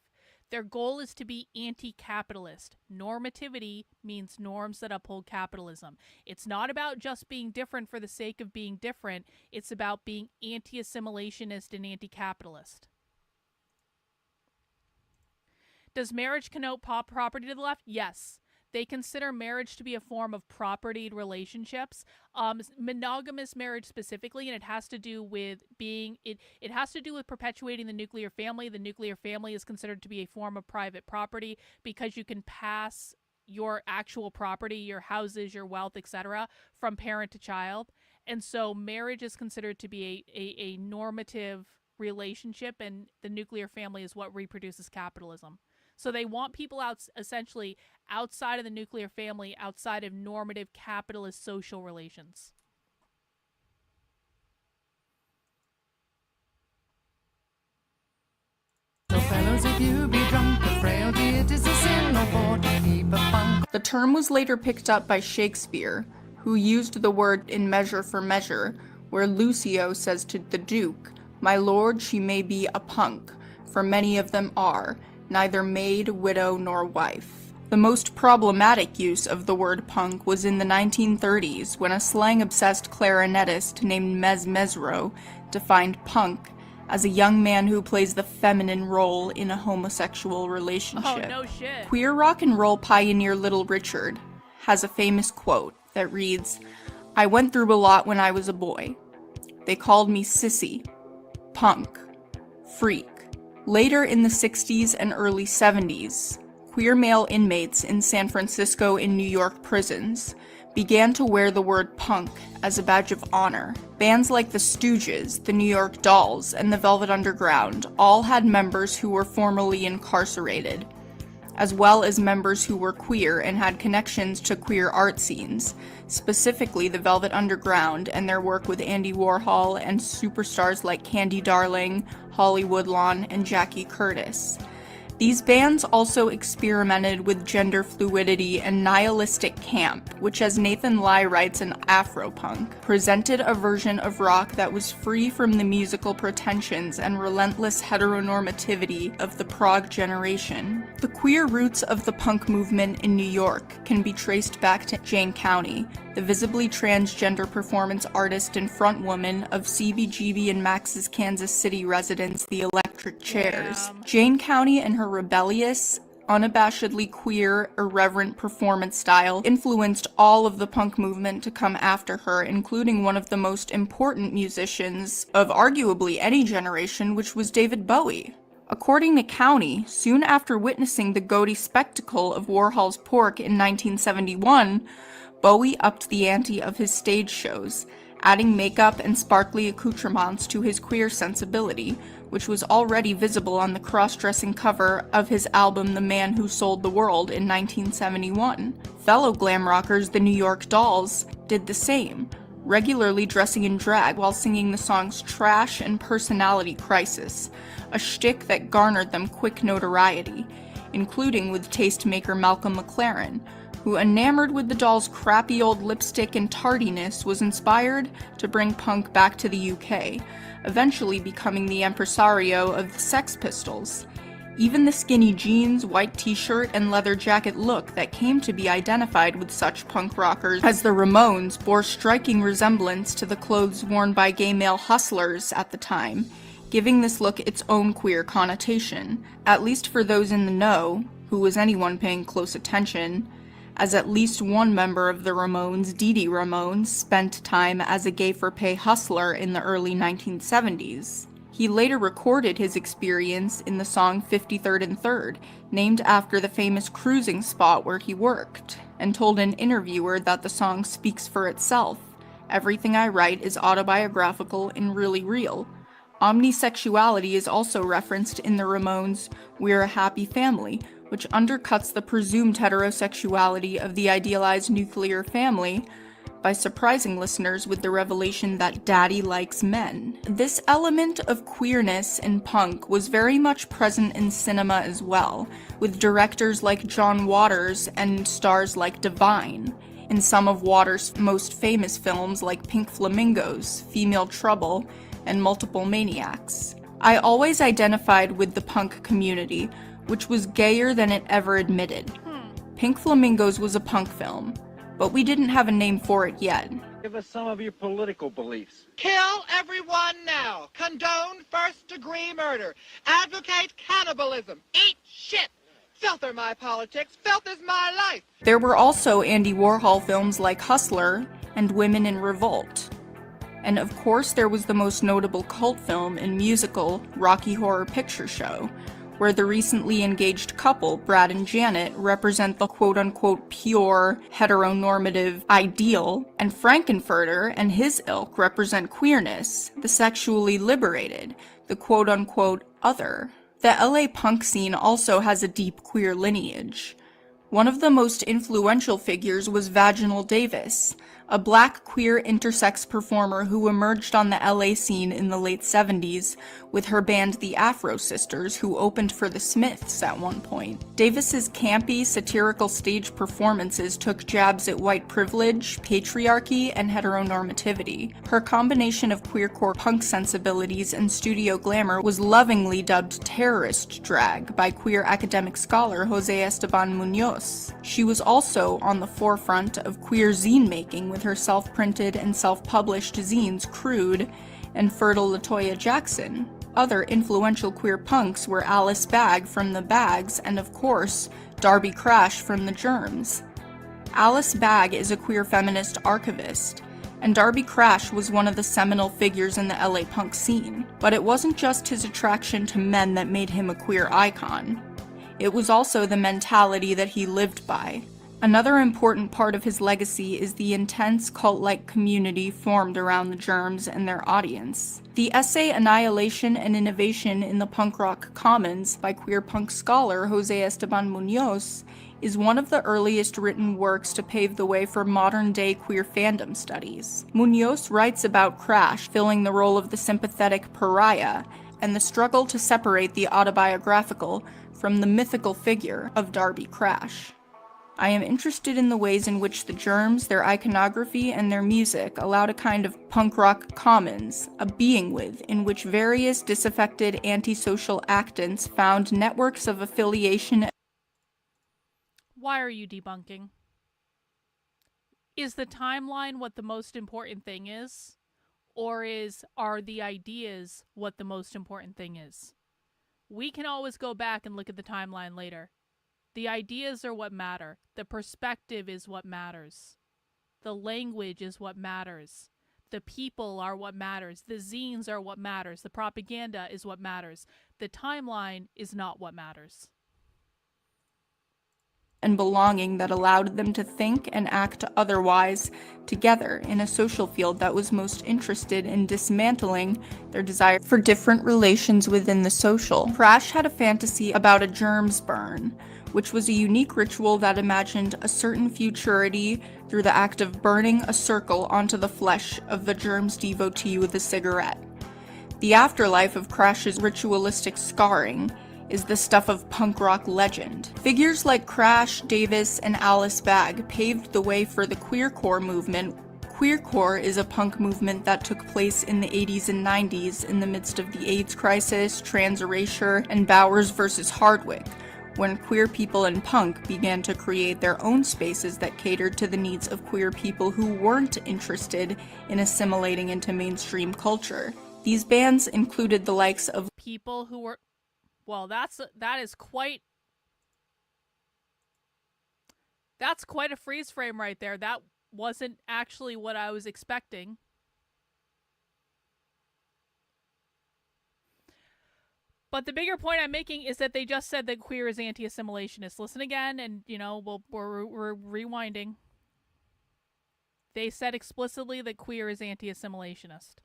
Their goal is to be anti-capitalist. Normativity means norms that uphold capitalism. It's not about just being different for the sake of being different. It's about being anti-assimilationist and anti-capitalist. Does marriage connote property to the left? Yes. They consider marriage to be a form of propertied relationships, monogamous marriage specifically, and it has to do with it has to do with perpetuating the nuclear family. The nuclear family is considered to be a form of private property because you can pass your actual property, your houses, your wealth, etc., from parent to child. And so marriage is considered to be a normative relationship, and the nuclear family is what reproduces capitalism. So they want people essentially outside of the nuclear family, outside of normative capitalist social relations. So fellows, if you be drunk or frailty, it is a sin no more to keep a punk. The term was later picked up by Shakespeare, who used the word in Measure for Measure, where Lucio says to the Duke, "My lord, she may be a punk, for many of them are, neither maid, widow, nor wife." The most problematic use of the word punk was in the 1930s, when a slang-obsessed clarinetist named Mez Mesro defined punk as a young man who plays the feminine role in a homosexual relationship. Oh, no shit. Queer rock and roll pioneer Little Richard has a famous quote that reads, "I went through a lot when I was a boy. They called me sissy, punk, freak." Later in the 60s and early 70s, queer male inmates in San Francisco and New York prisons began to wear the word punk as a badge of honor. Bands like the Stooges, the New York Dolls, and the Velvet Underground all had members who were formerly incarcerated, as well as members who were queer and had connections to queer art scenes, specifically the Velvet Underground and their work with Andy Warhol and superstars like Candy Darling, Holly Woodlawn, and Jackie Curtis. These bands also experimented with gender fluidity and nihilistic camp, which, as Nathan Lai writes in Afropunk, presented a version of rock that was free from the musical pretensions and relentless heteronormativity of the prog generation. The queer roots of the punk movement in New York can be traced back to Jane County, the visibly transgender performance artist and frontwoman of CBGB and Max's Kansas City residence, the Electric Chairs. Jane County and her rebellious, unabashedly queer, irreverent performance style influenced all of the punk movement to come after her, including one of the most important musicians of arguably any generation, which was David Bowie. According to County, soon after witnessing the gaudy spectacle of Warhol's Pork in 1971, Bowie upped the ante of his stage shows, adding makeup and sparkly accoutrements to his queer sensibility, which was already visible on the cross-dressing cover of his album The Man Who Sold the World in 1971. Fellow glam rockers the New York Dolls did the same, regularly dressing in drag while singing the songs Trash and Personality Crisis, a shtick that garnered them quick notoriety, including with tastemaker Malcolm McLaren, who, enamored with the Dolls' crappy old lipstick and tardiness, was inspired to bring punk back to the UK, eventually becoming the impresario of the Sex Pistols. Even the skinny jeans, white t-shirt, and leather jacket look that came to be identified with such punk rockers as the Ramones bore striking resemblance to the clothes worn by gay male hustlers at the time, giving this look its own queer connotation, at least for those in the know, who was anyone paying close attention, as at least one member of the Ramones, Dee Dee Ramone, spent time as a gay-for-pay hustler in the early 1970s. He later recorded his experience in the song 53rd and 3rd, named after the famous cruising spot where he worked, and told an interviewer that the song speaks for itself. Everything I write is autobiographical and really real. Omnisexuality is also referenced in the Ramones' We're a Happy Family, which undercuts the presumed heterosexuality of the idealized nuclear family by surprising listeners with the revelation that daddy likes men. This element of queerness in punk was very much present in cinema as well, with directors like John Waters and stars like Divine. In some of Waters' most famous films like Pink Flamingos, Female Trouble, and Multiple Maniacs. I always identified with the punk community, which was gayer than it ever admitted. Pink Flamingos was a punk film, but we didn't have a name for it yet. Give us some of your political beliefs. Kill everyone now. Condone first-degree murder. Advocate cannibalism. Eat shit. Filth are my politics. Filth is my life. There were also Andy Warhol films like Hustler and Women in Revolt. And of course there was the most notable cult film and musical, Rocky Horror Picture Show, where the recently engaged couple, Brad and Janet, represent the quote-unquote pure, heteronormative ideal, and Frankenfurter and his ilk represent queerness, the sexually liberated, the quote-unquote other. The LA punk scene also has a deep queer lineage. One of the most influential figures was Vaginal Davis, a black queer intersex performer who emerged on the LA scene in the late 70s with her band The Afro Sisters, who opened for the Smiths at one point. Davis's campy, satirical stage performances took jabs at white privilege, patriarchy, and heteronormativity. Her combination of queercore punk sensibilities and studio glamour was lovingly dubbed terrorist drag by queer academic scholar Jose Esteban Munoz. She was also on the forefront of queer zine making with her self-printed and self-published zines Crude and Fertile LaToya Jackson. Other influential queer punks were Alice Bagg from The Bags and, of course, Darby Crash from The Germs. Alice Bagg is a queer feminist archivist, and Darby Crash was one of the seminal figures in the LA punk scene. But it wasn't just his attraction to men that made him a queer icon. It was also the mentality that he lived by. Another important part of his legacy is the intense cult-like community formed around the Germs and their audience. The essay Annihilation and Innovation in the Punk Rock Commons by queer punk scholar Jose Esteban Munoz is one of the earliest written works to pave the way for modern-day queer fandom studies. Munoz writes about Crash filling the role of the sympathetic pariah and the struggle to separate the autobiographical from the mythical figure of Darby Crash. I am interested in the ways in which the Germs, their iconography, and their music allowed a kind of punk rock commons, a being with, in which various disaffected antisocial actants found networks of affiliation. Why are you debunking? Is the timeline what the most important thing is? Or are the ideas what the most important thing is? We can always go back and look at the timeline later. The ideas are what matter. The perspective is what matters. The language is what matters. The people are what matters. The zines are what matters. The propaganda is what matters. The timeline is not what matters. And belonging that allowed them to think and act otherwise together in a social field that was most interested in dismantling their desire for different relations within the social. Crash had a fantasy about a germs burn, which was a unique ritual that imagined a certain futurity through the act of burning a circle onto the flesh of the germs devotee with a cigarette. The afterlife of Crash's ritualistic scarring is the stuff of punk rock legend. Figures like Crash, Davis, and Alice Bagg paved the way for the Queercore movement. Queercore is a punk movement that took place in the 80s and 90s in the midst of the AIDS crisis, trans erasure, and Bowers versus Hardwick, when queer people in punk began to create their own spaces that catered to the needs of queer people who weren't interested in assimilating into mainstream culture. These bands included the likes of people who were, well, that's quite a freeze frame right there. That wasn't actually what I was expecting. But the bigger point I'm making is that they just said that queer is anti-assimilationist. Listen again, and we're rewinding. They said explicitly that queer is anti-assimilationist.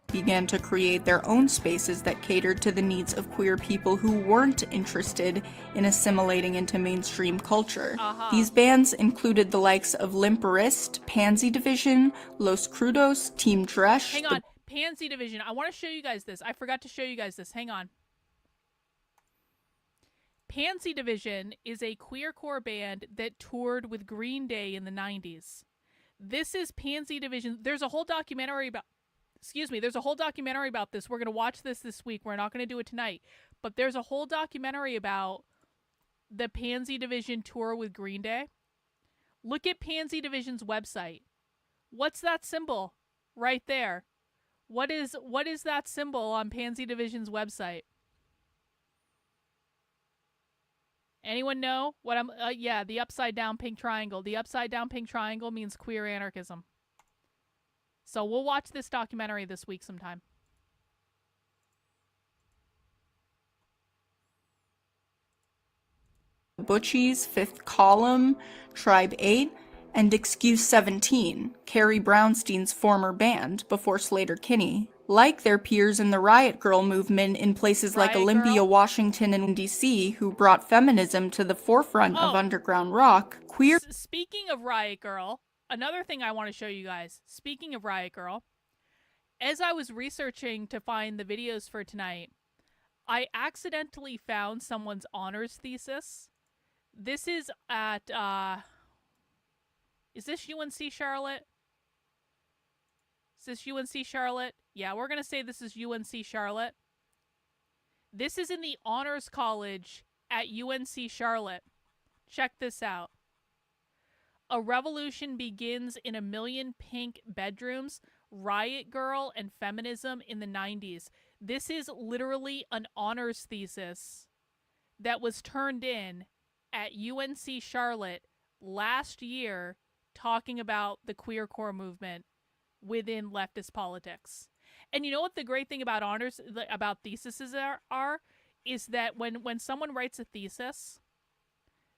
Began to create their own spaces that catered to the needs of queer people who weren't interested in assimilating into mainstream culture. These bands included the likes of Limp Wrist, Pansy Division, Los Crudos, Team Dresch. Hang on, Pansy Division. I want to show you guys this. I forgot to show you guys this. Hang on. Pansy Division is a queercore band that toured with Green Day in the 90s. This is Pansy Division. There's a whole documentary about this. We're going to watch this week. We're not going to do it tonight. But there's a whole documentary about the Pansy Division tour with Green Day. Look at Pansy Division's website. What's that symbol right there? What is that symbol on Pansy Division's website? Anyone know what I'm... yeah, the upside down pink triangle. The upside down pink triangle means queer anarchism. So we'll watch this documentary this week sometime. Butchies, Fifth Column, Tribe 8, and Excuse 17, Carrie Brownstein's former band before Slater-Kinney. Like their peers in the Riot Girl movement in places like Olympia, Washington, and D.C., who brought feminism to the forefront of underground rock, queer... Speaking of Riot Girl, another thing I want to show you guys. Speaking of Riot Girl, as I was researching to find the videos for tonight, I accidentally found someone's honors thesis. This is at, is this UNC Charlotte? Is this UNC Charlotte? Yeah, we're going to say this is UNC Charlotte. This is in the Honors College at UNC Charlotte. Check this out. A revolution begins in 1 million pink bedrooms, Riot Girl and feminism in the 90s. This is literally an honors thesis that was turned in at UNC Charlotte last year talking about the queercore movement within leftist politics. And you know what the great thing about honors, about theses are is that when someone writes a thesis,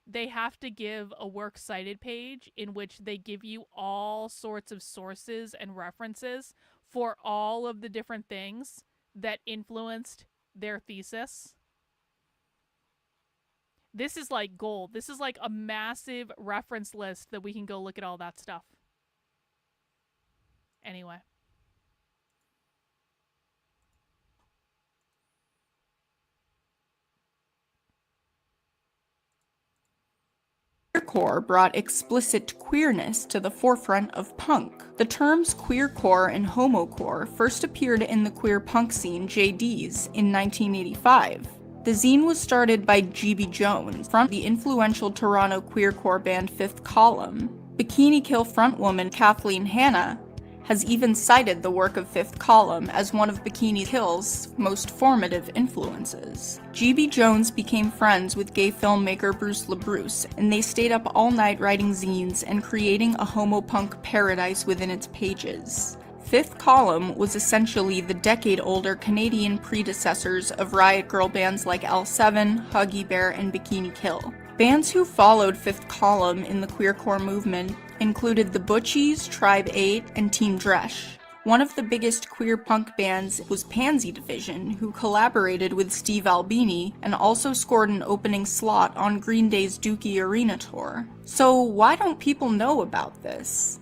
they have to give a works cited page in which they give you all sorts of sources and references for all of the different things that influenced their thesis. This is like gold. This is like a massive reference list that we can go look at all that stuff. Anyway. Queercore brought explicit queerness to the forefront of punk. The terms queercore and homocore first appeared in the queer punk scene JDs in 1985. The zine was started by G.B. Jones from the influential Toronto queercore band Fifth Column. Bikini Kill frontwoman Kathleen Hanna has even cited the work of Fifth Column as one of Bikini Kill's most formative influences. G.B. Jones became friends with gay filmmaker Bruce LaBruce, and they stayed up all night writing zines and creating a homopunk paradise within its pages. Fifth Column was essentially the decade-older Canadian predecessors of riot girl bands like L7, Huggy Bear, and Bikini Kill. Bands who followed Fifth Column in the queercore movement included the Butchies, Tribe 8, and Team Dresch. One of the biggest queer punk bands was Pansy Division, who collaborated with Steve Albini and also scored an opening slot on Green Day's Dookie Arena tour. So why don't people know about this?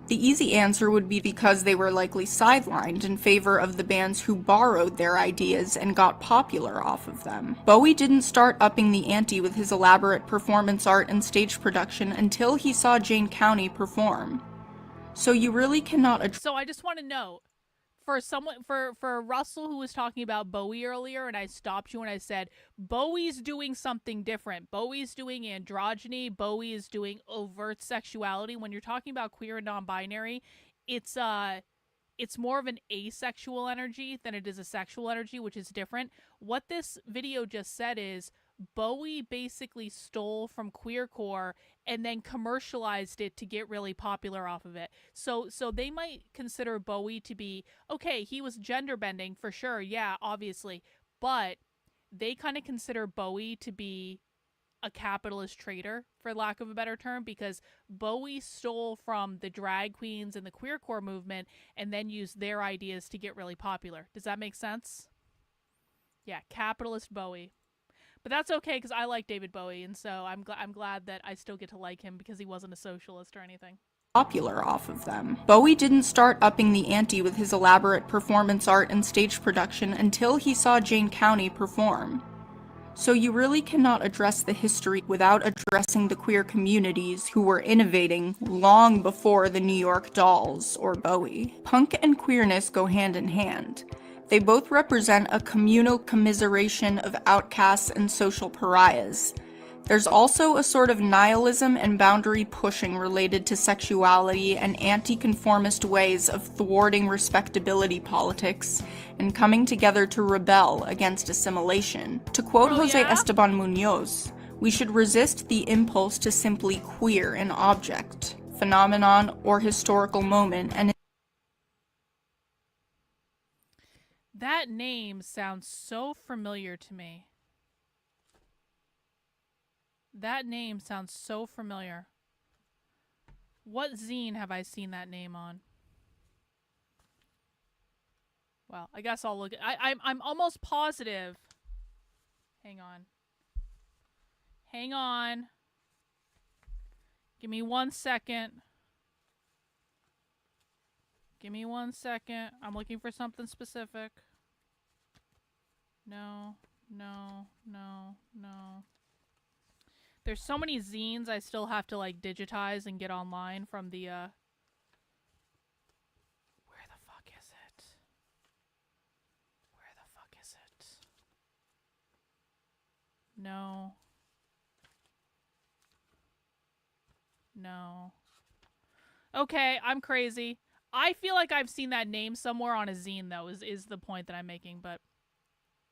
The easy answer would be because they were likely sidelined in favor of the bands who borrowed their ideas and got popular off of them. Bowie didn't start upping the ante with his elaborate performance art and stage production until he saw Jane County perform. So you really cannot So I just want to note, for Russell, who was talking about Bowie earlier, and I stopped you and I said, Bowie's doing something different. Bowie's doing androgyny. Bowie is doing overt sexuality. When you're talking about queer and non-binary, it's more of an asexual energy than it is a sexual energy, which is different. What this video just said is Bowie basically stole from Queercore and then commercialized it to get really popular off of it. So they might consider Bowie to be, okay, he was gender bending for sure, yeah, obviously, but they kind of consider Bowie to be a capitalist traitor, for lack of a better term, because Bowie stole from the drag queens and the queercore movement and then used their ideas to get really popular. Does that make sense? Yeah, capitalist Bowie. But that's okay, because I like David Bowie, and so I'm glad that I still get to like him because he wasn't a socialist or anything. Popular off of them. Bowie didn't start upping the ante with his elaborate performance art and stage production until he saw Jane County perform. So you really cannot address the history without addressing the queer communities who were innovating long before the New York Dolls or Bowie. Punk and queerness go hand in hand. They both represent a communal commiseration of outcasts and social pariahs. There's also a sort of nihilism and boundary pushing related to sexuality and anti-conformist ways of thwarting respectability politics and coming together to rebel against assimilation. To quote Jose Esteban Munoz, we should resist the impulse to simply queer an object, phenomenon, or historical moment and That name sounds so familiar to me. That name sounds so familiar. What zine have I seen that name on? Well, I guess I'll look at I'm almost positive. Hang on. Hang on. Give me 1 second. Give me 1 second. I'm looking for something specific. No. There's so many zines I still have to like digitize and get online from the where the fuck is it? Where the fuck is it? No. Okay, I'm crazy. I feel like I've seen that name somewhere on a zine though, is the point that I'm making, but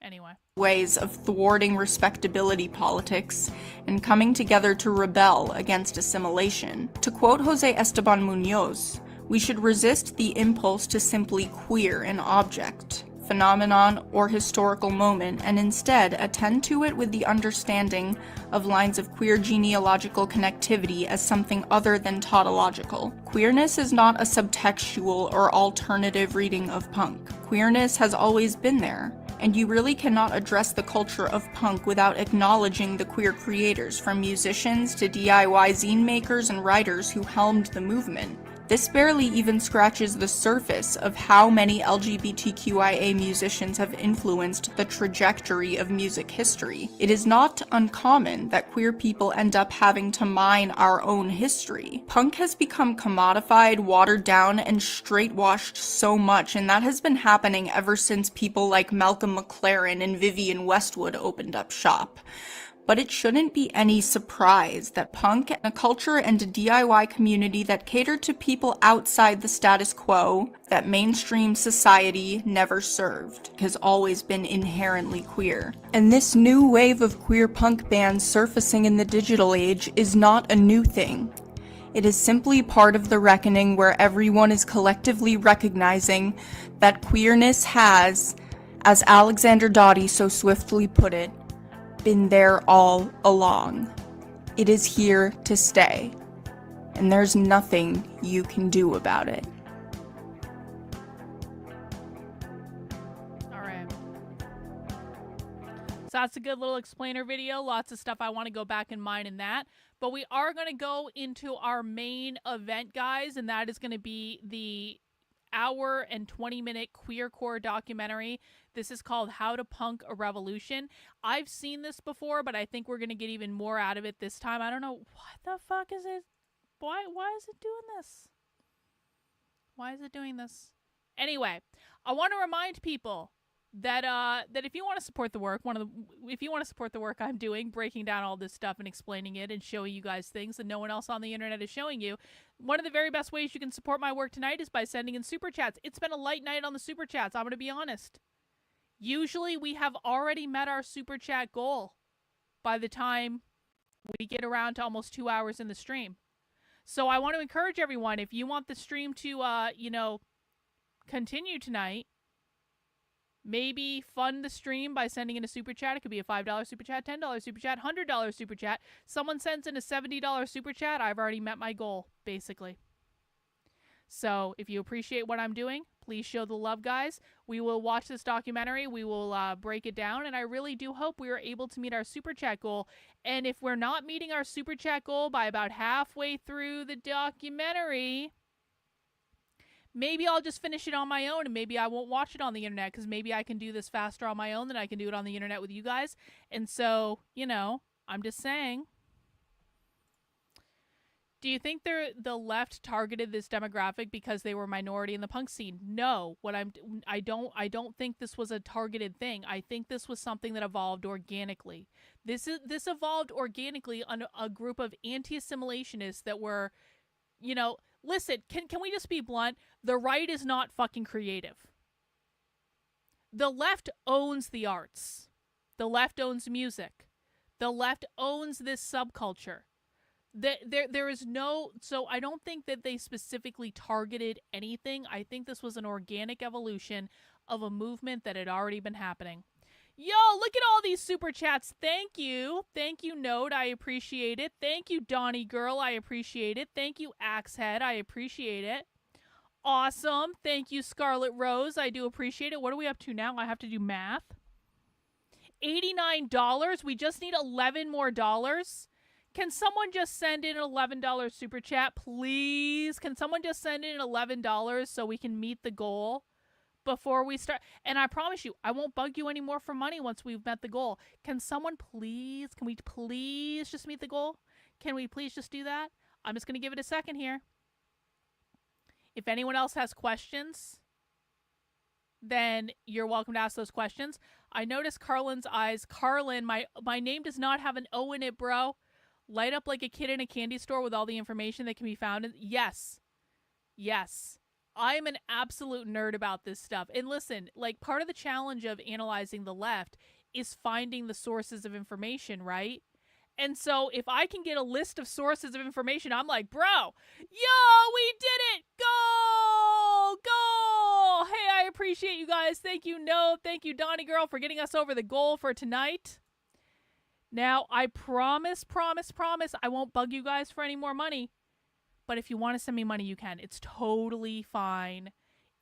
anyway. Ways of thwarting respectability politics and coming together to rebel against assimilation. To quote Jose Esteban Munoz, we should resist the impulse to simply queer an object, phenomenon, or historical moment and instead attend to it with the understanding of lines of queer genealogical connectivity as something other than tautological. Queerness is not a subtextual or alternative reading of punk. Queerness has always been there, and you really cannot address the culture of punk without acknowledging the queer creators, from musicians to DIY zine makers and writers who helmed the movement. This barely even scratches the surface of how many LGBTQIA musicians have influenced the trajectory of music history. It is not uncommon that queer people end up having to mine our own history. Punk has become commodified, watered down, and straight-washed so much, and that has been happening ever since people like Malcolm McLaren and Vivienne Westwood opened up shop. But it shouldn't be any surprise that punk, a culture and a DIY community that cater to people outside the status quo that mainstream society never served, has always been inherently queer. And this new wave of queer punk bands surfacing in the digital age is not a new thing. It is simply part of the reckoning where everyone is collectively recognizing that queerness has, as Alexander Doughty so swiftly put it, been there all along. It is here to stay, and there's nothing you can do about it. All right. So that's a good little explainer video. Lots of stuff I want to go back and mine in that. But we are going to go into our main event, guys, and that is going to be the hour and 20-minute Queercore documentary. This is called How to Punk a Revolution. I've seen this before, but I think we're going to get even more out of it this time. I don't know. What the fuck is it? Why is it doing this? Why is it doing this? Anyway, I want to remind people that that if you want to support the work, if you want to support the work I'm doing, breaking down all this stuff and explaining it and showing you guys things that no one else on the internet is showing you, one of the very best ways you can support my work tonight is by sending in super chats. It's been a light night on the super chats, I'm going to be honest. Usually we have already met our super chat goal by the time we get around to almost 2 hours in the stream. So I want to encourage everyone, if you want the stream to continue tonight, maybe fund the stream by sending in a super chat. It could be a $5 super chat, $10 super chat, $100 super chat. Someone sends in a $70 super chat, I've already met my goal, basically. So if you appreciate what I'm doing, please show the love, guys. We will watch this documentary. We will break it down. And I really do hope we are able to meet our super chat goal. And if we're not meeting our super chat goal by about halfway through the documentary, maybe I'll just finish it on my own, and maybe I won't watch it on the internet, because maybe I can do this faster on my own than I can do it on the internet with you guys. And so, I'm just saying. Do you think the left targeted this demographic because they were minority in the punk scene? No. I don't think this was a targeted thing. I think this was something that evolved organically. This evolved organically on a group of anti-assimilationists that were, listen, can we just be blunt? The right is not fucking creative. The left owns the arts. The left owns music. The left owns this subculture. There is no... So I don't think that they specifically targeted anything. I think this was an organic evolution of a movement that had already been happening. Yo, look at all these super chats. Thank you. Thank you, Node. I appreciate it. Thank you, Donnie Girl. I appreciate it. Thank you, Axehead. I appreciate it. Awesome. Thank you, Scarlet Rose. I do appreciate it. What are we up to now? I have to do math. $89. We just need $11 more dollars. Can someone just send in an $11 super chat, please? Can someone just send in $11 so we can meet the goal before we start? And I promise you, I won't bug you anymore for money once we've met the goal. Can we please just meet the goal? Can we please just do that? I'm just going to give it a second here. If anyone else has questions, then you're welcome to ask those questions. I noticed Karlyn's eyes. Karlyn, my name does not have an O in it, bro. Light up like a kid in a candy store with all the information that can be found in... Yes. I'm an absolute nerd about this stuff. And listen, part of the challenge of analyzing the left is finding the sources of information, right? And so if I can get a list of sources of information, I'm like, bro, yo, we did it! Go! Hey, I appreciate you guys. Thank you, No. Thank you, Donnie Girl, for getting us over the goal for tonight. Now, I promise, I won't bug you guys for any more money. But if you want to send me money, you can. It's totally fine.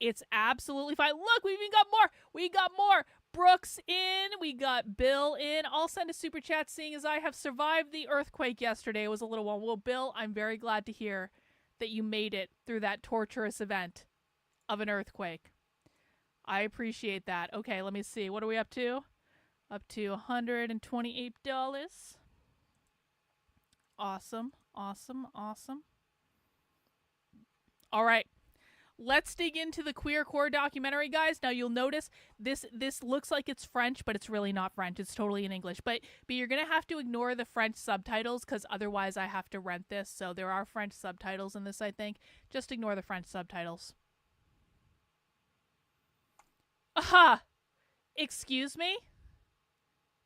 It's absolutely fine. Look, we even got more. We got more. Brooks in. We got Bill in. I'll send a super chat seeing as I have survived the earthquake yesterday. It was a little one. Well, Bill, I'm very glad to hear that you made it through that torturous event of an earthquake. I appreciate that. Okay, let me see. What are we up to? Up to $128. Awesome, awesome, awesome. All right. Let's dig into the Queercore documentary, guys. Now you'll notice this looks like it's French, but it's really not French. It's totally in English. But you're gonna have to ignore the French subtitles because otherwise I have to rent this. So there are French subtitles in this, I think. Just ignore the French subtitles. Aha! Excuse me?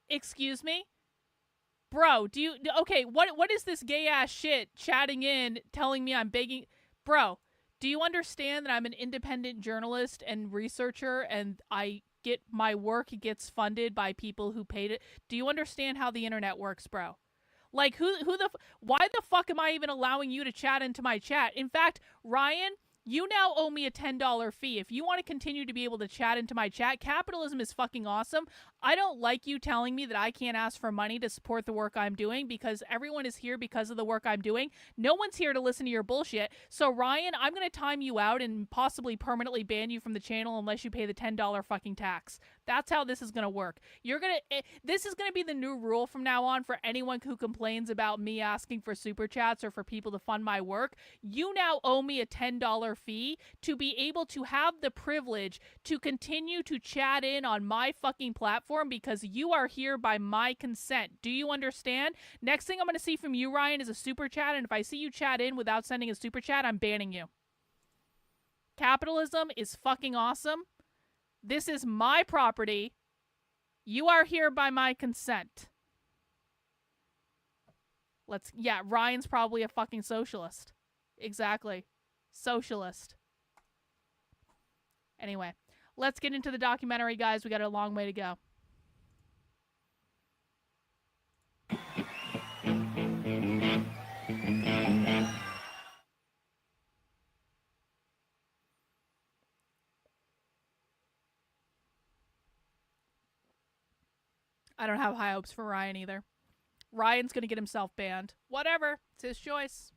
Excuse me? Bro, okay, what is this gay ass shit chatting in telling me I'm begging? Bro, do you understand that I'm an independent journalist and researcher and my work gets funded by people who paid it? Do you understand how the internet works, bro? Like, why the fuck am I even allowing you to chat into my chat? In fact, Ryan, you now owe me a $10 fee. If you want to continue to be able to chat into my chat, capitalism is fucking awesome. I don't like you telling me that I can't ask for money to support the work I'm doing because everyone is here because of the work I'm doing. No one's here to listen to your bullshit. So Ryan, I'm going to time you out and possibly permanently ban you from the channel unless you pay the $10 fucking tax. That's how this is going to work. This is going to be the new rule from now on for anyone who complains about me asking for super chats or for people to fund my work. You now owe me a $10 fee to be able to have the privilege to continue to chat in on my fucking platform because you are here by my consent. Do you understand? Next thing I'm going to see from you, Ryan, is a super chat, and if I see you chat in without sending a super chat, I'm banning you. Capitalism is fucking awesome. This is my property. You are here by my consent. Yeah, Ryan's probably a fucking socialist. Exactly. Socialist. Anyway, let's get into the documentary, guys. We got a long way to go. I don't have high hopes for Ryan either. Ryan's gonna get himself banned. Whatever. It's his choice.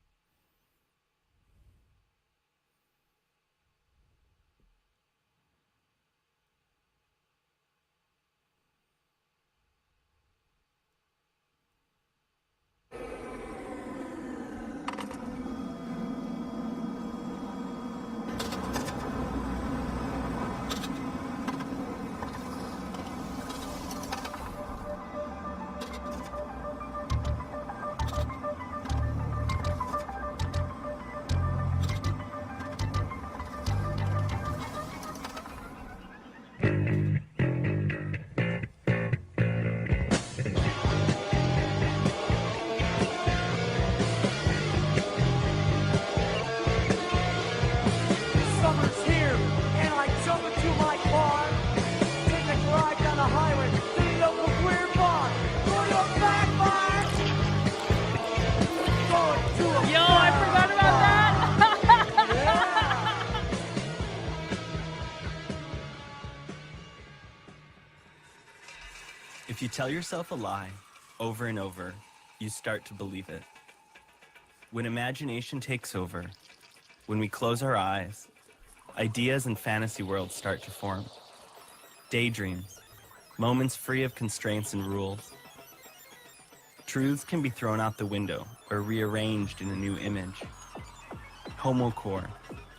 If you tell yourself a lie over and over, you start to believe it. When imagination takes over, when we close our eyes, ideas and fantasy worlds start to form. Daydreams, moments free of constraints and rules. Truths can be thrown out the window or rearranged in a new image. Homocore,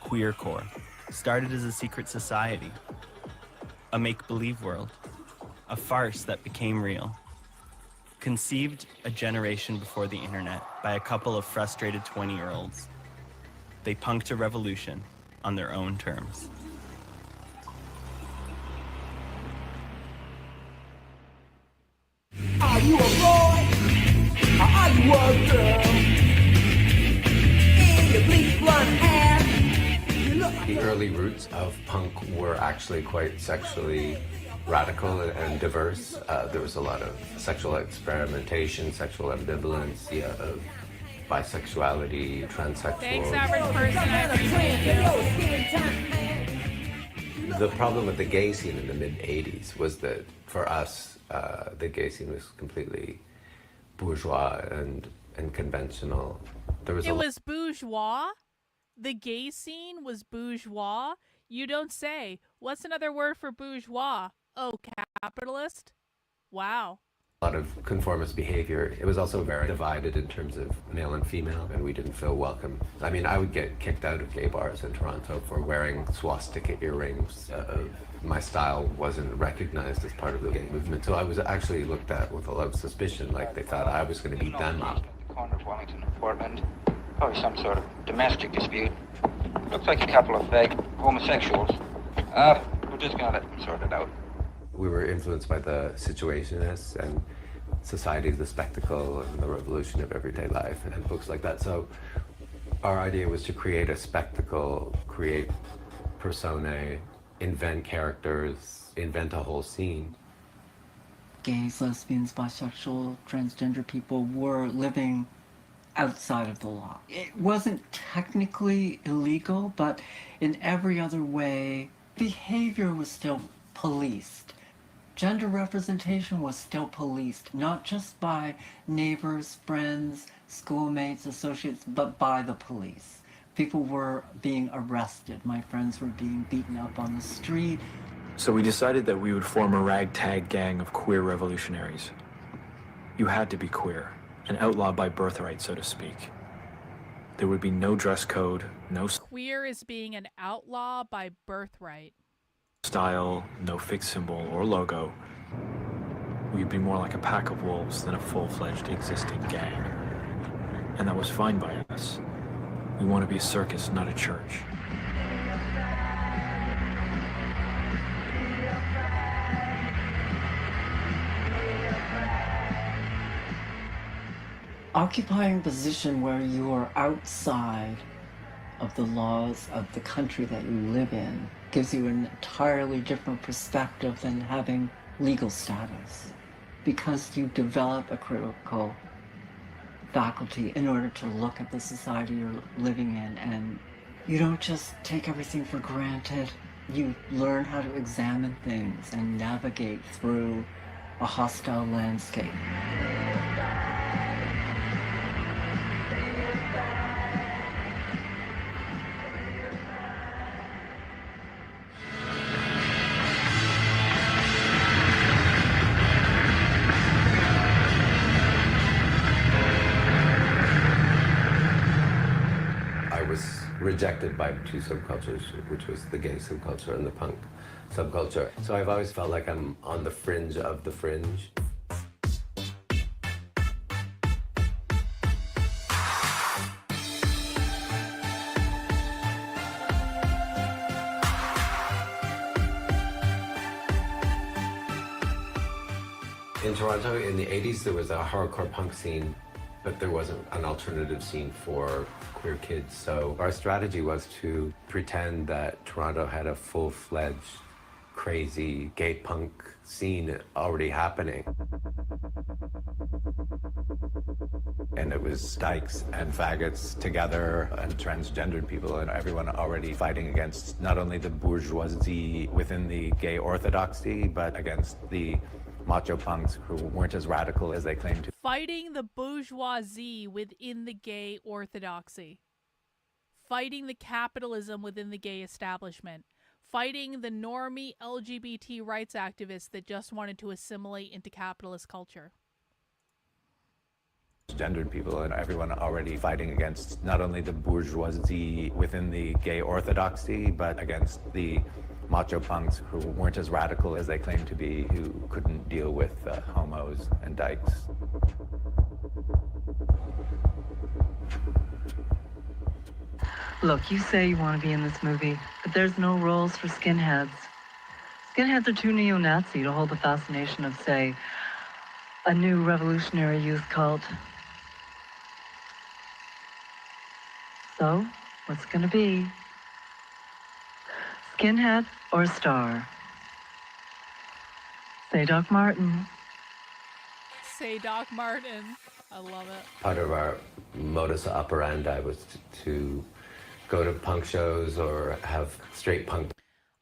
Queercore, started as a secret society, a make-believe world, a farce that became real. Conceived a generation before the internet by a couple of frustrated 20-year-olds. They punked a revolution on their own terms. Are you a boy? Or are you a girl? In your bleach blonde hair, you look like the early roots of punk were actually quite sexually radical and diverse. There was a lot of sexual experimentation, sexual ambivalence, of bisexuality, transsexual. Thanks, average person. The problem with the gay scene in the mid-'80s was that for us, the gay scene was completely bourgeois and conventional. There was it was bourgeois? The gay scene was bourgeois? You don't say. What's another word for bourgeois? Oh, capitalist? Wow. A lot of conformist behavior. It was also very divided in terms of male and female, and we didn't feel welcome. I mean, I would get kicked out of gay bars in Toronto for wearing swastika earrings. My style wasn't recognized as part of the gay movement, so I was actually looked at with a lot of suspicion, like they thought I was going to beat them up. The corner of Wellington and Portland. Probably some sort of domestic dispute. Looks like a couple of fake homosexuals. We're just gonna let them sort it out. We were influenced by the Situationists and Society of the Spectacle and the Revolution of Everyday Life and books like that. So our idea was to create a spectacle, create personae, invent characters, invent a whole scene. Gays, lesbians, bisexual, transgender people were living outside of the law. It wasn't technically illegal, but in every other way, behavior was still policed. Gender representation was still policed, not just by neighbors, friends, schoolmates, associates, but by the police. People were being arrested. My friends were being beaten up on the street. So we decided that we would form a ragtag gang of queer revolutionaries. You had to be queer, an outlaw by birthright, so to speak. There would be no dress code, no Queer is being an outlaw by birthright. style, no fixed symbol or logo. We'd be more like a pack of wolves than a full-fledged existing gang. And that was fine by us. We want to be a circus, not a church. Occupying a position where you are outside of the laws of the country that you live in gives you an entirely different perspective than having legal status, because you develop a critical faculty in order to look at the society you're living in, and you don't just take everything for granted. You learn how to examine things and navigate through a hostile landscape. Rejected by two subcultures, which was the gay subculture and the punk subculture. So I've always felt like I'm on the fringe of the fringe. In Toronto in the 80s, there was a hardcore punk scene, but there wasn't an alternative scene for queer kids. So our strategy was to pretend that Toronto had a full-fledged, crazy gay punk scene already happening. And it was dykes and faggots together and transgendered people and everyone already fighting against not only the bourgeoisie within the gay orthodoxy, but against the macho punks who weren't as radical as they claimed to. Fighting the bourgeoisie within the gay orthodoxy. Fighting the capitalism within the gay establishment. Fighting the normie LGBT rights activists that just wanted to assimilate into capitalist culture. Gendered people and everyone already fighting against not only the bourgeoisie within the gay orthodoxy, but against the macho punks who weren't as radical as they claimed to be, who couldn't deal with homos and dykes. Look, you say you want to be in this movie, but there's no roles for skinheads. Skinheads are too neo-Nazi to hold the fascination of, say, a new revolutionary youth cult. So, what's it gonna be? Skinhead or a star? Say Doc Martin. Say Doc Martin. I love it. Part of our modus operandi was to go to punk shows or have straight punk.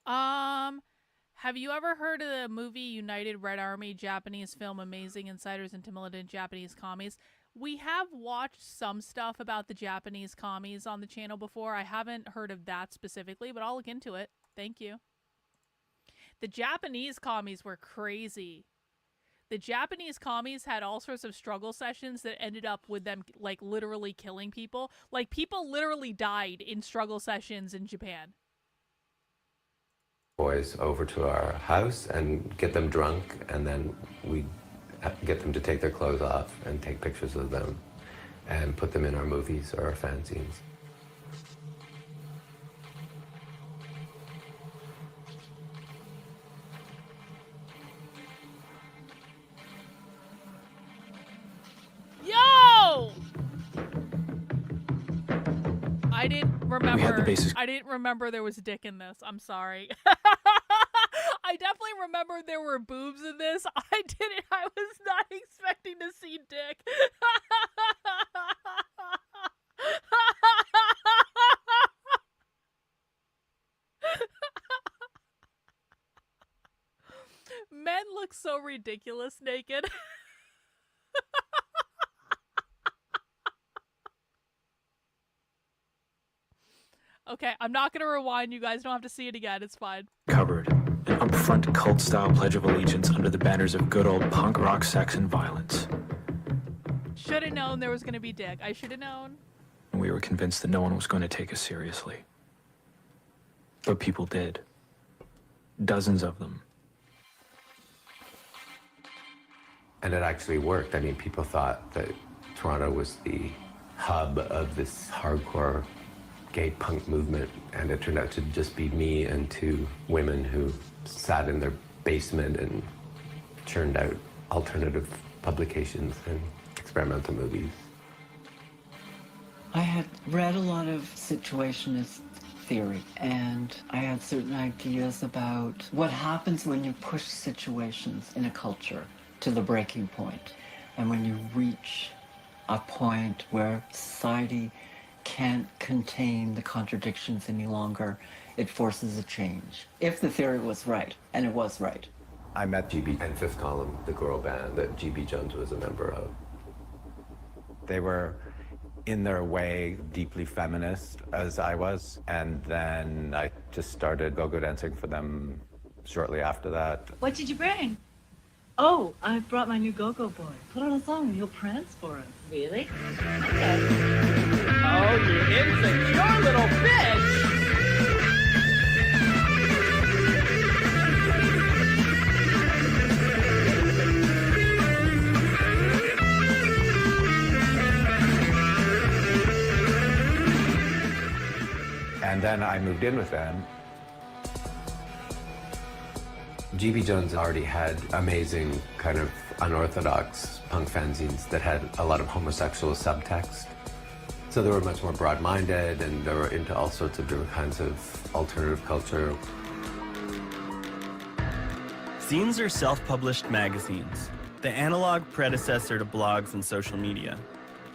Have you ever heard of the movie United Red Army, Japanese film Amazing Insiders into Militant Japanese Commies? We have watched some stuff about the Japanese commies on the channel before. I haven't heard of that specifically, but I'll look into it. Thank you. The Japanese commies were crazy. The Japanese commies had all sorts of struggle sessions that ended up with them, like, literally killing people. Like, people literally died in struggle sessions in Japan. Boys over to our house and get them drunk, and then we get them to take their clothes off and take pictures of them and put them in our movies or our fanzines. Yo! I didn't remember. I didn't remember there was dick in this. I'm sorry. I definitely remember there were boobs in this. I was not expecting to see dick. Men look so ridiculous naked. Okay, I'm not gonna rewind. You guys don't have to see it again. It's fine. Covered an upfront cult-style Pledge of Allegiance under the banners of good old punk rock, sex, and violence. Should have known there was gonna be dick. I should have known. We were convinced that no one was going to take us seriously. But people did. Dozens of them. And it actually worked. I mean, people thought that Toronto was the hub of this hardcore gay punk movement, and it turned out to just be me and two women who sat in their basement and churned out alternative publications and experimental movies. I had read a lot of situationist theory, and I had certain ideas about what happens when you push situations in a culture to the breaking point, and when you reach a point where society can't contain the contradictions any longer, it forces a change. If the theory was right, and it was right. I met GB and Fifth Column, the girl band that GB Jones was a member of. They were, in their way, deeply feminist, as I was, and then I just started go-go dancing for them shortly after that. What did you bring? Oh, I brought my new Go-Go Boy. Put on a song and he'll prance for us. Really? Okay. Oh, you insecure little bitch! And then I moved in with them. GB Jones already had amazing kind of unorthodox punk fanzines that had a lot of homosexual subtext. So they were much more broad-minded, and they were into all sorts of different kinds of alternative culture. Zines are self-published magazines, the analog predecessor to blogs and social media.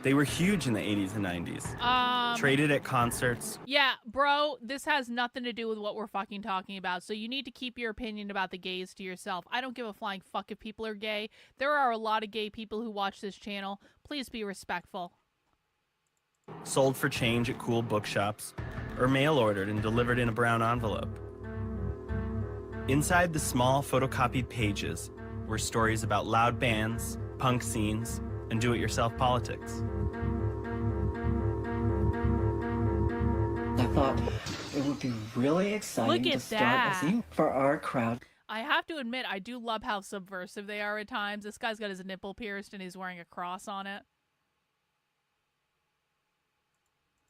They were huge in the 80s and 90s. Traded at concerts. Yeah, bro, this has nothing to do with what we're fucking talking about, so you need to keep your opinion about the gays to yourself. I don't give a flying fuck if people are gay. There are a lot of gay people who watch this channel. Please be respectful. Sold for change at cool bookshops, or mail-ordered and delivered in a brown envelope. Inside the small photocopied pages were stories about loud bands, punk scenes, and do-it-yourself politics. I thought it would be really exciting to start a zine for our crowd. I have to admit, I do love how subversive they are at times. This guy's got his nipple pierced and he's wearing a cross on it.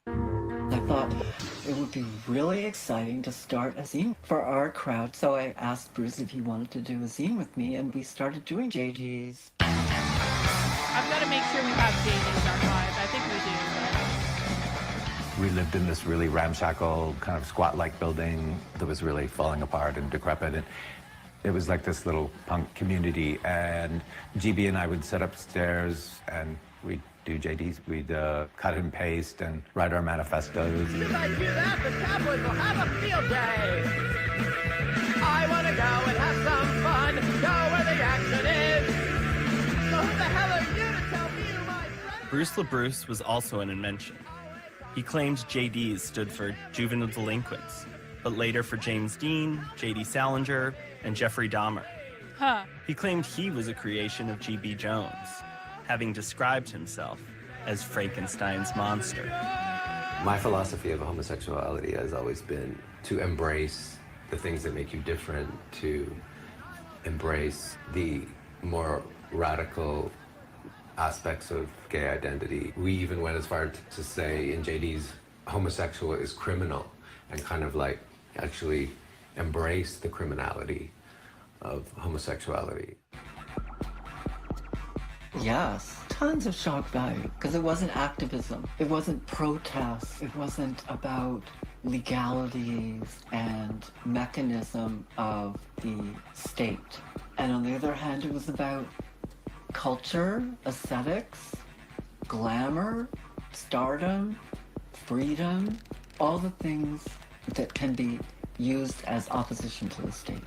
I thought it would be really exciting to start a zine for our crowd. So I asked Bruce if he wanted to do a zine with me, and we started doing JDs. I've got to make sure we have JD's archived. I think we do. We lived in this really ramshackle, kind of squat-like building that was really falling apart and decrepit. And it was like this little punk community. And GB and I would sit upstairs and we'd do JDs. We'd cut and paste and write our manifestos. You guys hear that? The Cowboys will have a field day. I want to go and have some fun. Go where the action is. So who the hell are you to tell me who my friend Bruce LaBruce was also an invention. He claimed JDs stood for juvenile delinquents, but later for James Dean, J.D. Salinger, and Jeffrey Dahmer. Huh. He claimed he was a creation of G.B. Jones, having described himself as Frankenstein's monster. My philosophy of homosexuality has always been to embrace the things that make you different, to embrace the more radical aspects of gay identity. We even went as far to say in JD's, homosexual is criminal, and kind of like actually embrace the criminality of homosexuality. Yes, tons of shock value, because it wasn't activism, it wasn't protest, it wasn't about legalities and mechanism of the state. And on the other hand, it was about culture, aesthetics, glamour, stardom, freedom, all the things that can be used as opposition to the state.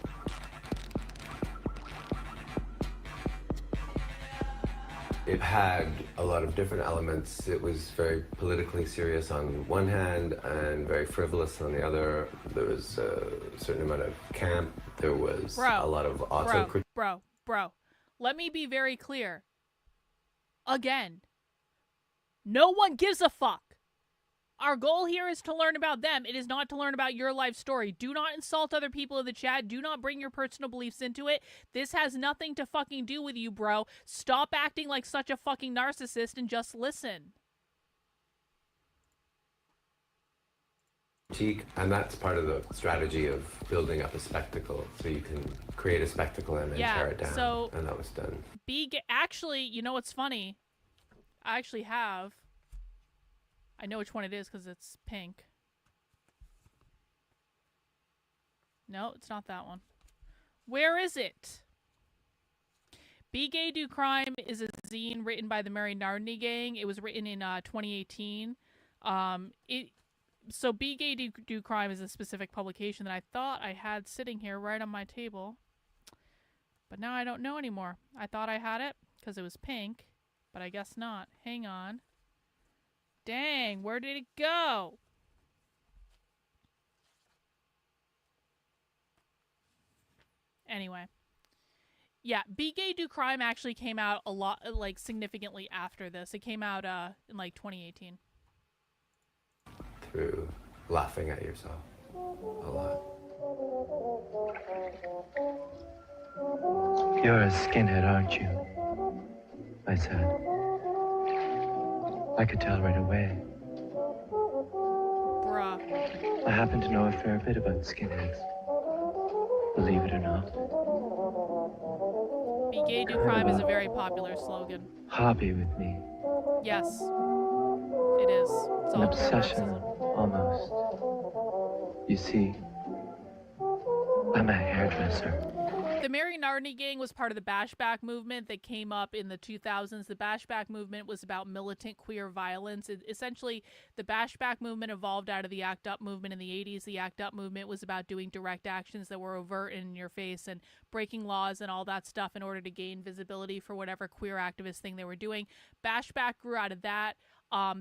It had a lot of different elements. It was very politically serious on one hand and very frivolous on the other. There was a certain amount of camp. There was a lot of autocritique. Bro, let me be very clear. Again, no one gives a fuck. Our goal here is to learn about them. It is not to learn about your life story. Do not insult other people in the chat. Do not bring your personal beliefs into it. This has nothing to fucking do with you, bro. Stop acting like such a fucking narcissist and just listen. And that's part of the strategy of building up a spectacle. So you can create a spectacle and then tear it down. So and that was done. Actually, you know what's funny? I actually have... I know which one it is because it's pink. No, it's not that one. Where is it? Be Gay, Do Crime is a zine written by the Mary Nardini Gang. It was written in 2018. So Be Gay, Do Crime is a specific publication that I thought I had sitting here right on my table. But now I don't know anymore. I thought I had it because it was pink, but I guess not. Hang on. Dang, where did it go? Anyway. Yeah, Be Gay, Do Crime actually came out a lot, like, significantly after this. It came out in, like, 2018. Through laughing at yourself a lot. You're a skinhead, aren't you? I said. I could tell right away. Bruh. I happen to know a fair bit about skinheads. Believe it or not. Be Gay, Do Crime is a very popular slogan. Hobby with me. Yes. It is. It's An all obsession, Marxism. almost. You see, I'm a hairdresser. The Mary Nardini Gang was part of the Bashback movement that came up in the 2000s. The Bashback movement was about militant queer violence. Essentially, the Bashback movement evolved out of the ACT UP movement in the 80s. The ACT UP movement was about doing direct actions that were overt and in your face and breaking laws and all that stuff in order to gain visibility for whatever queer activist thing they were doing. Bashback grew out of that.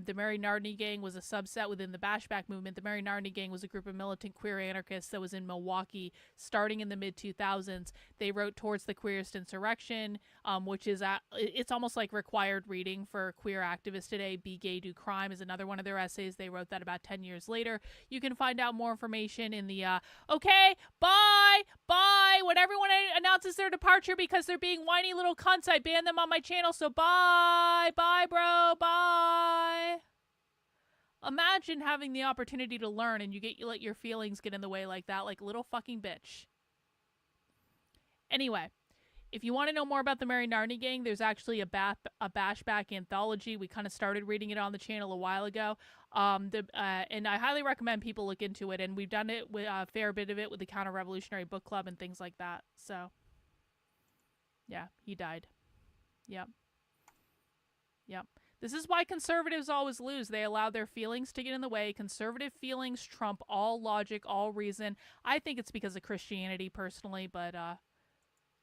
The Mary Nardini Gang was a subset within the Bashback movement. The Mary Nardini Gang was a group of militant queer anarchists that was in Milwaukee starting in the mid-2000s. They wrote Towards the Queerest Insurrection, which is, it's almost like required reading for queer activists today. Be Gay, Do Crime is another one of their essays. They wrote that about 10 years later. You can find out more information in the, okay, bye, when everyone announces their departure because they're being whiny little cunts. I ban them on my channel, so bye, bro, bye. Imagine having the opportunity to learn and you let your feelings get in the way like that, like a little fucking bitch. Anyway, if you want to know more about the Mary Nardini Gang, there's actually a Bashback anthology. We kind of started reading it on the channel a while ago. And I highly recommend people look into it. And we've done it with a fair bit of it with the Counter-Revolutionary Book Club and things like that. So, yeah, he died. Yep. This is why conservatives always lose. They allow their feelings to get in the way. Conservative feelings trump all logic, all reason. I think it's because of Christianity personally, but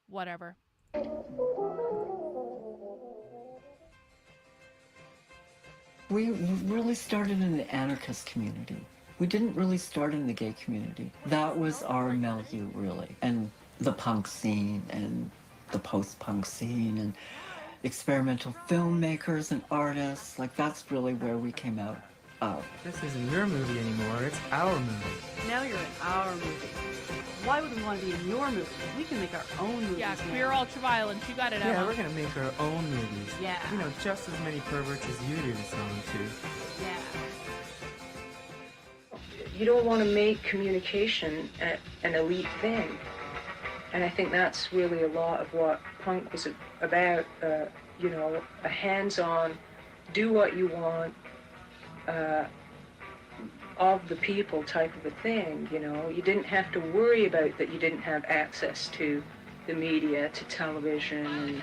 whatever. We really started in the anarchist community. We didn't really start in the gay community. That was our milieu, really. And the punk scene and the post-punk scene and experimental filmmakers and artists. Like, that's really where we came out of. This isn't your movie anymore, it's our movie. Now you're in our movie. Why would we want to be in your movie? We can make our own movies. Yeah, now. Queer Ultraviolence. You got it, Emma. Yeah, we're gonna make our own movies. Yeah. You know, just as many perverts as you do to sell them to. Yeah. You don't want to make communication an elite thing. And I think that's really a lot of what punk was about, you know, a hands-on, do what you want, of the people type of a thing, you know. You didn't have to worry about that you didn't have access to the media, to television, and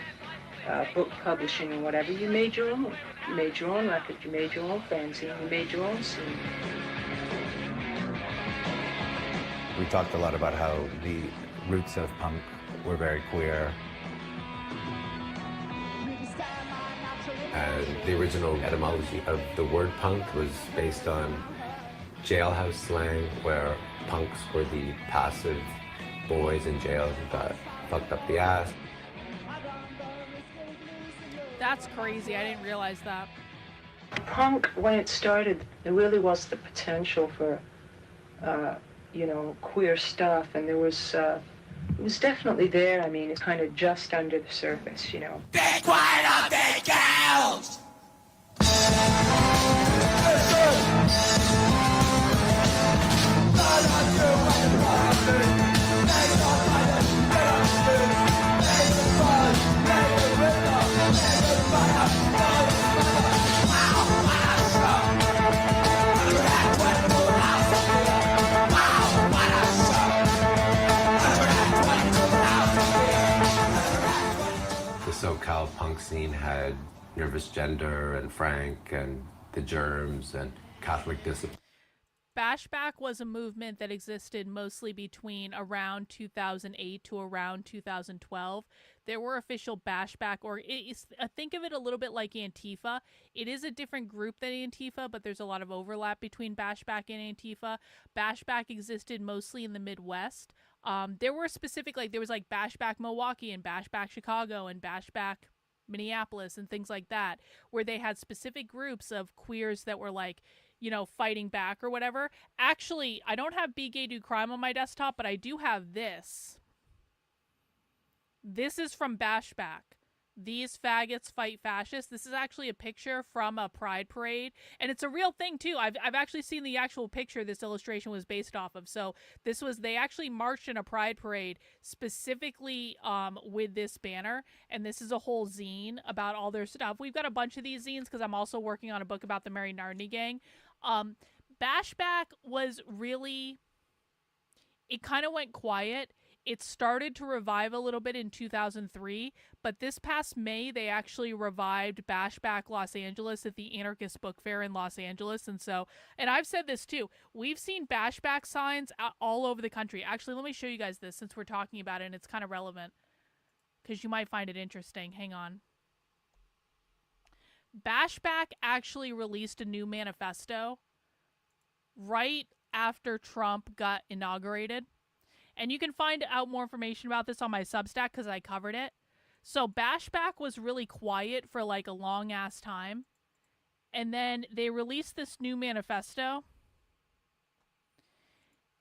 book publishing and whatever. You made your own. You made your own record, you made your own fanzine, you made your own scene. We talked a lot about how the roots of punk were very queer. And the original etymology of the word punk was based on jailhouse slang, where punks were the passive boys in jail who got fucked up the ass. That's crazy. I didn't realize that. Punk, when it started, there really was the potential for, you know, queer stuff, and there was, it was definitely there. I mean, it's kind of just under the surface, you know. Be quiet of the girls! The SoCal punk scene had Nervous Gender and Frank and The Germs and Catholic Discipline. Bashback was a movement that existed mostly between around 2008 to around 2012. There were official Bashback, or think of it a little bit like Antifa. It is a different group than Antifa, but there's a lot of overlap between Bashback and Antifa. Bashback existed mostly in the Midwest. There were specific, like, there was like Bashback Milwaukee and Bashback Chicago and Bashback Minneapolis and things like that, where they had specific groups of queers that were like, you know, fighting back or whatever. Actually, I don't have Be Gay Do Crime on my desktop, but I do have this. This is from Bashback. These faggots fight fascists. This is actually a picture from a pride parade, and it's a real thing too. I've actually seen the actual picture this illustration was based off of. So this was, they actually marched in a pride parade specifically with this banner, and this is a whole zine about all their stuff. We've got a bunch of these zines because I'm also working on a book about the Mary Nardini gang. Bashback was really, it kind of went quiet. It started to revive a little bit in 2003, but this past May, they actually revived Bashback Los Angeles at the Anarchist Book Fair in Los Angeles. And so, and I've said this too, we've seen Bashback signs all over the country. Actually, let me show you guys this since we're talking about it, and it's kind of relevant because you might find it interesting. Hang on. Bashback actually released a new manifesto right after Trump got inaugurated. And you can find out more information about this on my Substack because I covered it. So Bashback was really quiet for like a long ass time. And then they released this new manifesto.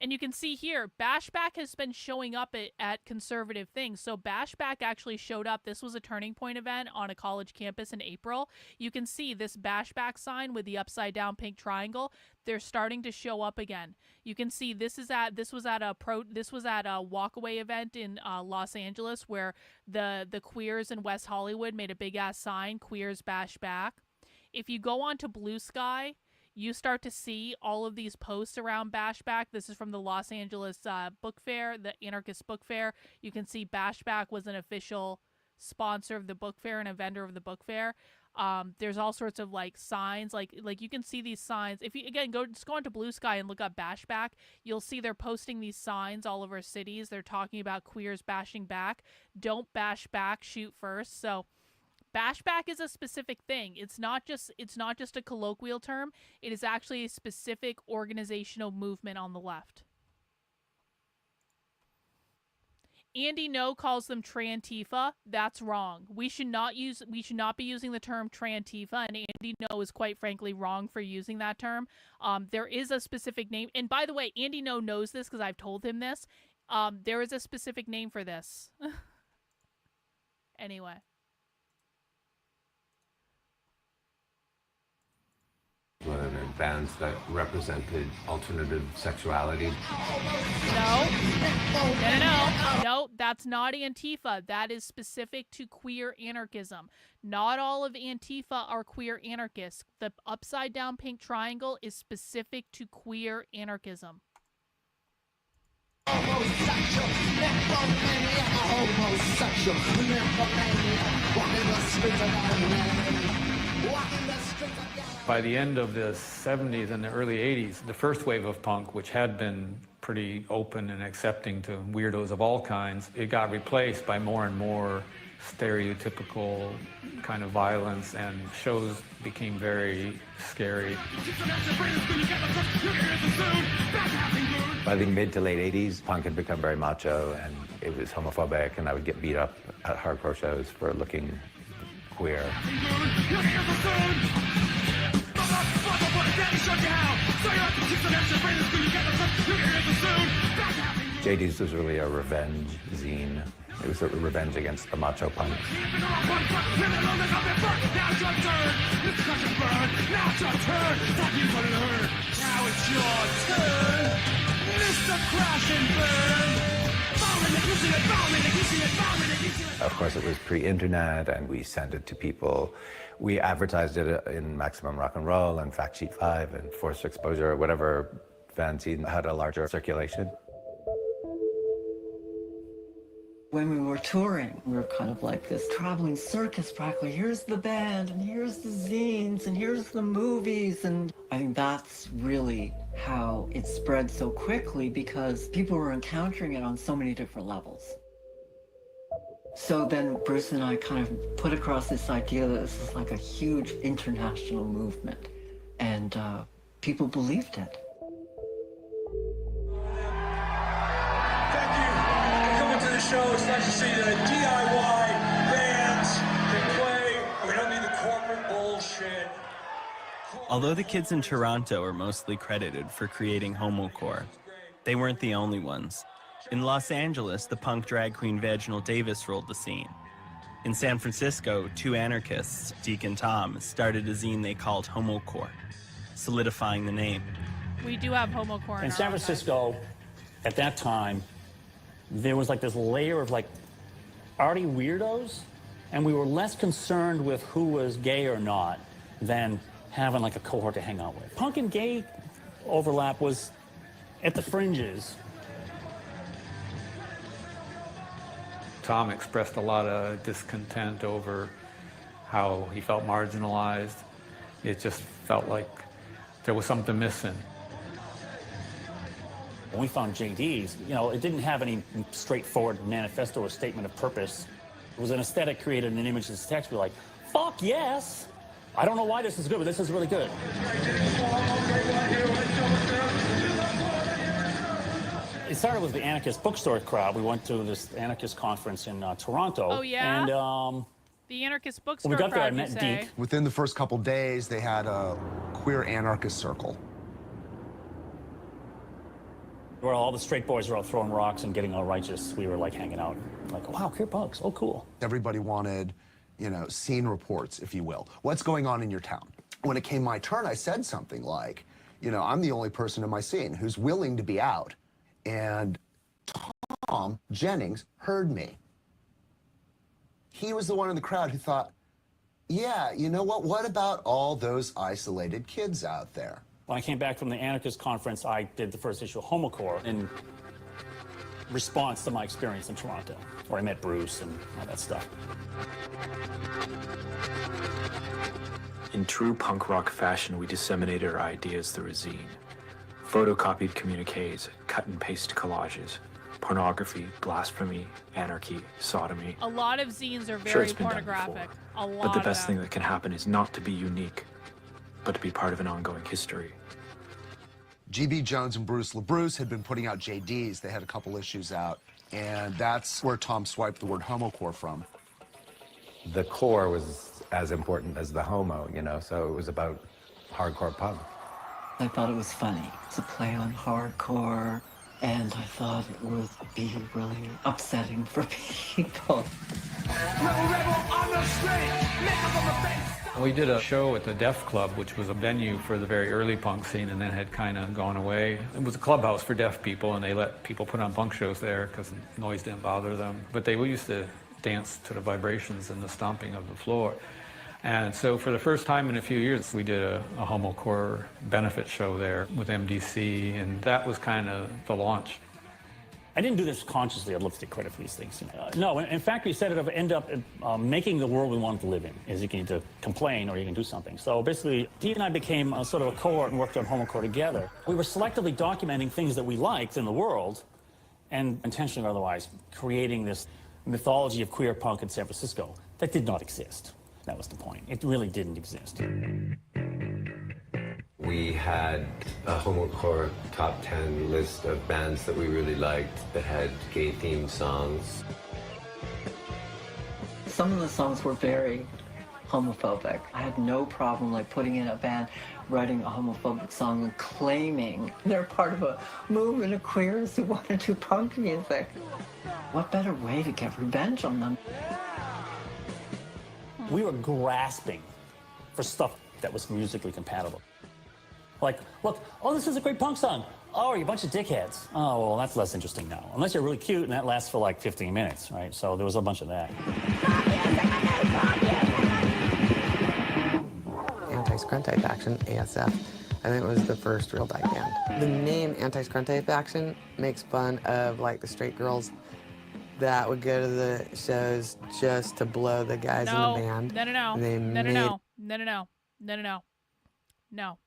And you can see here, Bashback has been showing up at conservative things. So Bashback actually showed up. This was a Turning Point event on a college campus in April. You can see this Bashback sign with the upside down pink triangle. They're starting to show up again. You can see this was at a walkaway event in Los Angeles where the queers in West Hollywood made a big ass sign, Queers Bashback. If you go on to Blue Sky, you start to see all of these posts around Bashback. This is from the Los Angeles Book Fair, the Anarchist Book Fair. You can see Bashback was an official sponsor of the book fair and a vendor of the book fair. There's all sorts of like signs, like you can see these signs. If you again go onto Blue Sky and look up Bashback, you'll see they're posting these signs all over cities. They're talking about queers bashing back. Don't bash back, shoot first. So Bashback is a specific thing. It's not just a colloquial term. It is actually a specific organizational movement on the left. Andy No calls them Trantifa. That's wrong. We should not be using the term Trantifa, and Andy No is quite frankly wrong for using that term. There is a specific name, and by the way, Andy No knows this because I've told him this. There is a specific name for this. Anyway. An bands that represented alternative sexuality. No, that's not Antifa. That is specific to queer anarchism. Not all of Antifa are queer anarchists. The upside down pink triangle is specific to queer anarchism. By the end of the 70s and the early 80s, the first wave of punk, which had been pretty open and accepting to weirdos of all kinds, it got replaced by more and more stereotypical kind of violence, and shows became very scary. By the mid to late 80s, punk had become very macho, and it was homophobic, and I would get beat up at hardcore shows for looking queer. JD's was really a revenge zine. It was a revenge against the macho punk. Of course, it was pre-internet, and we sent it to people. We advertised it in Maximum Rock and Roll and Fact Sheet 5 and Forced Exposure, whatever fanzine had a larger circulation. When we were touring, we were kind of like this traveling circus practically. Here's the band, and here's the zines, and here's the movies. And I think that's really how it spread so quickly, because people were encountering it on so many different levels. So then Bruce and I kind of put across this idea that this is like a huge international movement, and people believed it. The show. It's nice to see the DIY bands can play. We don't need the corporate bullshit. Although the kids in Toronto are mostly credited for creating homocore, they weren't the only ones. In Los Angeles, the punk drag queen Vaginal Davis ruled the scene. In San Francisco, two anarchists, Deke and Tom, started a zine they called Homocore, solidifying the name. We do have homocore in San Francisco. At that time, there was like this layer of like arty weirdos, and we were less concerned with who was gay or not than having like a cohort to hang out with. Punk and gay overlap was at the fringes. Tom expressed a lot of discontent over how he felt marginalized. It just felt like there was something missing. When we found JD's, it didn't have any straightforward manifesto or statement of purpose. It was an aesthetic created in an image that's text. We're like, fuck yes! I don't know why this is good, but this is really good. It started with the anarchist bookstore crowd. We went to this anarchist conference in Toronto. Oh, yeah? And, the anarchist bookstore we got there, I crowd, met you say? Deke. Within the first couple days, they had a queer anarchist circle. Where all the straight boys were all throwing rocks and getting all righteous. We were like hanging out, like, wow, queer punks, oh cool. Everybody wanted, scene reports, if you will. What's going on in your town? When it came my turn, I said something like, I'm the only person in my scene who's willing to be out. And Tom Jennings heard me. He was the one in the crowd who thought, yeah, you know what about all those isolated kids out there? When I came back from the anarchist conference, I did the first issue of Homocore in response to my experience in Toronto, where I met Bruce and all that stuff. In true punk rock fashion, we disseminated our ideas through a zine. Photocopied communiques, cut and paste collages, pornography, blasphemy, anarchy, sodomy. A lot of zines are Sure, very it's been done pornographic. A lot But the of best them. thing that can happen is not to be unique, but to be part of an ongoing history. G.B. Jones and Bruce LaBruce had been putting out JDs. They had a couple issues out, and that's where Tom swiped the word homocore from. The core was as important as the homo, you know, so it was about hardcore punk. I thought it was funny to play on hardcore, and I thought it would be really upsetting for people. We did a show at the Deaf Club, which was a venue for the very early punk scene and then had kind of gone away. It was a clubhouse for deaf people, and they let people put on punk shows there because noise didn't bother them. But they used to dance to the vibrations and the stomping of the floor. And so for the first time in a few years, we did a homocore benefit show there with MDC, and that was kind of the launch. I didn't do this consciously. I'd love to take credit for these things. No, in fact, we said it would end up making the world we wanted to live in. Is you can either complain or you can do something. So basically, Dee and I became sort of a cohort and worked on homocore together. We were selectively documenting things that we liked in the world, and intentionally or otherwise, creating this mythology of queer punk in San Francisco that did not exist. That was the point. It really didn't exist. We had a homocore top 10 list of bands that we really liked that had gay-themed songs. Some of the songs were very homophobic. I had no problem like putting in a band, writing a homophobic song and claiming they're part of a movement of queers who want to do punk music. What better way to get revenge on them? We were grasping for stuff that was musically compatible. Like, look, oh, this is a great punk song. Oh, you're a bunch of dickheads. Oh, well, that's less interesting now. Unless you're really cute, and that lasts for like 15 minutes, right? So there was a bunch of that. Anti-Scruntype Action, ASF, I think it was the first real dyke band. The name Anti-Scruntype Action makes fun of, like, the straight girls that would go to the shows just to blow the guys in the band. No.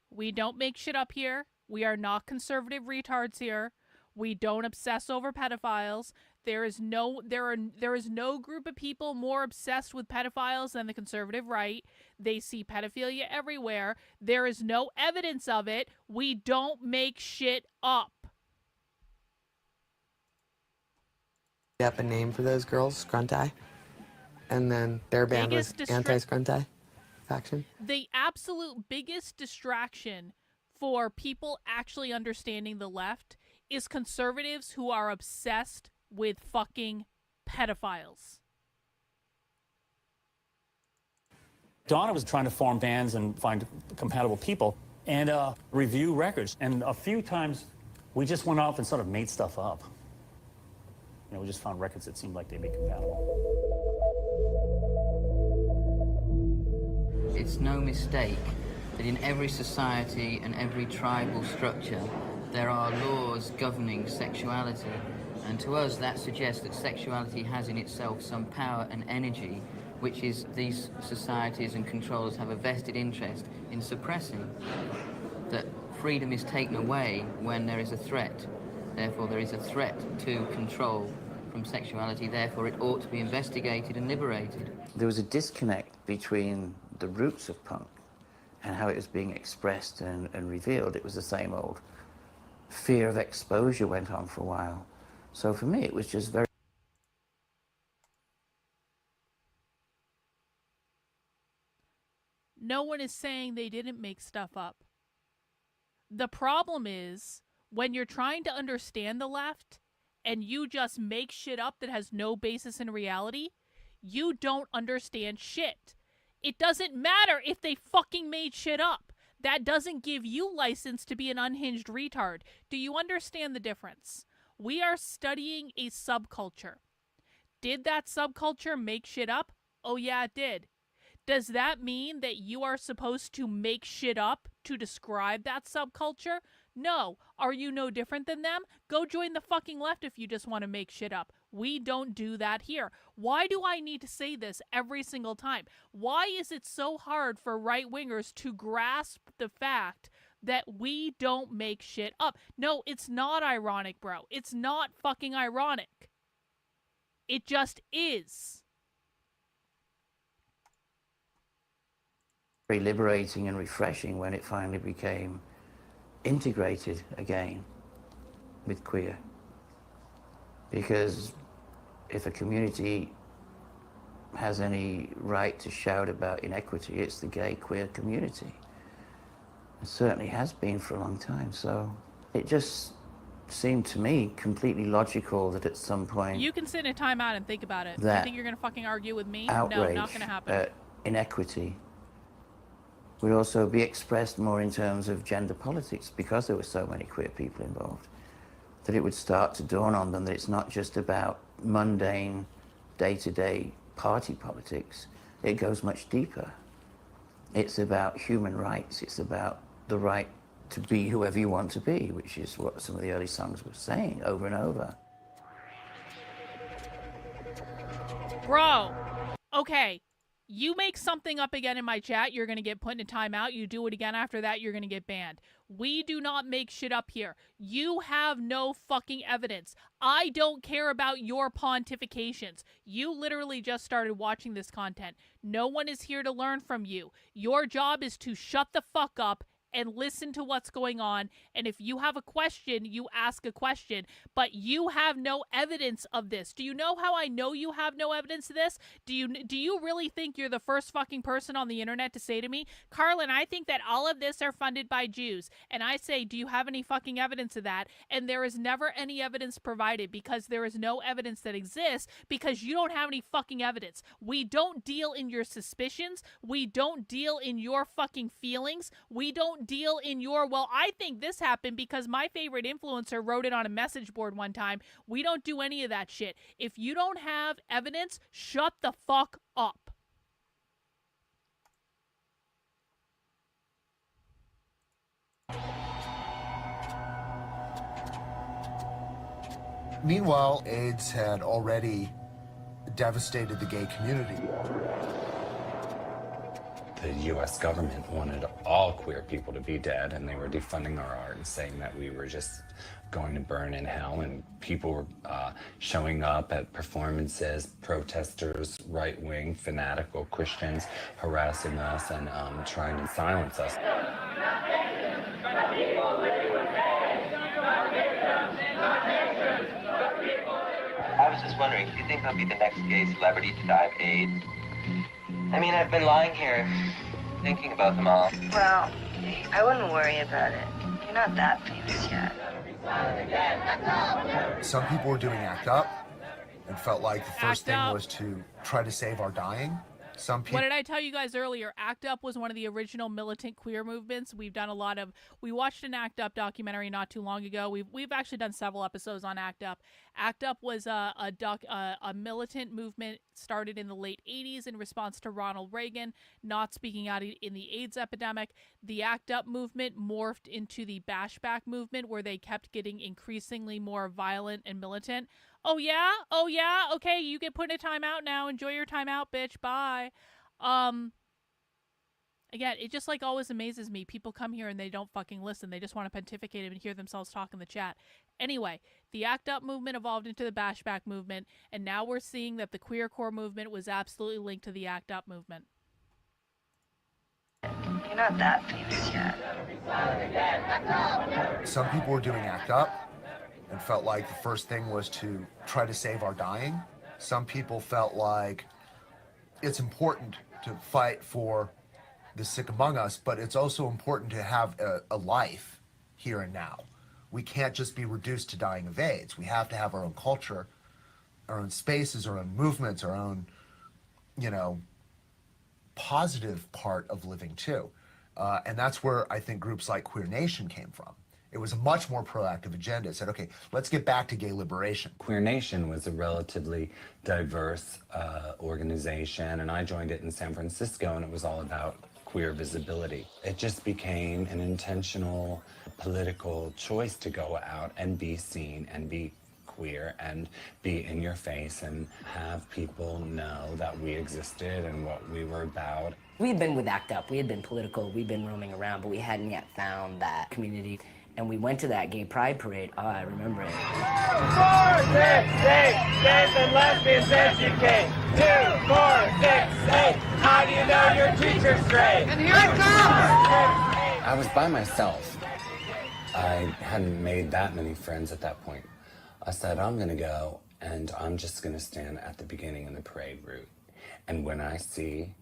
We don't make shit up here. We are not conservative retards here. We don't obsess over pedophiles. There is no group of people more obsessed with pedophiles than the conservative right. They see pedophilia everywhere. There is no evidence of it. We don't make shit up. Up a name for those girls, Scrunty, and then their band was Anti-Scrunty Faction. The absolute biggest distraction for people actually understanding the left is conservatives who are obsessed with fucking pedophiles. Donna was trying to form bands and find compatible people and review records. And a few times we just went off and sort of made stuff up. You know, we just found records that seemed like they'd be compatible. It's no mistake that in every society and every tribal structure, there are laws governing sexuality. And to us, that suggests that sexuality has in itself some power and energy, which is these societies and controllers have a vested interest in suppressing. That freedom is taken away when there is a threat. Therefore, there is a threat to control from sexuality. Therefore, it ought to be investigated and liberated. There was a disconnect between the roots of punk and how it was being expressed and revealed. It was the same old fear of exposure went on for a while. So for me, it was just very... No one is saying they didn't make stuff up. The problem is when you're trying to understand the left and you just make shit up that has no basis in reality, you don't understand shit. It doesn't matter if they fucking made shit up. That doesn't give you license to be an unhinged retard. Do you understand the difference? We are studying a subculture. Did that subculture make shit up? Oh yeah, it did. Does that mean that you are supposed to make shit up to describe that subculture? No. Are you no different than them? Go join the fucking left if you just want to make shit up. We don't do that here. Why do I need to say this every single time? Why is it so hard for right-wingers to grasp the fact that we don't make shit up. No, it's not ironic, bro. It's not fucking ironic. It just is. Very liberating and refreshing when it finally became integrated again with queer. Because if a community has any right to shout about inequity, it's the gay queer community. It certainly has been for a long time. So it just seemed to me completely logical that at some point You can sit in a timeout and think about it. You that think you're going to fucking argue with me? No, outrage not going to happen. at inequity would also be expressed more in terms of gender politics, because there were so many queer people involved, that it would start to dawn on them that it's not just about mundane, day-to-day party politics. It goes much deeper. It's about human rights. It's about the right to be whoever you want to be, which is what some of the early songs were saying over and over. Bro, okay. You make something up again in my chat, you're going to get put in a timeout. You do it again after that, you're going to get banned. We do not make shit up here. You have no fucking evidence. I don't care about your pontifications. You literally just started watching this content. No one is here to learn from you. Your job is to shut the fuck up and listen to what's going on. And if you have a question, you ask a question. But you have no evidence of this. Do you know how I know you have no evidence of this? Do you really think you're the first fucking person on the internet to say to me, Karlyn, I think that all of this are funded by Jews? And I say, do you have any fucking evidence of that? And there is never any evidence provided, because there is no evidence that exists, because you don't have any fucking evidence. We don't deal in your suspicions. We don't deal in your fucking feelings. We don't deal in your, well, I think this happened because my favorite influencer wrote it on a message board one time. We don't do any of that shit. If you don't have evidence, shut the fuck up. Meanwhile, AIDS had already devastated the gay community. The U.S. government wanted all queer people to be dead, and they were defunding our art and saying that we were just going to burn in hell, and people were showing up at performances, protesters, right-wing, fanatical Christians, harassing us and trying to silence us. I was just wondering, do you think I'll be the next gay celebrity to die of AIDS? I mean, I've been lying here, thinking about them all. Well, I wouldn't worry about it. You're not that famous yet. Some people were doing ACT UP and felt like the first thing ACT UP. was to try to save our dying. Some people. What did I tell you guys earlier? ACT UP was one of the original militant queer movements. We've done a lot of, we watched an ACT UP documentary not too long ago. We've actually done several episodes on ACT UP. ACT UP was a militant movement started in the late 80s in response to Ronald Reagan not speaking out in the AIDS epidemic. The ACT UP movement morphed into the Bashback movement, where they kept getting increasingly more violent and militant. Oh yeah? Oh yeah? Okay, you get put in a timeout now. Enjoy your timeout, bitch. Bye. Again, it just like always amazes me. People come here and they don't fucking listen. They just want to pontificate and hear themselves talk in the chat. Anyway, the ACT UP movement evolved into the Bashback movement, and now we're seeing that the Queercore movement was absolutely linked to the ACT UP movement. You're not that famous yet. Some people were doing ACT UP and felt like the first thing was to try to save our dying. Some people felt like it's important to fight for the sick among us, but it's also important to have a life here and now. We can't just be reduced to dying of AIDS. We have to have our own culture, our own spaces, our own movements, our own, positive part of living too. And that's where I think groups like Queer Nation came from. It was a much more proactive agenda. It said, okay, let's get back to gay liberation. Queer Nation was a relatively diverse organization, and I joined it in San Francisco, and it was all about queer visibility. It just became an intentional political choice to go out and be seen and be queer and be in your face and have people know that we existed and what we were about We had been with ACT UP, we had been political, we'd been roaming around, but we hadn't yet found that community. And we went to that gay pride parade. Oh, I remember it. 4, 6, 8, gays and lesbians educate. 2, 4, 6, 8. How do you know your teacher's straight? And here it comes! I was by myself. I hadn't made that many friends at that point. I said, I'm gonna go and I'm just gonna stand at the beginning of the parade route. And when I see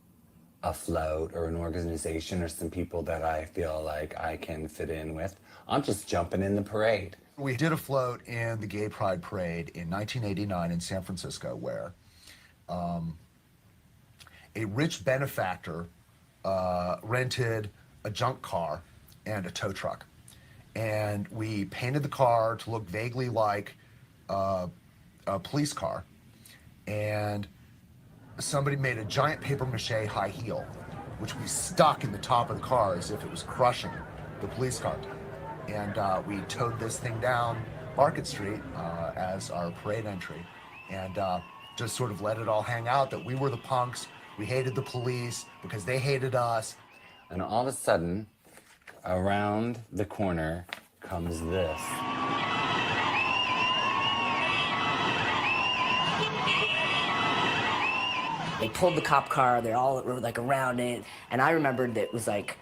a float or an organization or some people that I feel like I can fit in with, I'm just jumping in the parade. We did a float in the Gay Pride Parade in 1989 in San Francisco where a rich benefactor rented a junk car and a tow truck. And we painted the car to look vaguely like a police car. And somebody made a giant papier-mâché high heel, which we stuck in the top of the car as if it was crushing the police car. And we towed this thing down Market Street as our parade entry, and just sort of let it all hang out that we were the punks, we hated the police because they hated us. And all of a sudden, around the corner comes this. They pulled the cop car, they're all like around it, and I remembered that it was like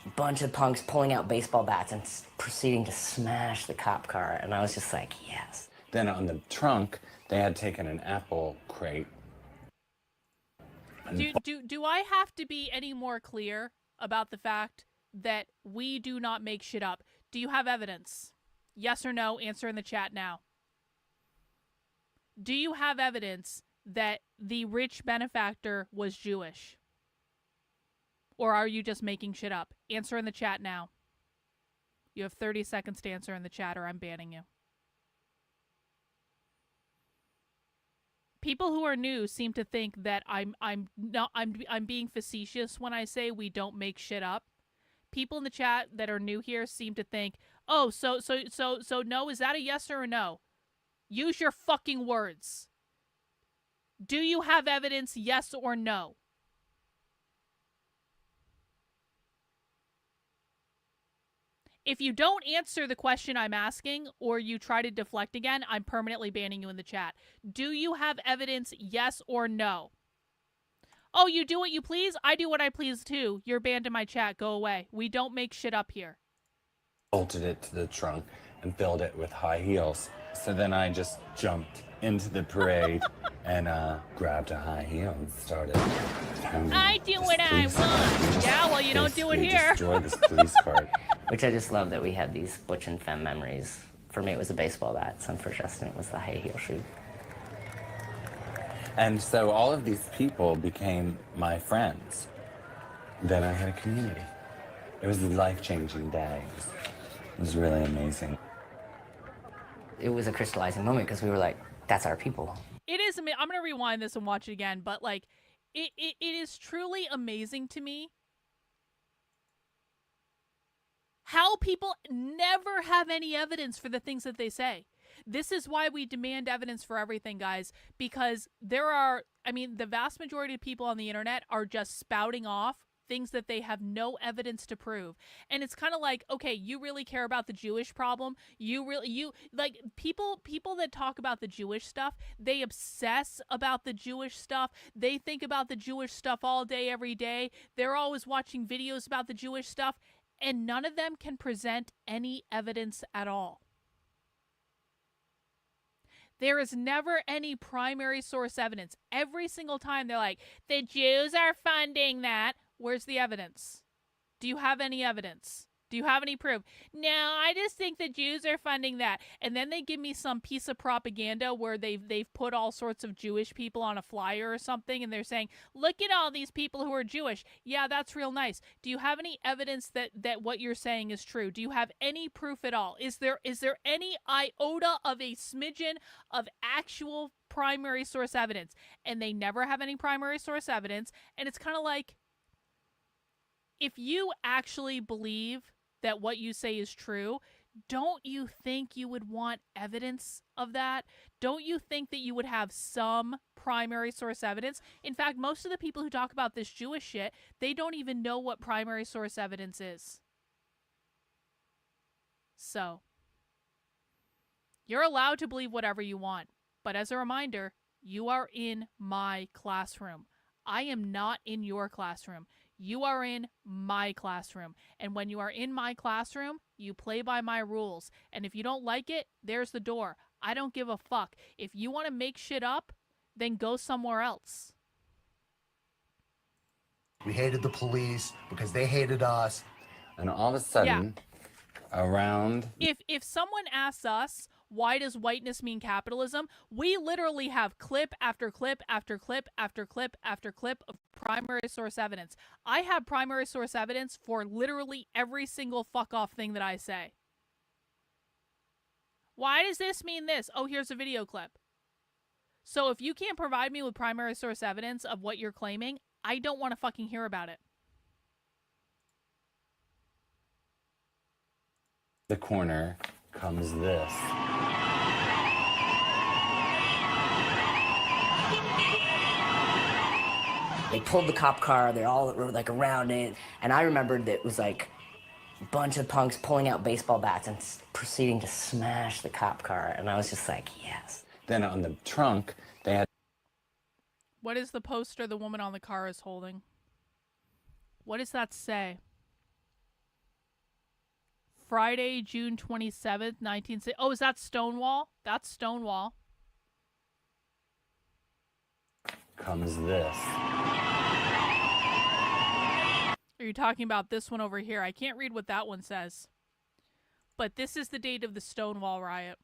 a bunch of punks pulling out baseball bats and proceeding to smash the cop car, and I was just like, yes. Then on the trunk, they had taken an apple crate. Do I have to be any more clear about the fact that we do not make shit up? Do you have evidence? Yes or no? Answer in the chat now. Do you have evidence that the rich benefactor was Jewish? Or are you just making shit up? Answer in the chat now. You have 30 seconds to answer in the chat or I'm banning you. People who are new seem to think that I'm being facetious when I say we don't make shit up. People in the chat that are new here seem to think, "Oh, so no, is that a yes or a no?" Use your fucking words. Do you have evidence, yes or no? If you don't answer the question I'm asking, or you try to deflect again, I'm permanently banning you in the chat. Do you have evidence, yes or no? Oh, you do what you please? I do what I please too. You're banned in my chat. Go away. We don't make shit up here. Bolted it to the trunk and filled it with high heels. So then I just jumped into the parade and grabbed a high heel and started. I do what I want. Yeah, well, you don't do it here. Destroyed this police car. Which I just love that we had these butch and femme memories. For me, it was a baseball bat. And for Justin, it was the high heel shoe. And so all of these people became my friends. Then I had a community. It was a life-changing day. It was really amazing. It was a crystallizing moment because we were like, that's our people. It is amazing. I'm going to rewind this and watch it again, but like, it is truly amazing to me how people never have any evidence for the things that they say. This is why we demand evidence for everything, guys, because the vast majority of people on the internet are just spouting off things that they have no evidence to prove. And it's kind of like, okay, you really care about the Jewish problem? People that talk about the Jewish stuff, they obsess about the Jewish stuff. They think about the Jewish stuff all day, every day. They're always watching videos about the Jewish stuff, and none of them can present any evidence at all. There is never any primary source evidence. Every single time they're like, the Jews are funding that. Where's the evidence? Do you have any evidence? Do you have any proof? No, I just think the Jews are funding that. And then they give me some piece of propaganda where they've put all sorts of Jewish people on a flyer or something, and they're saying, look at all these people who are Jewish. Yeah, that's real nice. Do you have any evidence that what you're saying is true? Do you have any proof at all? Is there any iota of a smidgen of actual primary source evidence? And they never have any primary source evidence. And it's kind of like, if you actually believe that what you say is true, don't you think you would want evidence of that? don't you think that you would have some primary source evidence? In fact, most of the people who talk about this Jewish shit, they don't even know what primary source evidence is. So, you're allowed to believe whatever you want. But as a reminder, you are in my classroom. I am not in your classroom. You are in my classroom. And when you are in my classroom, you play by my rules. And if you don't like it, there's the door. I don't give a fuck. If you want to make shit up, then go somewhere else. We hated the police because they hated us. And all of a sudden, around... If someone asks us, why does whiteness mean capitalism? We literally have clip after clip after clip after clip after clip of primary source evidence. I have primary source evidence for literally every single fuck off thing that I say. Why does this mean this? Oh, here's a video clip. So if you can't provide me with primary source evidence of what you're claiming, I don't want to fucking hear about it. The corner comes this. They pulled the cop car, they're all like around it, and I remembered that it was like a bunch of punks pulling out baseball bats and proceeding to smash the cop car, and I was just like, yes. Then on the trunk, they had... What is the poster the woman on the car is holding? What does that say? Friday, June 27th, 1960. Oh, is that Stonewall? That's Stonewall. Comes this. Are you talking about this one over here? I can't read what that one says. But this is the date of the Stonewall riot.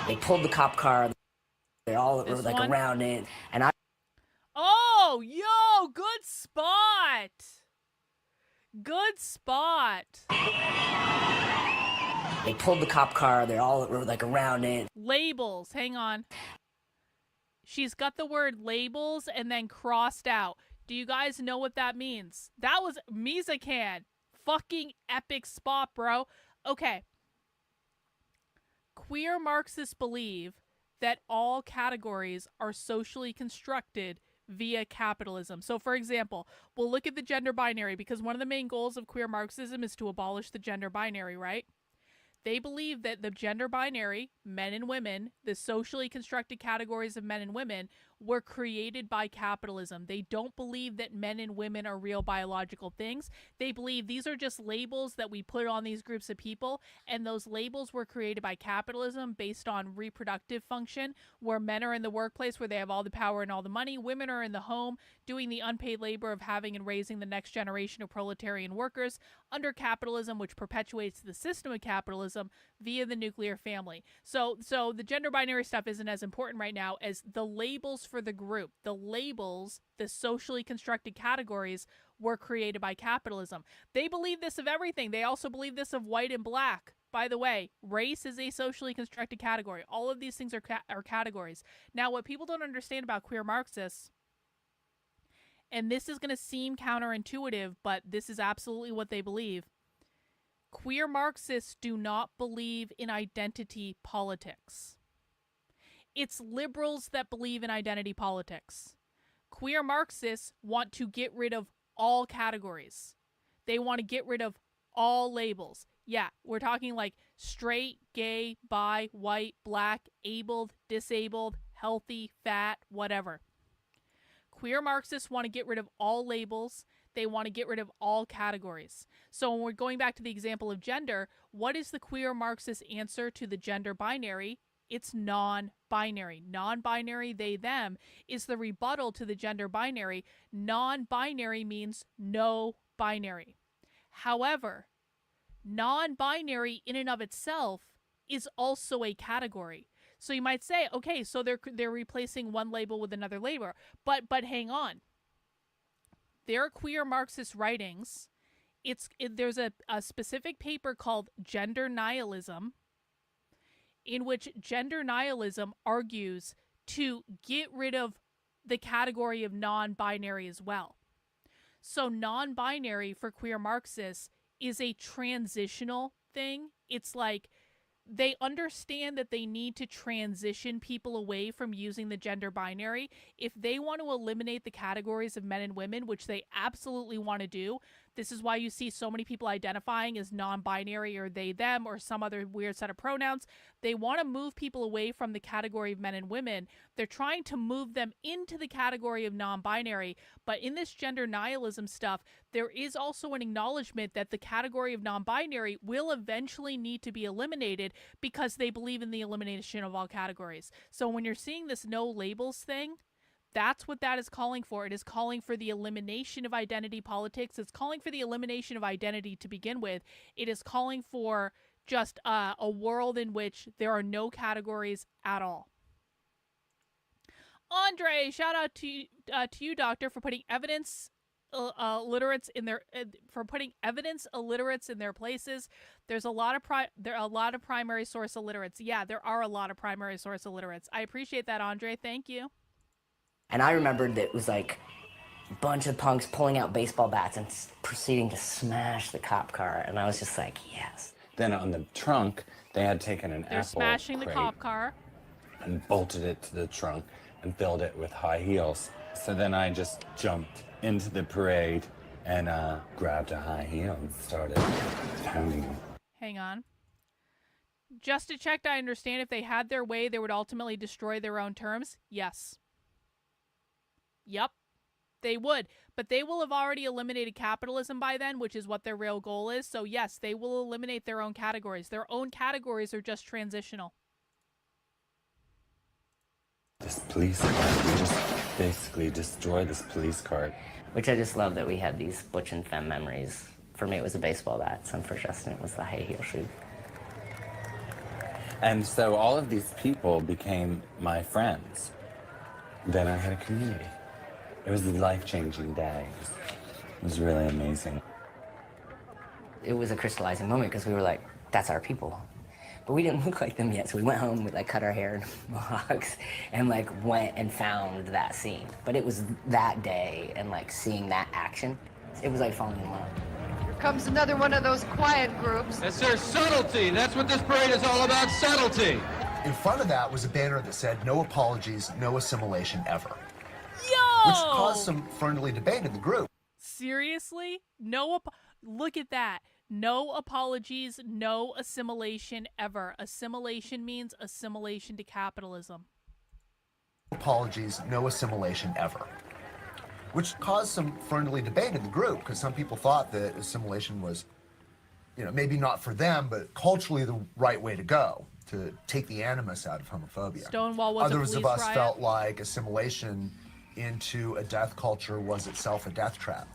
They pulled the cop car, they're all This like one? around it, and I... Oh, yo, good spot. Good spot. They pulled the cop car, they're all like around it. Labels, hang on. She's got the word labels and then crossed out. Do you guys know what that means? That was Mizakan. Fucking epic spot, bro. Okay. Queer Marxists believe that all categories are socially constructed via capitalism. So, for example, we'll look at the gender binary because one of the main goals of queer Marxism is to abolish the gender binary, right? They believe that the gender binary, men and women, the socially constructed categories of men and women, were created by capitalism. They don't believe that men and women are real biological things. They believe these are just labels that we put on these groups of people, and those labels were created by capitalism based on reproductive function, where men are in the workplace where they have all the power and all the money, women are in the home doing the unpaid labor of having and raising the next generation of proletarian workers under capitalism, which perpetuates the system of capitalism via the nuclear family. So the gender binary stuff isn't as important right now as the labels for the group. The labels, the socially constructed categories, were created by capitalism. They believe this of everything. They also believe this of white and black. By the way, race is a socially constructed category. All of these things are categories. Now, what people don't understand about queer Marxists, and this is going to seem counterintuitive, but this is absolutely what they believe. Queer Marxists do not believe in identity politics. It's liberals that believe in identity politics. Queer Marxists want to get rid of all categories. They want to get rid of all labels. Yeah, we're talking like straight, gay, bi, white, black, abled, disabled, healthy, fat, whatever. Queer Marxists want to get rid of all labels. They want to get rid of all categories. So when we're going back to the example of gender, what is the queer Marxist answer to the gender binary? It's non-binary. Non-binary, they, them, is the rebuttal to the gender binary. Non-binary means no binary. However, non-binary in and of itself is also a category. So you might say, okay, so they're replacing one label with another label. But hang on. There are queer Marxist writings. There's a specific paper called Gender Nihilism, in which gender nihilism argues to get rid of the category of non-binary as well. So non-binary for queer Marxists is a transitional thing. it's like they understand that they need to transition people away from using the gender binary. If they want to eliminate the categories of men and women, which they absolutely want to do, this is why you see so many people identifying as non-binary or they, them, or some other weird set of pronouns. They want to move people away from the category of men and women. They're trying to move them into the category of non-binary. But in this gender nihilism stuff, there is also an acknowledgement that the category of non-binary will eventually need to be eliminated because they believe in the elimination of all categories. So when you're seeing this no labels thing, that's what that is calling for. It is calling for the elimination of identity politics. It's calling for the elimination of identity to begin with. It is calling for just a world in which there are no categories at all. Andre, shout out to you, Doctor, for putting evidence illiterates in their illiterates in their places. There's a lot of primary source illiterates. Yeah, there are a lot of primary source illiterates. I appreciate that, Andre. Thank you. And I remembered that it was like a bunch of punks pulling out baseball bats and proceeding to smash the cop car. And I was just like, yes. Then on the trunk, they had taken an They're apple smashing the crate cop car and bolted it to the trunk and filled it with high heels. So then I just jumped into the parade and grabbed a high heel and started pounding them. Hang on. Just to check, I understand if they had their way, they would ultimately destroy their own terms. Yes. Yep, they would. But they will have already eliminated capitalism by then, which is what their real goal is. So yes, they will eliminate their own categories. Their own categories are just transitional. This police cart, we just basically destroyed this police cart. Which I just love that we had these butch and femme memories. For me, it was a baseball bat. And for Justin, it was the high heel shoe. And so all of these people became my friends. Then I had a community. It was a life-changing day. It was really amazing. It was a crystallizing moment because we were like, that's our people. But we didn't look like them yet, so we went home, we like cut our hair in mohawks and like went and found that scene. But it was that day and like seeing that action, it was like falling in love. Here comes another one of those quiet groups. That's their subtlety. That's what this parade is all about, subtlety. In front of that was a banner that said, "No apologies, no assimilation ever." Yo! Which caused some friendly debate in the group. Seriously? Look at that. No apologies, no assimilation ever. Assimilation means assimilation to capitalism. Apologies, no assimilation ever. Which caused some friendly debate in the group, because some people thought that assimilation was, maybe not for them, but culturally the right way to go, to take the animus out of homophobia. Stonewall was Others a of police us riot. felt like assimilation into a death culture was itself a death trap.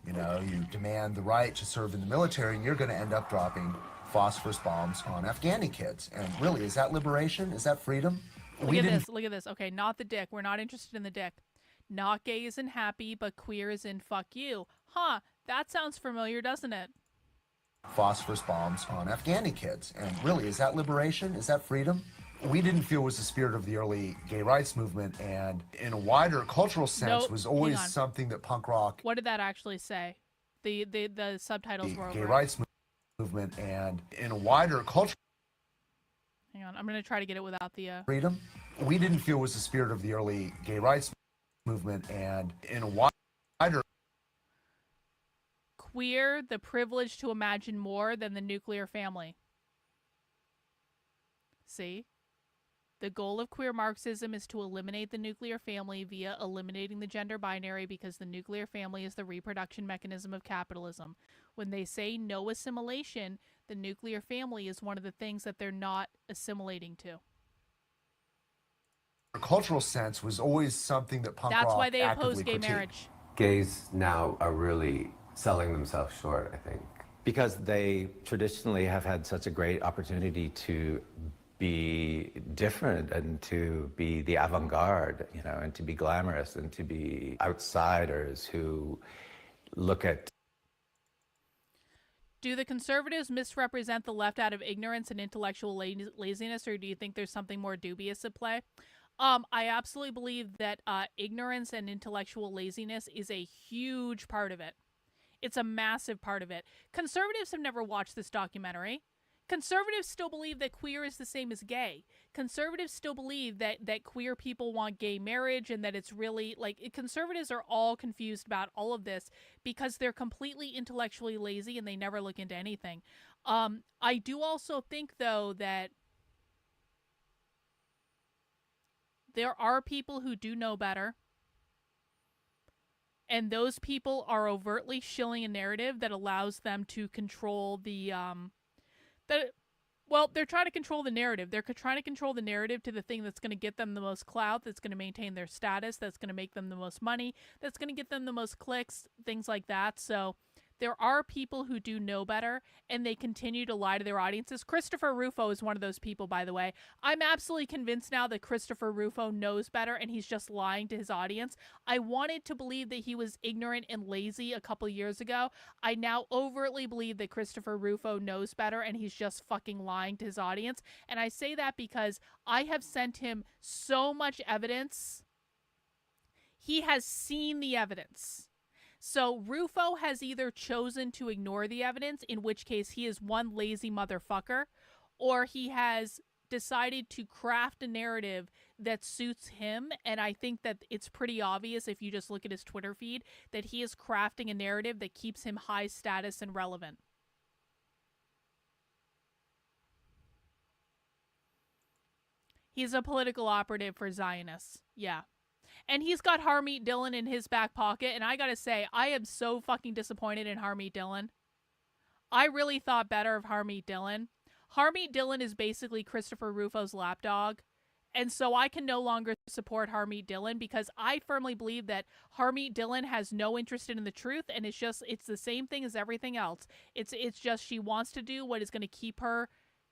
You demand the right to serve in the military, and you're going to end up dropping phosphorus bombs on Afghani kids. And really, is that liberation? Is that freedom? Look at this. Okay, not the dick. We're not interested in the dick. Not gay is in happy, but queer is in fuck you. Huh, that sounds familiar, doesn't it? Phosphorus bombs on Afghani kids. And really, is that liberation? Is that freedom? We didn't feel was the spirit of the early gay rights movement, and in a wider cultural sense Nope, was always hang on. something that punk rock, What did that actually say? The subtitles were gay over. rights movement, and in a wider cultural Hang on, I'm gonna try to get it without the freedom, we didn't feel was the spirit of the early gay rights movement, and in a wider queer, the privilege to imagine more than the nuclear family. See? The goal of queer Marxism is to eliminate the nuclear family via eliminating the gender binary, because the nuclear family is the reproduction mechanism of capitalism. When they say no assimilation, the nuclear family is one of the things that they're not assimilating to. cultural sense was always something that punk That's rock why they oppose actively gay critiqued. marriage. Gays now are really selling themselves short, I think. Because they traditionally have had such a great opportunity to be different and to be the avant-garde, and to be glamorous and to be outsiders who look at. Do the conservatives misrepresent the left out of ignorance and intellectual laziness, or do you think there's something more dubious at play? I absolutely believe that ignorance and intellectual laziness is a huge part of it. It's a massive part of it. Conservatives have never watched this documentary. Conservatives still believe that queer is the same as gay. Conservatives still believe that queer people want gay marriage and that it's really, like, conservatives are all confused about all of this because they're completely intellectually lazy and they never look into anything. I do also think, though, that there are people who do know better. And those people are overtly shilling a narrative that allows them to control the, they're trying to control the narrative. They're trying to control the narrative to the thing that's going to get them the most clout, that's going to maintain their status, that's going to make them the most money, that's going to get them the most clicks, things like that. So there are people who do know better, and they continue to lie to their audiences. Christopher Rufo is one of those people, by the way. I'm absolutely convinced now that Christopher Rufo knows better, and he's just lying to his audience. I wanted to believe that he was ignorant and lazy a couple years ago. I now overtly believe that Christopher Rufo knows better, and he's just fucking lying to his audience. And I say that because I have sent him so much evidence. He has seen the evidence. So Rufo has either chosen to ignore the evidence, in which case he is one lazy motherfucker, or he has decided to craft a narrative that suits him. And I think that it's pretty obvious if you just look at his Twitter feed that he is crafting a narrative that keeps him high status and relevant. He's a political operative for Zionists. Yeah. And he's got Harmeet Dillon in his back pocket, and I gotta say, I am so fucking disappointed in Harmeet Dillon. I really thought better of Harmeet Dillon. Harmeet Dillon is basically Christopher Rufo's lapdog, and so I can no longer support Harmeet Dillon because I firmly believe that Harmeet Dillon has no interest in the truth, and it's the same thing as everything else. It's just she wants to do what is going to keep her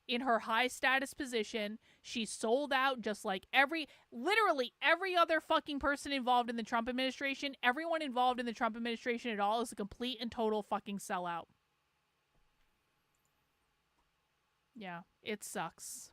in her high status position. She's sold out just like literally every other fucking person involved in the Trump administration. Everyone involved in the Trump administration at all is a complete and total fucking sellout. Yeah, it sucks.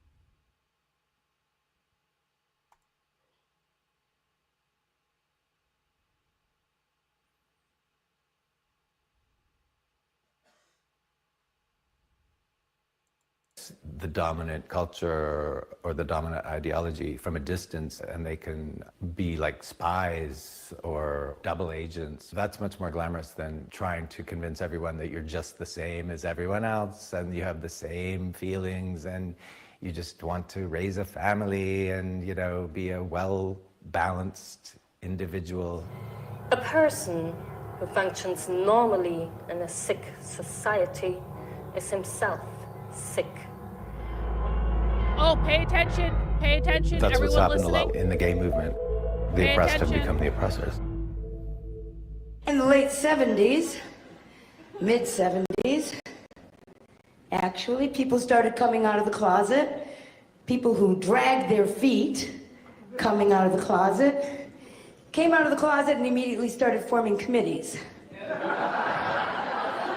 The dominant culture or the dominant ideology from a distance, and they can be like spies or double agents. That's much more glamorous than trying to convince everyone that you're just the same as everyone else and you have the same feelings and you just want to raise a family and, you know, be a well-balanced individual. A person who functions normally in a sick society is himself sick. Oh, pay attention. Pay attention. That's Everyone what's happened listening. a lot in the gay movement. The Pay oppressed have attention. become the oppressors. In the late 70s, mid 70s, actually, people started coming out of the closet. People who dragged their feet coming out of the closet, came out of the closet and immediately started forming committees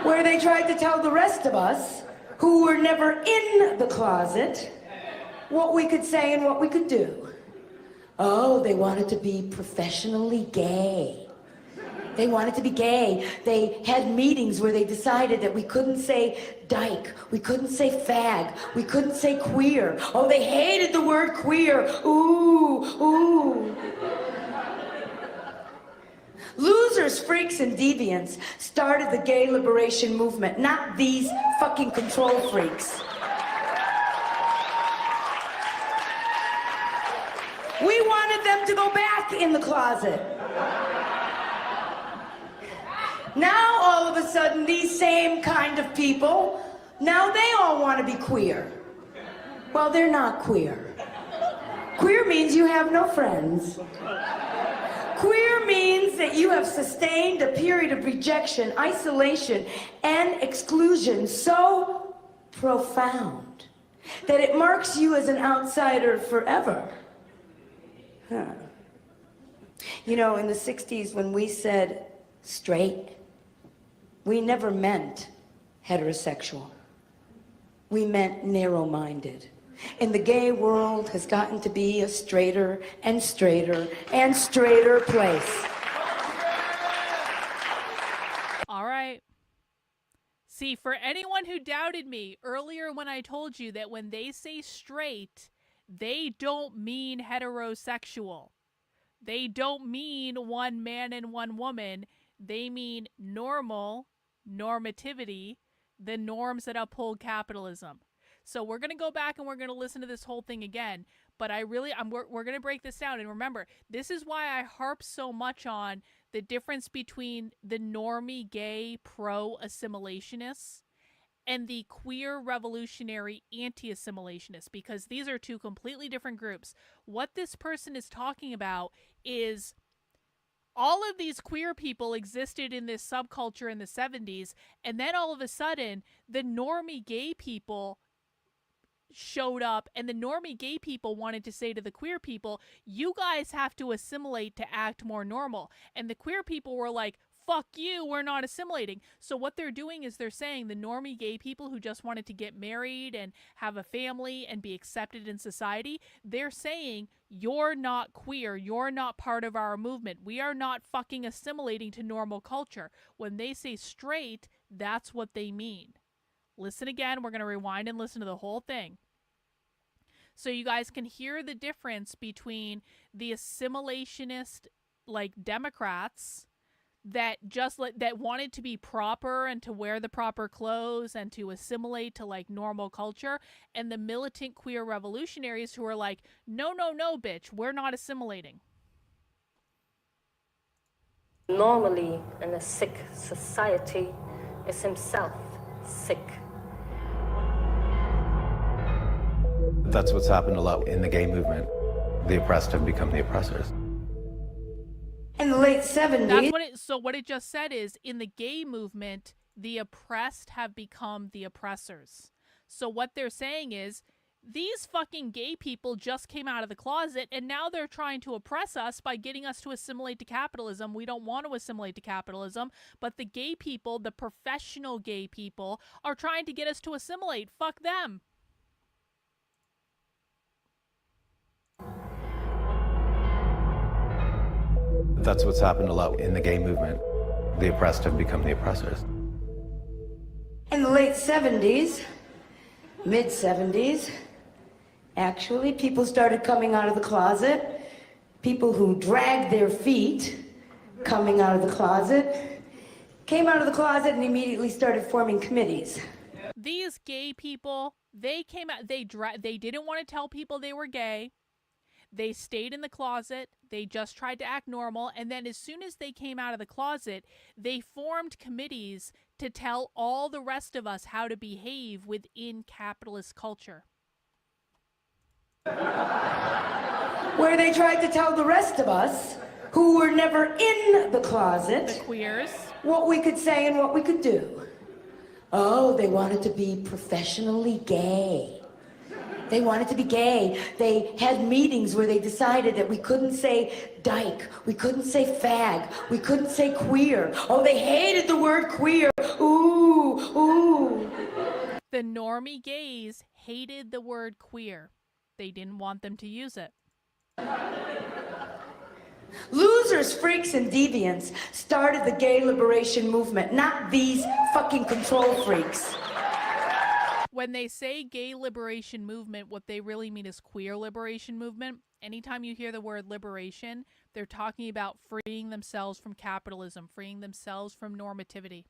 where they tried to tell the rest of us who were never in the closet what we could say and what we could do. Oh, they wanted to be professionally gay. They wanted to be gay. They had meetings where they decided that we couldn't say dyke, we couldn't say fag, we couldn't say queer. Oh, they hated the word queer. Ooh, ooh. Losers, freaks, and deviants started the gay liberation movement, not these fucking control freaks. We wanted them to go back in the closet. Now, all of a sudden, these same kind of people, now they all want to be queer. Well, they're not queer. Queer means you have no friends. Queer means that you have sustained a period of rejection, isolation, and exclusion so profound that it marks you as an outsider forever. Huh. You know, in the 60s when we said straight, we never meant heterosexual. We meant narrow-minded. And the gay world has gotten to be a straighter and straighter and straighter place. All right. See, for anyone who doubted me earlier when I told you that when they say straight, they don't mean heterosexual. They don't mean one man and one woman. They mean normal, normativity, the norms that uphold capitalism. So we're going to go back and we're going to listen to this whole thing again. But we're going to break this down. And remember, this is why I harp so much on the difference between the normie gay pro-assimilationists and the queer revolutionary anti-assimilationists, because these are two completely different groups. What this person is talking about is all of these queer people existed in this subculture in the 70s, and then all of a sudden, the normie gay people showed up, and the normie gay people wanted to say to the queer people, you guys have to assimilate to act more normal. And the queer people were like, fuck you, we're not assimilating. So what they're doing is they're saying the normie gay people who just wanted to get married and have a family and be accepted in society, they're saying, you're not queer, you're not part of our movement, we are not fucking assimilating to normal culture. When they say straight, that's what they mean. Listen again, we're going to rewind and listen to the whole thing, so you guys can hear the difference between the assimilationist, like, Democrats that that wanted to be proper and to wear the proper clothes and to assimilate to, like, normal culture, and the militant queer revolutionaries who are like, no, no, no, bitch, we're not assimilating. Normally, in a sick society, is himself sick. That's what's happened a lot in the gay movement. The oppressed have become the oppressors. In the late 70s. That's what what it just said is, in the gay movement, the oppressed have become the oppressors. So what they're saying is, these fucking gay people just came out of the closet, and now they're trying to oppress us by getting us to assimilate to capitalism. We don't want to assimilate to capitalism, but the gay people, the professional gay people, are trying to get us to assimilate. Fuck them. That's what's happened a lot in the gay movement. The oppressed have become the oppressors. In the late 70s, mid 70s, actually, people started coming out of the closet. People who dragged their feet coming out of the closet, came out of the closet and immediately started forming committees. These gay people, they came out, they didn't want to tell people they were gay. They stayed in the closet. They just tried to act normal. And then as soon as they came out of the closet, they formed committees to tell all the rest of us how to behave within capitalist culture. Where they tried to tell the rest of us, who were never in the closet, the queers, what we could say and what we could do. Oh, they wanted to be professionally gay. They wanted to be gay. They had meetings where they decided that we couldn't say dyke, we couldn't say fag, we couldn't say queer. Oh, they hated the word queer. Ooh, ooh. The normie gays hated the word queer. They didn't want them to use it. Losers, freaks, and deviants started the gay liberation movement, not these fucking control freaks. When they say gay liberation movement, what they really mean is queer liberation movement. Anytime you hear the word liberation, they're talking about freeing themselves from capitalism, freeing themselves from normativity.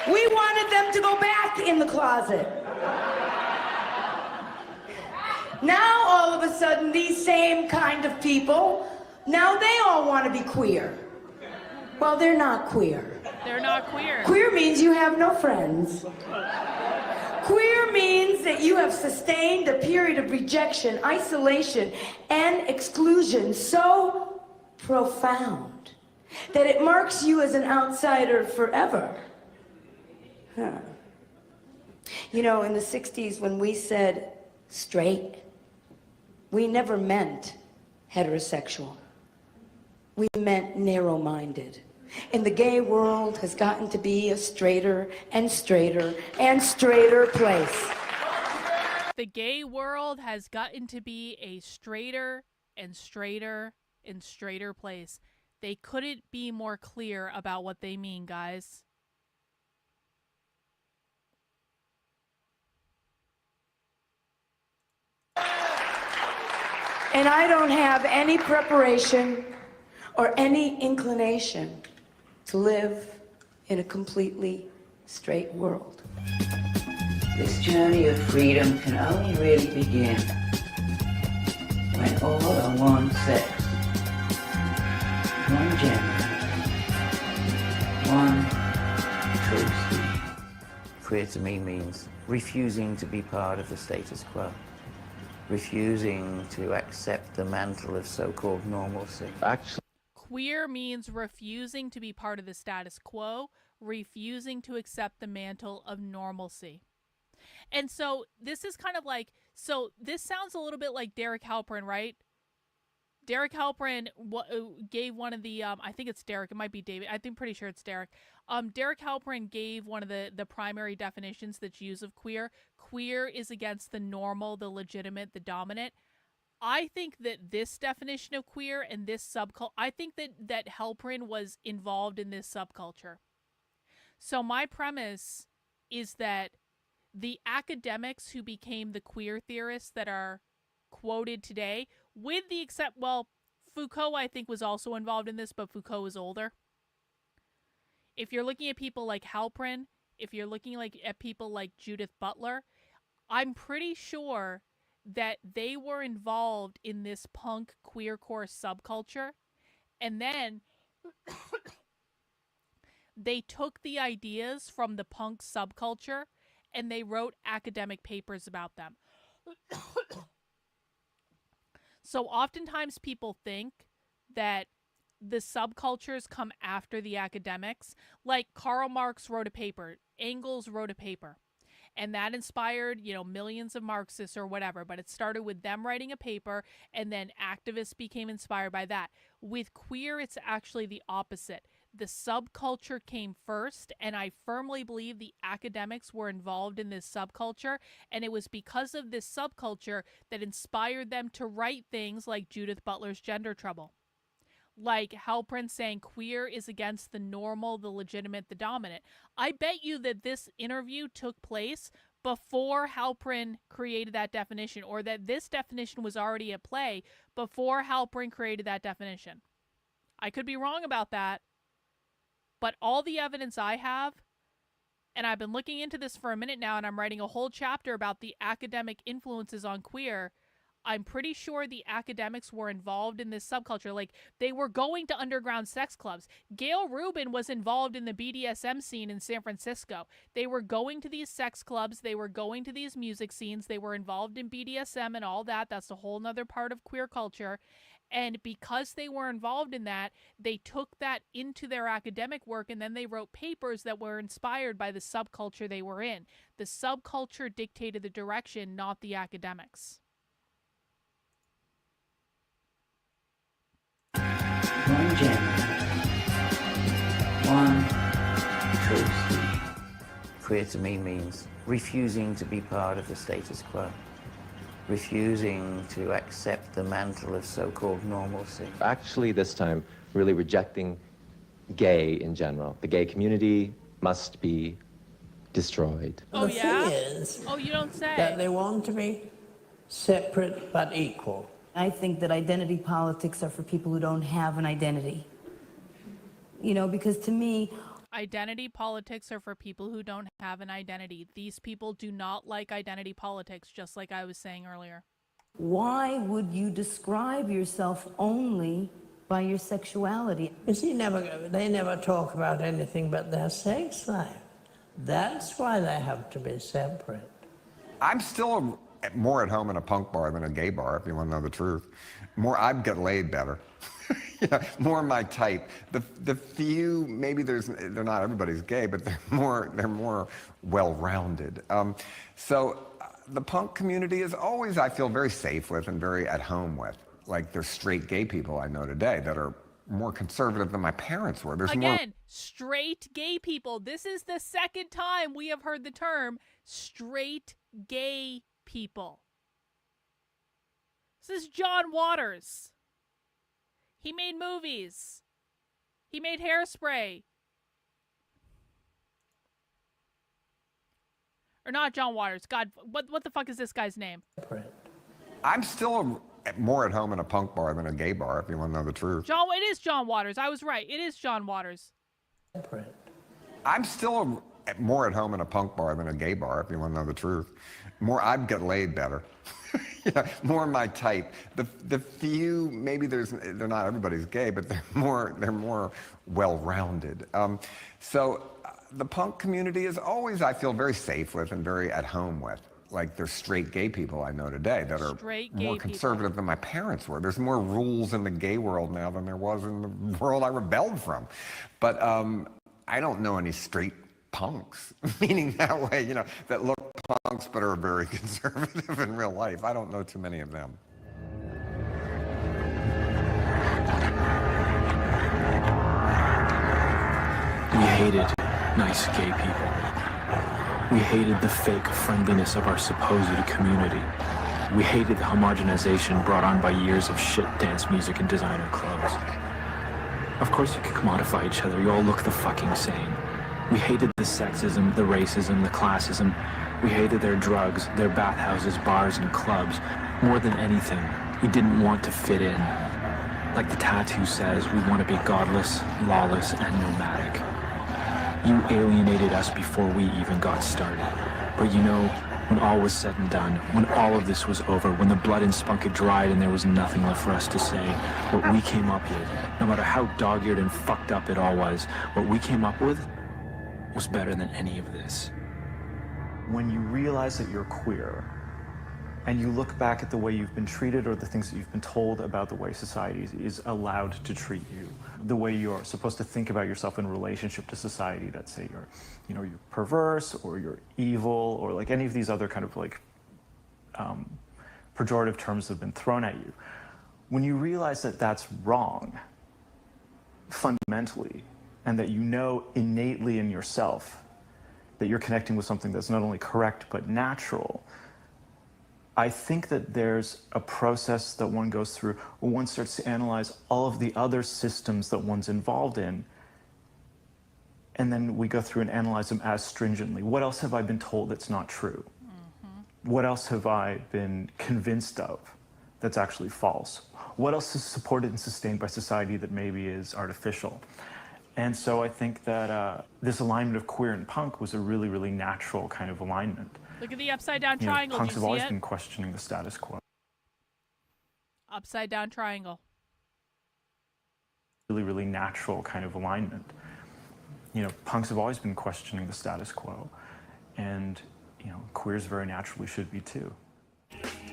We wanted them to go back in the closet. Now, all of a sudden, these same kind of people, now they all want to be queer. Well, they're not queer. They're not queer. Queer means you have no friends. Queer means that you have sustained a period of rejection, isolation, and exclusion so profound that it marks you as an outsider forever. Huh. You know, in the 60s when we said straight, we never meant heterosexual. We meant narrow-minded. And the gay world has gotten to be a straighter and straighter and straighter place. The gay world has gotten to be a straighter and straighter and straighter place. They couldn't be more clear about what they mean, guys. And I don't have any preparation or any inclination to live in a completely straight world. This journey of freedom can only really begin when all are one sex, one gender, one truth. Queer to me means refusing to be part of the status quo, refusing to accept the mantle of so-called normalcy. Actually, queer means refusing to be part of the status quo, refusing to accept the mantle of normalcy. And so this is kind of like, so this sounds a little bit like Derek Halperin, right? Derek Halperin gave one of the, I think it's Derek, it might be David, I'm pretty sure it's Derek. Derek Halperin gave one of the primary definitions that's used of queer. Queer is against the normal, the legitimate, the dominant. I think that this definition of queer and this subculture, I think that Halperin was involved in this subculture. So my premise is that the academics who became the queer theorists that are quoted today, with the well, Foucault I think was also involved in this, but Foucault was older. If you're looking at people like Halperin, if you're looking at people like Judith Butler, I'm pretty sure that they were involved in this punk queercore subculture, and then they took the ideas from the punk subculture and they wrote academic papers about them. So oftentimes people think that the subcultures come after the academics. Like Karl Marx wrote a paper, Engels wrote a paper, and that inspired, millions of Marxists or whatever, but it started with them writing a paper, and then activists became inspired by that. With queer, it's actually the opposite. The subculture came first, and I firmly believe the academics were involved in this subculture, and it was because of this subculture that inspired them to write things like Judith Butler's Gender Trouble. Like Halperin saying queer is against the normal, the legitimate, the dominant. I bet you that this interview took place before Halperin created that definition, or that this definition was already at play before Halperin created that definition. I could be wrong about that, but all the evidence I have, and I've been looking into this for a minute now, and I'm writing a whole chapter about the academic influences on queer, I'm pretty sure the academics were involved in this subculture. Like, they were going to underground sex clubs. Gail Rubin was involved in the BDSM scene in San Francisco. They were going to these sex clubs. They were going to these music scenes. They were involved in BDSM and all that. That's a whole nother part of queer culture. And because they were involved in that, they took that into their academic work, and then they wrote papers that were inspired by the subculture they were in. The subculture dictated the direction, not the academics. One gender, one truth. Queer to me means refusing to be part of the status quo, refusing to accept the mantle of so-called normalcy. Actually, this time, really rejecting gay in general. The gay community must be destroyed. Oh, the yeah? thing is oh, you don't say. that they want to be separate but equal. I think that identity politics are for people who don't have an identity. Because to me, identity politics are for people who don't have an identity. These people do not like identity politics, just like I was saying earlier. why would you describe yourself only by your sexuality? You see, they never talk about anything but their sex life. That's why they have to be separate. I'm still more at home in a punk bar than a gay bar, if you want to know the truth. I'd get laid better. Yeah, more my type. The few, maybe they're not everybody's gay, but they're more well-rounded. So the punk community is always, I feel, very safe with and very at home with. Like, there's straight gay people I know today that are more conservative than my parents were. Again, straight gay people. This is the second time we have heard the term straight gay people. This is John Waters. He made movies. He made Hairspray. Or not John Waters. God, what the fuck is this guy's name? I'm still more at home in a punk bar than a gay bar, if you want to know the truth. It is John Waters. I was right. It is John Waters. I'm still more at home in a punk bar than a gay bar, if you want to know the truth. I'd get laid better. Yeah, more my type. The few, maybe they're not everybody's gay, but they're more well-rounded. The punk community is always, I feel, very safe with and very at home with. Like, there's straight gay people I know today that are more conservative than my parents were. There's more rules in the gay world now than there was in the world I rebelled from. But I don't know any straight punks, meaning that way, you know, that look punks but are very conservative in real life. I don't know too many of them. We hated nice gay people. We hated the fake friendliness of our supposed community. We hated the homogenization brought on by years of shit dance music and designer clothes. Of course you could commodify each other, you all look the fucking same. We hated the sexism, the racism, the classism. We hated their drugs, their bathhouses, bars, and clubs. More than anything, we didn't want to fit in. Like the tattoo says, we want to be godless, lawless, and nomadic. You alienated us before we even got started. But you know, when all was said and done, when all of this was over, when the blood and spunk had dried and there was nothing left for us to say, what we came up with, no matter how dog-eared and fucked up it all was, what we came up with was better than any of this. When you realize that you're queer, and you look back at the way you've been treated or the things that you've been told about the way society is allowed to treat you, the way you're supposed to think about yourself in relationship to society, that say you're perverse or you're evil or like any of these other kind of like pejorative terms that have been thrown at you. When you realize that that's wrong, fundamentally, and that you know innately in yourself that you're connecting with something that's not only correct but natural, I think that there's a process that one goes through where one starts to analyze all of the other systems that one's involved in, and then we go through and analyze them as stringently. What else have I been told that's not true? Mm-hmm. What else have I been convinced of that's actually false? What else is supported and sustained by society that maybe is artificial? And so I think that this alignment of queer and punk was a really, really natural kind of alignment. Look at the upside down triangle. Punks Do you have always see it? been questioning the status quo. Upside down triangle. Really, really natural kind of alignment. Punks have always been questioning the status quo. And, queers very naturally should be too.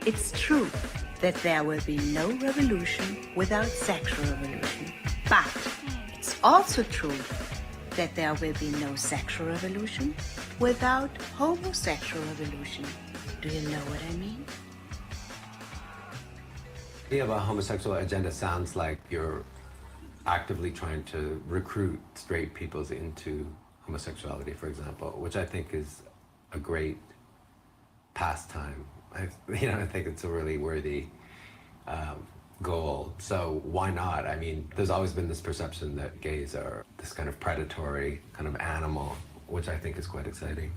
It's true that there will be no revolution without sexual revolution. But it's also true that there will be no sexual revolution without homosexual revolution. Do you know what I mean? The idea of a homosexual agenda sounds like you're actively trying to recruit straight peoples into homosexuality, for example, which I think is a great pastime. I think it's a really worthy goal. So why not? I mean, there's always been this perception that gays are this kind of predatory kind of animal, which I think is quite exciting.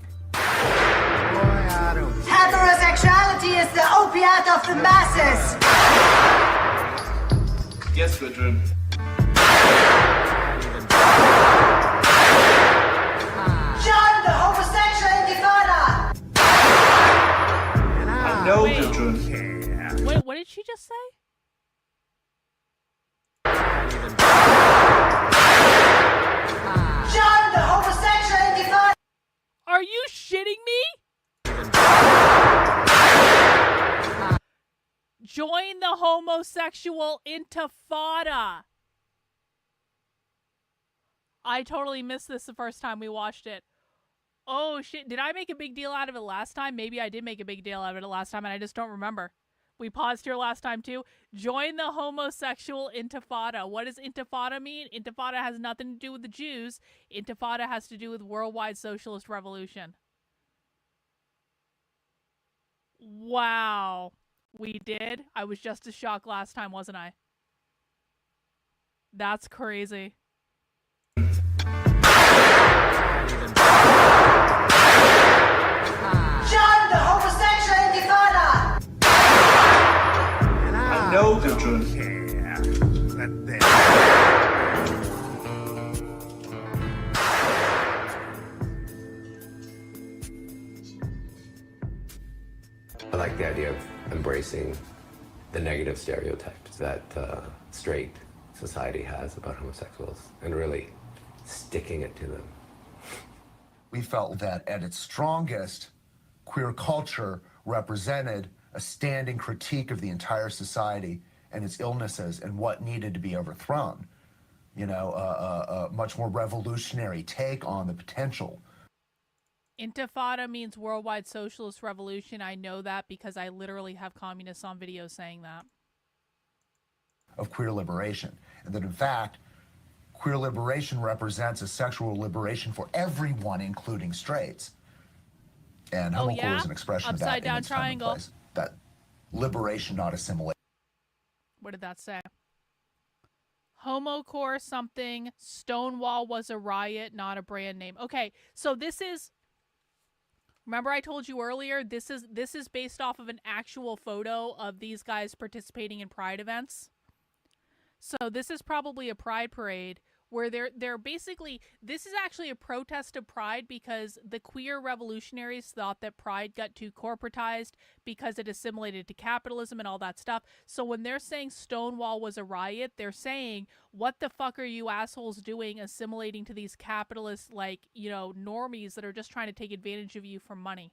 Heterosexuality is the opiate of the masses! Yes, Gudrun. Join the homosexual intifada! I know, Gudrun. Wait, what did she just say? Join the homosexual intifada! Are you shitting me? Join the homosexual intifada. I totally missed this the first time we watched it. Oh shit, did I make a big deal out of it last time? Maybe I did make a big deal out of it last time and I just don't remember. We paused here last time too. Join the homosexual intifada. What does intifada mean? Intifada has nothing to do with the Jews. Intifada has to do with worldwide socialist revolution. Wow. We did? I was just as shocked last time, wasn't I? That's crazy. I like the idea of embracing the negative stereotypes that straight society has about homosexuals and really sticking it to them. We felt that at its strongest, queer culture represented a standing critique of the entire society and its illnesses and what needed to be overthrown. You know, a much more revolutionary take on the potential. Intifada means worldwide socialist revolution. I know that because I literally have communists on video saying that. Of queer liberation. And that in fact, queer liberation represents a sexual liberation for everyone, including straights. And homocore is an expression of that Upside down in its time and triangle. place. That liberation, not assimilation. What did that say? Homocore something. Stonewall was a riot, not a brand name. Okay, so this is... Remember I told you earlier, this is based off of an actual photo of these guys participating in Pride events. So this is probably a Pride parade where they're basically, this is actually a protest of Pride because the queer revolutionaries thought that Pride got too corporatized because it assimilated to capitalism and all that stuff. So when they're saying Stonewall was a riot, they're saying, what the fuck are you assholes doing assimilating to these capitalist, like, you know, normies that are just trying to take advantage of you for money?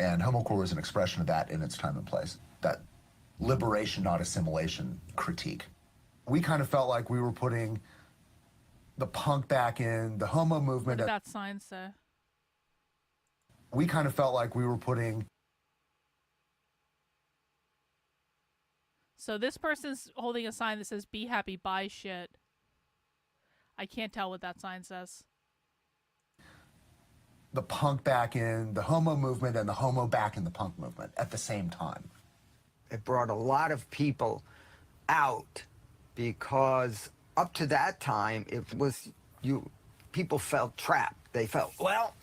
And homocore is an expression of that in its time and place. That liberation, not assimilation critique. We kind of felt like we were putting the punk back in, the homo movement. What did that sign say? We kind of felt like we were putting... So this person's holding a sign that says, be happy, buy shit. I can't tell what that sign says. The punk back in, the homo movement, and the homo back in the punk movement at the same time. It brought a lot of people out because up to that time, it was people felt trapped. They felt, well,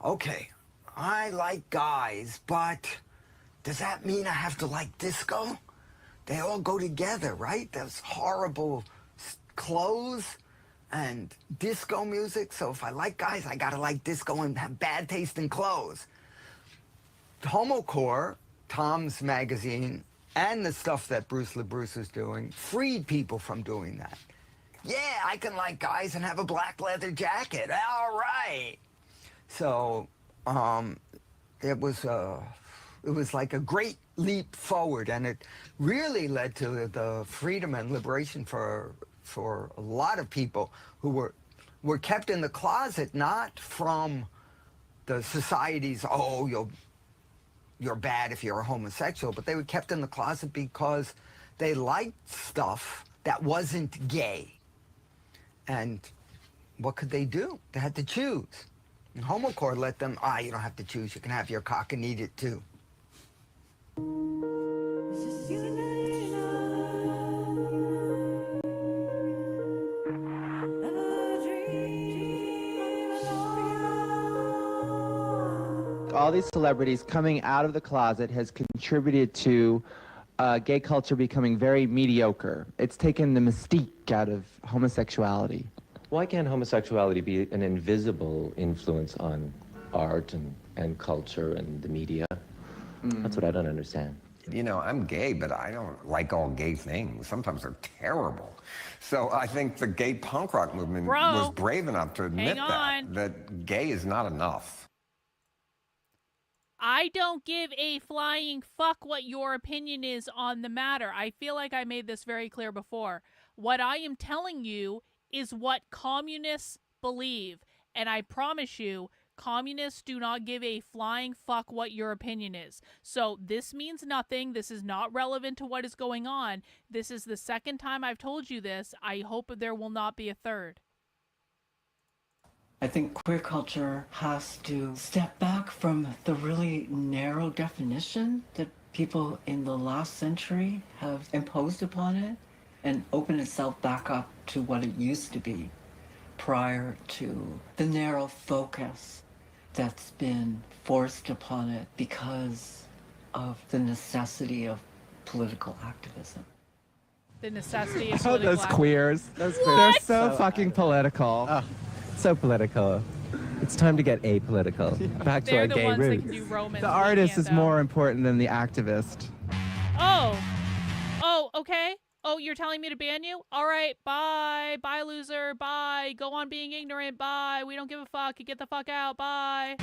okay, I like guys, but does that mean I have to like disco? They all go together, right? Those horrible clothes and disco music. So if I like guys, I gotta like disco and have bad taste in clothes. Homocore, Tom's magazine, and the stuff that Bruce LaBruce was doing freed people from doing that. Yeah, I can like guys and have a black leather jacket. All right. So it was like a great leap forward, and it really led to the freedom and liberation for a lot of people who were kept in the closet, not from the society's, oh, you're bad if you're a homosexual, but they were kept in the closet because they liked stuff that wasn't gay. And what could they do? They had to choose. And homocore let them, you don't have to choose. You can have your cock and eat it too. All these celebrities coming out of the closet has contributed to gay culture becoming very mediocre. It's taken the mystique out of homosexuality. Why can't homosexuality be an invisible influence on art and culture and the media? That's what I don't understand. You know, I'm gay, but I don't like all gay things. Sometimes they're terrible. So I think the gay punk rock movement was brave enough to admit that gay is not enough. I don't give a flying fuck what your opinion is on the matter. I feel like I made this very clear before. What I am telling you is what communists believe. And I promise you, communists do not give a flying fuck what your opinion is. So this means nothing. This is not relevant to what is going on. This is the second time I've told you this. I hope there will not be a third. I think queer culture has to step back from the really narrow definition that people in the last century have imposed upon it and open itself back up to what it used to be prior to the narrow focus that's been forced upon it because of the necessity of political activism. The necessity of Oh, political those queers. Those queers. They're so fucking political. So political. It's time to get apolitical. Back to They're our the gay ones that roots. can do Romans. The We artist can't, is though. more important than the activist. Oh, okay. Oh, you're telling me to ban you? All right, bye. Bye, loser. Bye. Go on being ignorant. Bye. We don't give a fuck. You get the fuck out. Bye.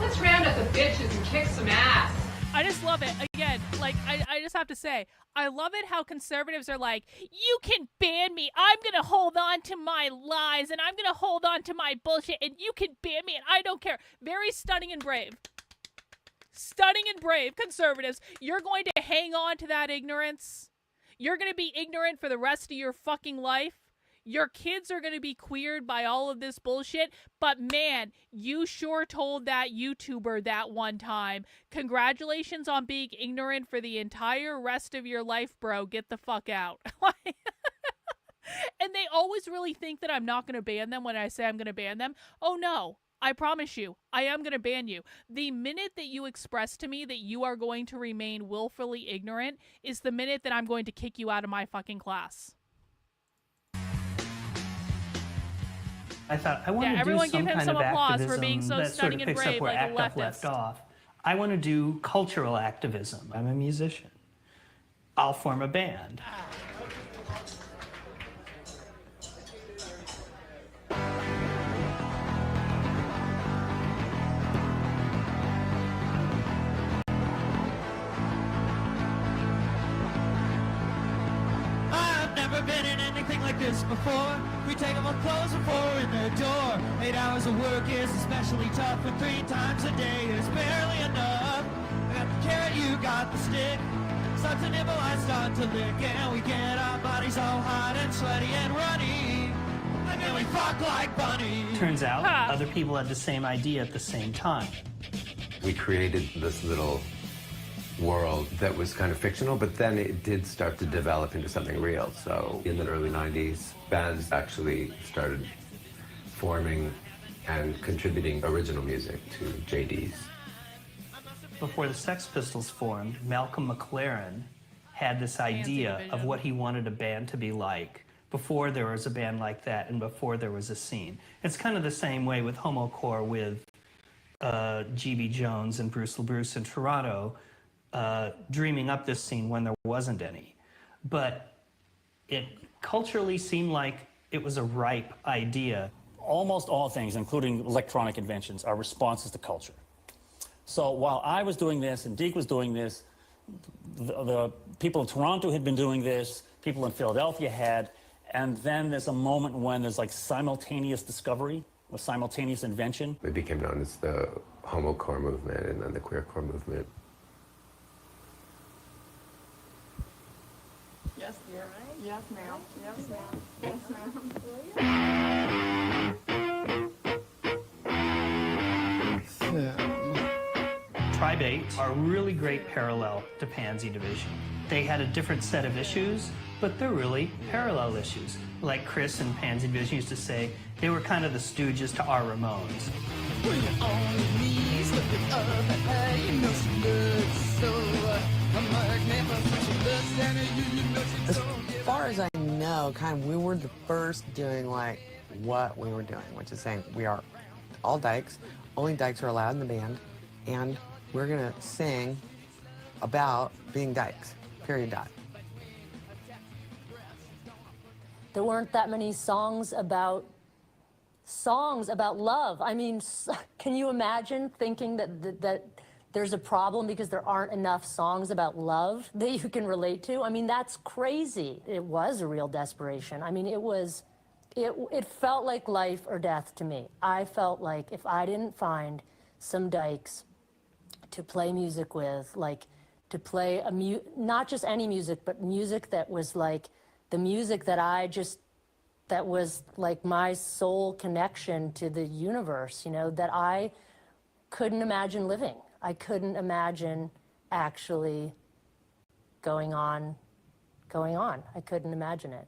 Let's round up the bitches and kick some ass. I just love it. Again, like, I just have to say, I love it how conservatives are like, you can ban me. I'm going to hold on to my lies and I'm going to hold on to my bullshit and you can ban me and I don't care. Very stunning and brave. Stunning and brave conservatives. You're going to hang on to that ignorance. You're going to be ignorant for the rest of your fucking life. Your kids are going to be queered by all of this bullshit, but man, you sure told that YouTuber that one time. Congratulations on being ignorant for the entire rest of your life, bro. Get the fuck out. And they always really think that I'm not going to ban them when I say I'm going to ban them. Oh no, I promise you, I am going to ban you. The minute that you express to me that you are going to remain willfully ignorant is the minute that I'm going to kick you out of my fucking class. I thought I want to do everyone some give him kind some of applause activism for being so that sort stunning of and picks brave up where like a ACT UP leftist. left off. I want to do cultural activism. I'm a musician. I'll form a band. I've never been in anything like this before. We take them our clothes before we're in the door. 8 hours of work is especially tough, and 3 times a day is barely enough. I got the carrot, you got the stick. Start to nibble, I start to lick, and we get our bodies all hot and sweaty and runny. And then we fuck like bunnies. Turns out other people had the same idea at the same time. We created this little world that was kind of fictional, but then it did start to develop into something real. So in the early 90s, bands actually started forming and contributing original music to JD's. Before the Sex Pistols formed, Malcolm McLaren had this idea of what he wanted a band to be like before there was a band like that and before there was a scene. It's kind of the same way with Homocore with G.B. Jones and Bruce LaBruce in Toronto, dreaming up this scene when there wasn't any. But it culturally seemed like it was a ripe idea. Almost all things, including electronic inventions, are responses to culture. So while I was doing this and Deke was doing this, the people of Toronto had been doing this, people in Philadelphia had, and then there's a moment when there's like simultaneous discovery, or simultaneous invention. It became known as the Homocore movement and then the Queercore movement. Yes, you're right. Yes, ma'am. Yes, ma'am. Yes, ma'am. Tribate are a really great parallel to Pansy Division. They had a different set of issues, but they're really parallel issues. Like Chris and Pansy Division used to say, they were kind of the Stooges to our Ramones. As far as I know, kind of, we were the first doing like what we were doing, which is saying we are all dykes, only dykes are allowed in the band, and we're gonna sing about being dykes, period, dot. There weren't that many songs about love. I mean, can you imagine thinking that there's a problem because there aren't enough songs about love that you can relate to? I mean, that's crazy. It was a real desperation. I mean, it felt like life or death to me. I felt like if I didn't find some dykes to play music with, like to play not just any music, but music that was like the music that was like my soul connection to the universe, you know, that I couldn't imagine living. I couldn't imagine actually going on. I couldn't imagine it.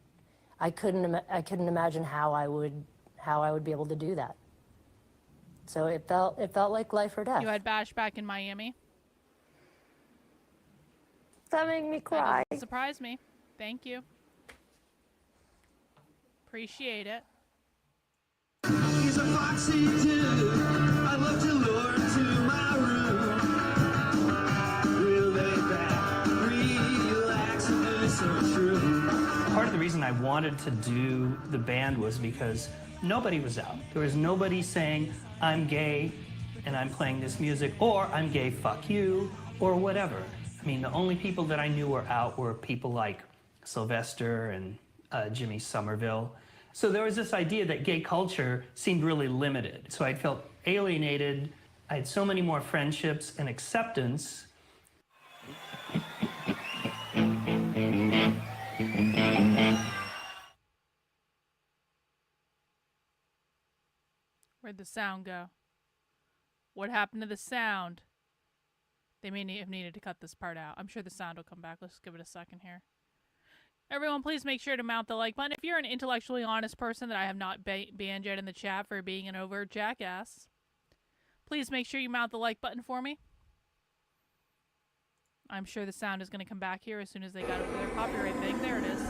I couldn't imagine how I would be able to do that. So it felt like life or death. You had Bash back in Miami. That made me cry. That doesn't surprise me. Thank you. Appreciate it. He's a foxy dude. I love to lure to my room. Real laid back, relax, and it's so true. Part of the reason I wanted to do the band was because nobody was out. There was nobody saying, I'm gay and I'm playing this music, or I'm gay, fuck you, or whatever. I mean, the only people that I knew were out were people like Sylvester and Jimmy Somerville. So there was this idea that gay culture seemed really limited. So I felt alienated. I had so many more friendships and acceptance. Where'd the sound go? What happened to the sound? They may have needed to cut this part out. I'm sure the sound will come back. Let's give it a second here. Everyone, please make sure to mount the like button. If you're an intellectually honest person that I have not banned yet in the chat for being an overt jackass, please make sure you mount the like button for me. I'm sure the sound is going to come back here as soon as they got over their copyright thing. There it is.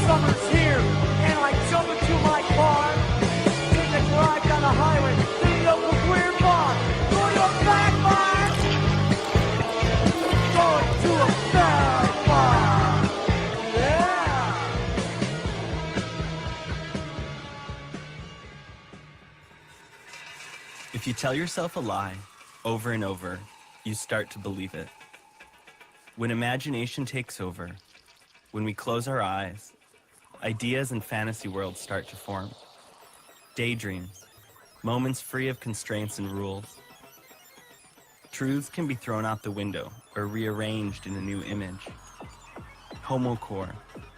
Summer's here, and I jump into my car, take a drive down the highway to the local queer bar. Going to a fag bar! Going to a fag bar! Yeah! If you tell yourself a lie over and over, you start to believe it. When imagination takes over, when we close our eyes, ideas and fantasy worlds start to form. Daydreams, moments free of constraints and rules. Truths can be thrown out the window or rearranged in a new image. Homocore,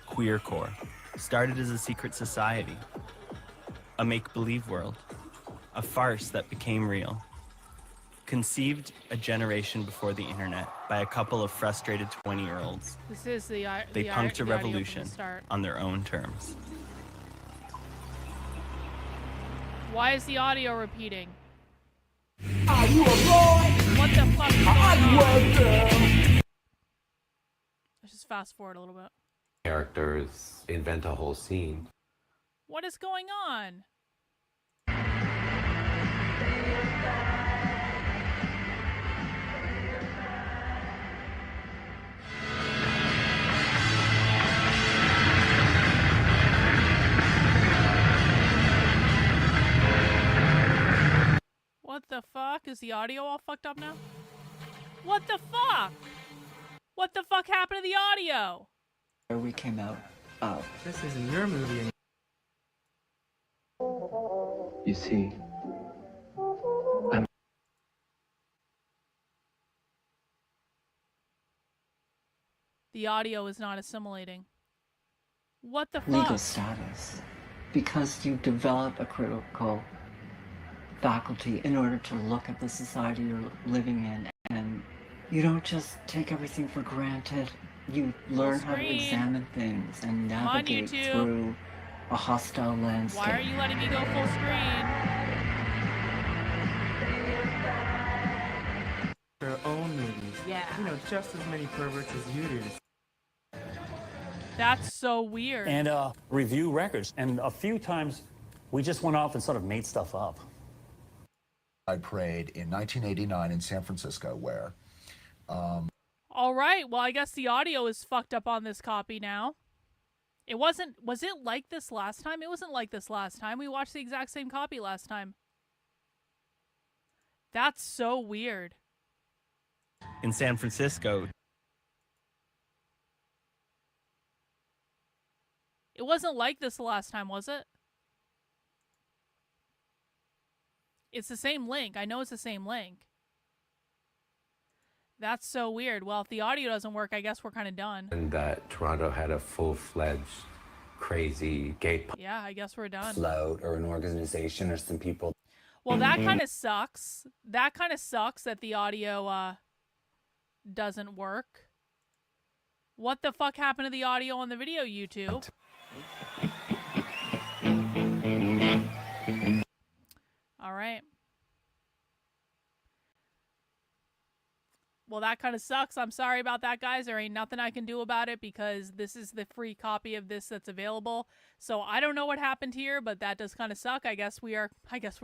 Queercore, started as a secret society, a make-believe world, a farce that became real. Conceived a generation before the internet by a couple of frustrated 20-year-olds. This is the They punked a the audio from the revolution start. on their own terms. Why is the audio repeating? Are you a boy? What the fuck is Are going you on? a girl? Let's just fast forward a little bit. Characters invent a whole scene. What is going on? What the fuck? Is the audio all fucked up now? What the fuck? What the fuck happened to the audio? Where we came out of. This isn't your movie. You see, I'm The audio is not assimilating. What the fuck? legal status because you develop a critical faculty in order to look at the society you're living in, and you don't just take everything for granted. You learn how to screen. examine things and Come on, navigate YouTube. through a hostile landscape. Why are you letting me go full screen? Their own movies. Yeah. You know, just as many perverts as you do. That's so weird. And review records. And a few times we just went off and sort of made stuff up. I prayed in 1989 in San Francisco where All right. Well, I guess the audio is fucked up on this copy now. It wasn't. Was it like this last time? It wasn't like this last time. We watched the exact same copy last time. That's so weird. In San Francisco, It wasn't like this the last time, was it? It's the same link. I know it's the same link. That's so weird. Well, if the audio doesn't work, I guess we're kind of done. And that Toronto had a full-fledged, crazy gay Yeah, I guess we're done. float or an organization or some people. Well, that kind of sucks. That kind of sucks that the audio doesn't work. What the fuck happened to the audio on the video, YouTube? All right. Well, that kind of sucks. I'm sorry about that, guys. There ain't nothing I can do about it because this is the free copy of this that's available. So I don't know what happened here, but that does kind of suck. I guess we're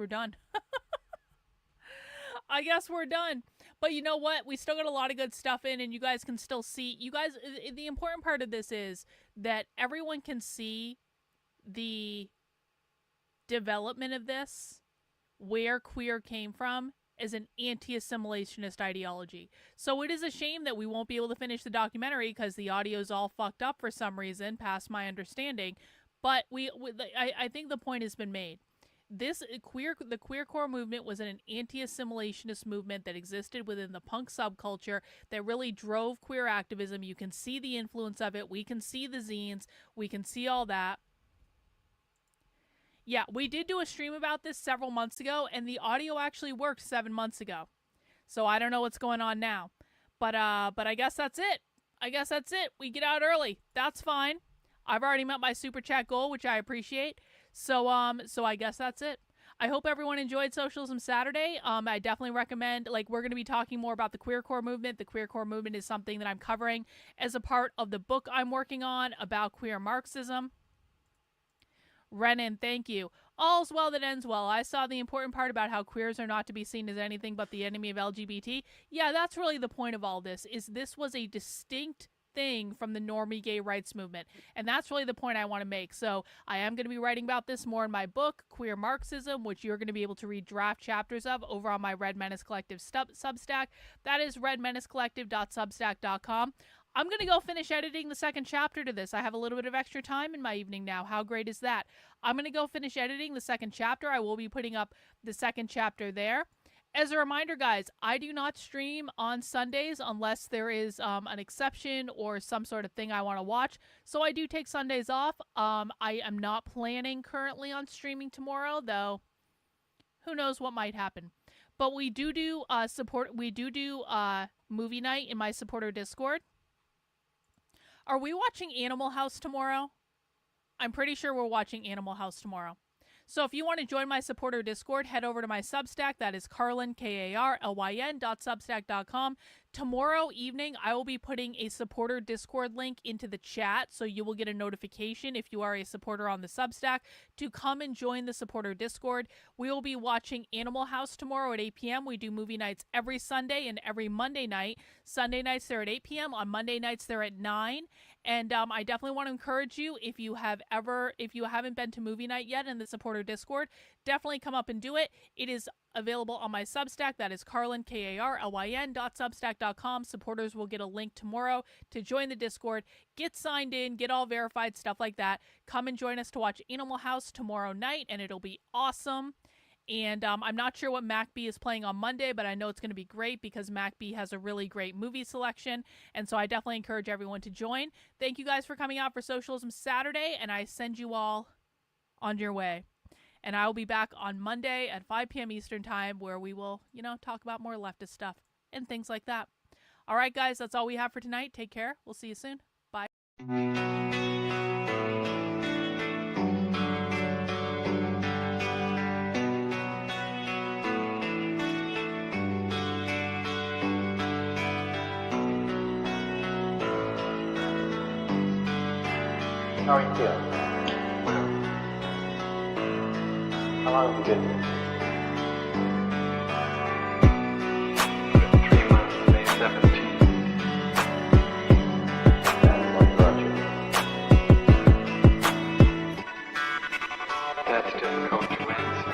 done. I guess we're done. But you know what? We still got a lot of good stuff in, and you guys can still see. You guys, the important part of this is that everyone can see the development of this, where queer came from, as an anti-assimilationist ideology. So it is a shame that we won't be able to finish the documentary because the audio's all fucked up for some reason, past my understanding. But I think the point has been made. The Queercore movement was an anti-assimilationist movement that existed within the punk subculture that really drove queer activism. You can see the influence of it. We can see the zines. We can see all that. Yeah, we did do a stream about this several months ago, and the audio actually worked 7 months ago. So I don't know what's going on now. But I guess that's it. I guess that's it. We get out early. That's fine. I've already met my super chat goal, which I appreciate. So I guess that's it. I hope everyone enjoyed Socialism Saturday. I definitely recommend, we're going to be talking more about the Queercore movement. The Queercore movement is something that I'm covering as a part of the book I'm working on about queer Marxism. Renan, thank you. All's well that ends well. I saw the important part about how queers are not to be seen as anything but the enemy of LGBT. Yeah, that's really the point of all this, is this was a distinct thing from the normie gay rights movement. And that's really the point I want to make. So I am going to be writing about this more in my book, Queer Marxism, which you're going to be able to read draft chapters of over on my Red Menace Collective Substack. That is redmenacecollective.substack.com. I'm going to go finish editing the second chapter to this. I have a little bit of extra time in my evening now. How great is that? I'm going to go finish editing the second chapter. I will be putting up the second chapter there. As a reminder, guys, I do not stream on Sundays unless there is an exception or some sort of thing I want to watch. So I do take Sundays off. I am not planning currently on streaming tomorrow, though who knows what might happen. But we do movie night in my supporter Discord. Are we watching Animal House tomorrow? I'm pretty sure we're watching Animal House tomorrow. So if you want to join my supporter Discord, head over to my Substack. That is Karlyn, Karlyn.substack.com. Tomorrow evening, I will be putting a supporter Discord link into the chat, so you will get a notification if you are a supporter on the Substack to come and join the supporter Discord. We will be watching Animal House tomorrow at 8 p.m. We do movie nights every Sunday and every Monday night. Sunday nights, they're at 8 p.m. On Monday nights, they're at 9. And I definitely want to encourage you, if you haven't been to movie night yet in the supporter Discord, definitely come up and do it. It is available on my Substack. That is Karlyn, Karlyn.substack.com. Supporters will get a link tomorrow to join the Discord, get signed in, get all verified, stuff like that. Come and join us to watch Animal House tomorrow night, and it'll be awesome. And I'm not sure what MacB is playing on Monday, but I know it's going to be great because MacB has a really great movie selection. And so I definitely encourage everyone to join. Thank you guys for coming out for Socialism Saturday, and I send you all on your way. And I will be back on Monday at 5 p.m. Eastern Time, where we will, talk about more leftist stuff and things like that. All right, guys, that's all we have for tonight. Take care. We'll see you soon. Bye. How are you feeling? How long have you been here? 3 months, May 17th. And what brought you? That's difficult to answer.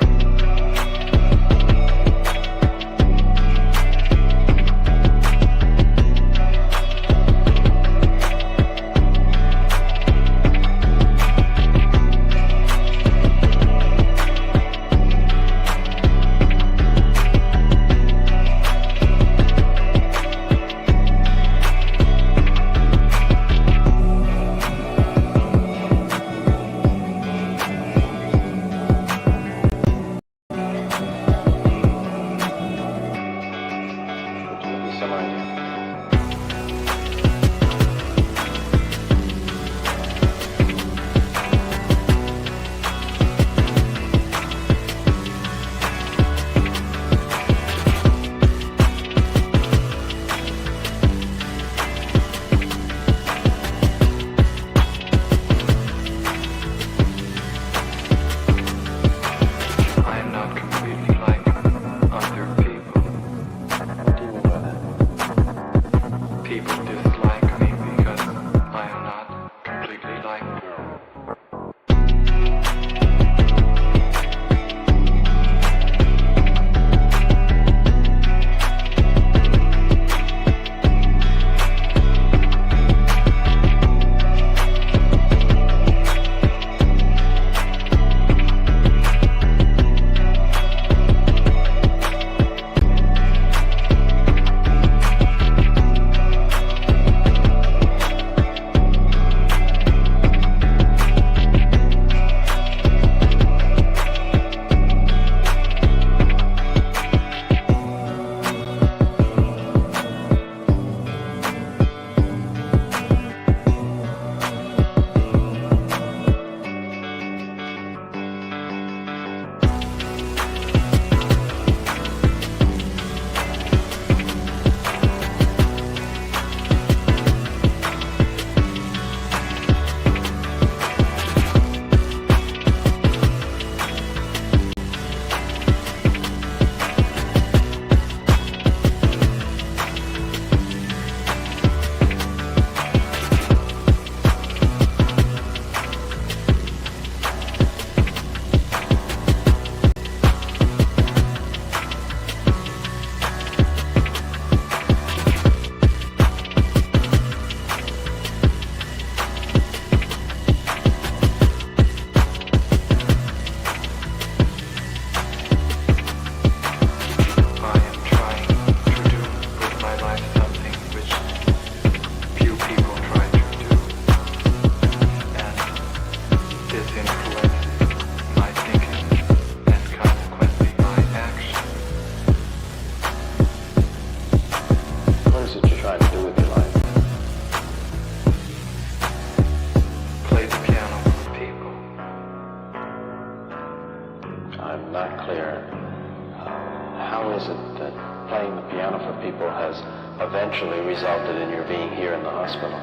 eventually resulted in your being here in the hospital.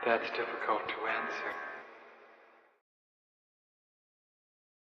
That's difficult to answer.